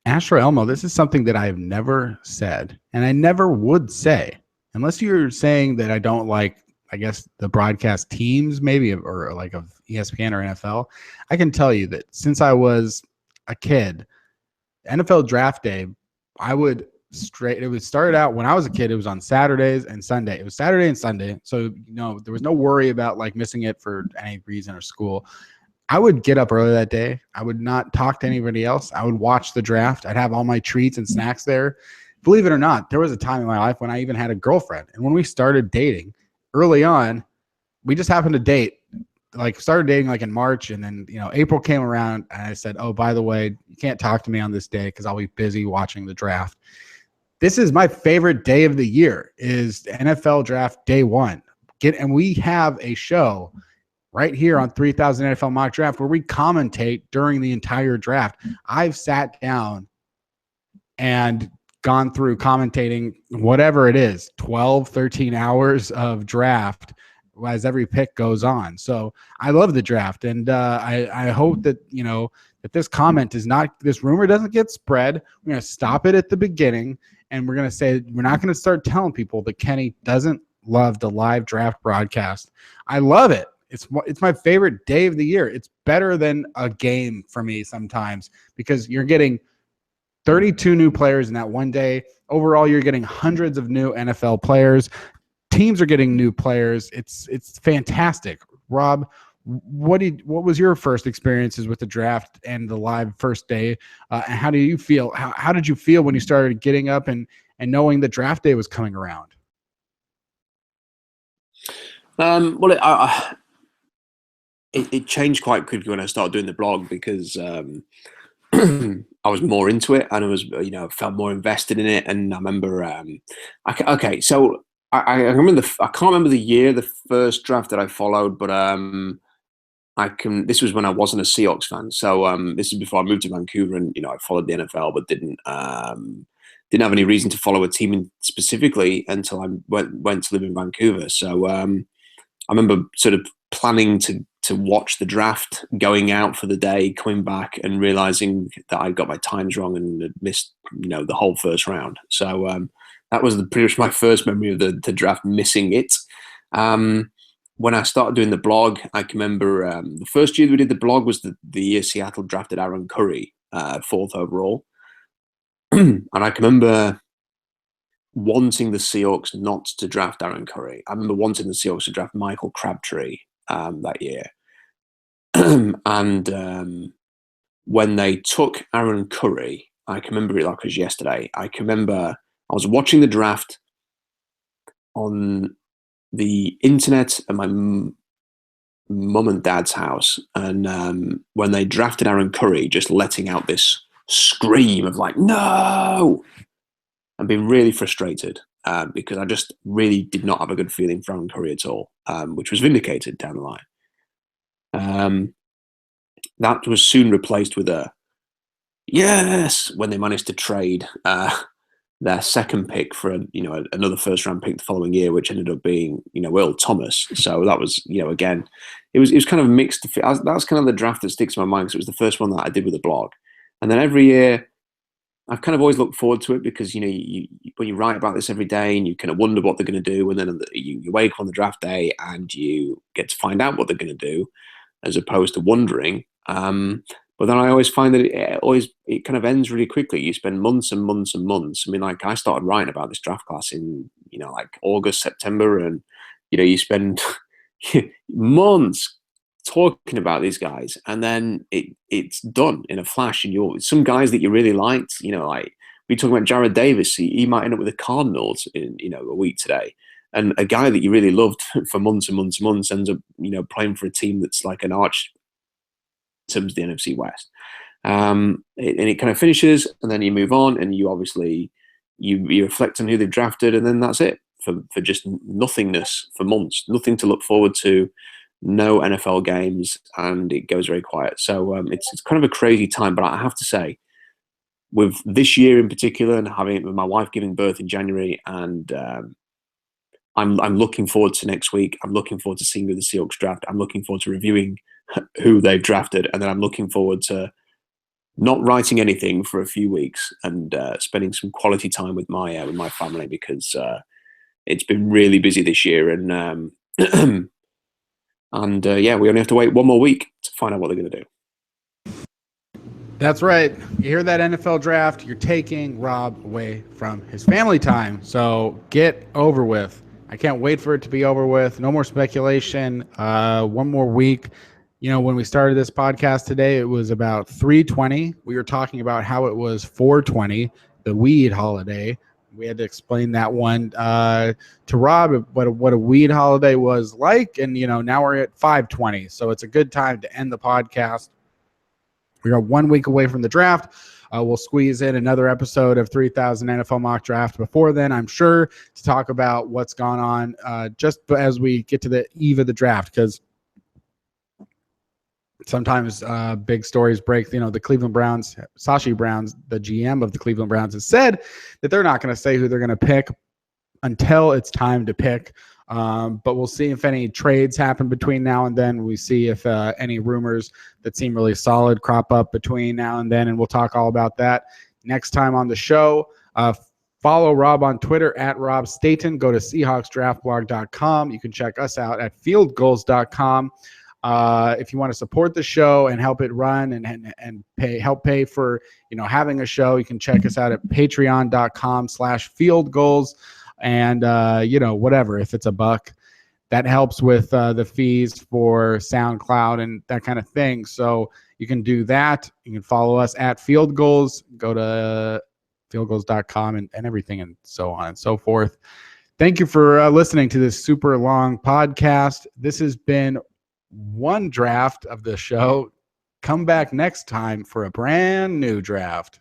S3: Astro Elmo, this is something that I have never said, and I never would say, unless you're saying that I don't like, I guess, the broadcast teams, maybe, or like of ESPN or NFL. I can tell you that since I was a kid, NFL draft day, it would start out when I was a kid, it was on Saturdays and Sunday. It was Saturday and Sunday. So, there was no worry about like missing it for any reason or school. I would get up early that day. I would not talk to anybody else. I would watch the draft. I'd have all my treats and snacks there. Believe it or not, there was a time in my life when I even had a girlfriend. And when we started dating early on, we just happened to date, like started dating like in March. And then, April came around and I said, oh, by the way, you can't talk to me on this day because I'll be busy watching the draft. This is my favorite day of the year, is NFL draft day one. And we have a show right here on 3000 NFL Mock Draft where we commentate during the entire draft. I've sat down and gone through commentating whatever it is, 12, 13 hours of draft as every pick goes on. So I love the draft. And I hope that, that this comment is not, this rumor doesn't get spread. We're going to stop it at the beginning. And we're going to say, we're not going to start telling people that Kenny doesn't love the live draft broadcast. I love it. It's my favorite day of the year. It's better than a game for me sometimes because you're getting 32 new players in that one day. Overall, you're getting hundreds of new NFL players. Teams are getting new players. It's fantastic. Rob, what was your first experiences with the draft and the live first day? And how do you feel? How did you feel when you started getting up and knowing the draft day was coming around?
S2: It changed quite quickly when I started doing the blog because I was more into it and I was, felt more invested in it. And I remember, so I remember I can't remember the year, the first draft that I followed, but this was when I wasn't a Seahawks fan. So this is before I moved to Vancouver, and I followed the NFL, but didn't have any reason to follow a team specifically until I went to live in Vancouver. So I remember sort of planning to watch the draft, going out for the day, coming back and realizing that I got my times wrong and had missed, the whole first round. So that was pretty much my first memory of the draft, missing it. When I started doing the blog, I can remember the first year we did the blog was the year Seattle drafted Aaron Curry, 4th overall. And I can remember wanting the Seahawks not to draft Aaron Curry. I remember wanting the Seahawks to draft Michael Crabtree that year. And when they took Aaron Curry, I can remember it like it was yesterday. I can remember I was watching the draft on the internet at my mum and dad's house. And when they drafted Aaron Curry, just letting out this scream of like, no, and being really frustrated because I just really did not have a good feeling for Aaron Curry at all, which was vindicated down the line. That was soon replaced with a yes when they managed to trade their second pick for another first round pick the following year, which ended up being Earl Thomas. So that was again it was kind of mixed. That's kind of the draft that sticks in my mind because it was the first one that I did with a blog, and then every year I've kind of always looked forward to it because when you write about this every day and you kind of wonder what they're going to do, and then you wake up on the draft day and you get to find out what they're going to do, as opposed to wondering. But then I always find that it kind of ends really quickly. You spend months and months and months. I mean, like I started writing about this draft class in like August, September, and you spend months talking about these guys, and then it's done in a flash. And some guys that you really liked, like we talking about Jared Davis, he might end up with the Cardinals in a week today. And a guy that you really loved for months and months and months ends up, playing for a team that's like an arch in terms of the NFC West. And it kind of finishes, and then you move on, and you obviously you reflect on who they've drafted, and then that's it for just nothingness for months, nothing to look forward to, no NFL games, and it goes very quiet. So it's kind of a crazy time, but I have to say, with this year in particular, and having my wife giving birth in January, and I'm looking forward to next week. I'm looking forward to seeing who the Seahawks draft. I'm looking forward to reviewing who they've drafted, and then I'm looking forward to not writing anything for a few weeks and spending some quality time with my family, because it's been really busy this year, and and we only have to wait one more week to find out what they're going to do.
S3: That's right. You hear that, NFL draft? You're taking Rob away from his family time. So get over with. I can't wait for it to be over with. No more speculation. One more week. You know, when we started this podcast today, it was about 3:20. We were talking about how it was 4:20, the weed holiday. We had to explain that one to Rob, what a weed holiday was like. And, you know, now we're at 5:20. So it's a good time to end the podcast. We are 1 week away from the draft. We'll squeeze in another episode of 3000 NFL Mock Draft before then, I'm sure, to talk about what's gone on just as we get to the eve of the draft, because sometimes big stories break. You know, the Cleveland Browns, Sashi Browns, the GM of the Cleveland Browns, has said that they're not going to say who they're going to pick until it's time to pick. But we'll see if any trades happen between now and then. We see if any rumors that seem really solid crop up between now and then, and we'll talk all about that next time on the show. Follow Rob on Twitter at Rob Staten. Go to SeahawksDraftBlog.com. You can check us out at FieldGoals.com. If you want to support the show and help it run and help pay for, you know, having a show, you can check us out at Patreon.com/FieldGoals. And, you know, whatever, if it's $1, that helps with the fees for SoundCloud and that kind of thing. So you can do that. You can follow us at Field Goals. Go to fieldgoals.com and everything and so on and so forth. Thank you for listening to this super long podcast. This has been one draft of the show. Come back next time for a brand new draft.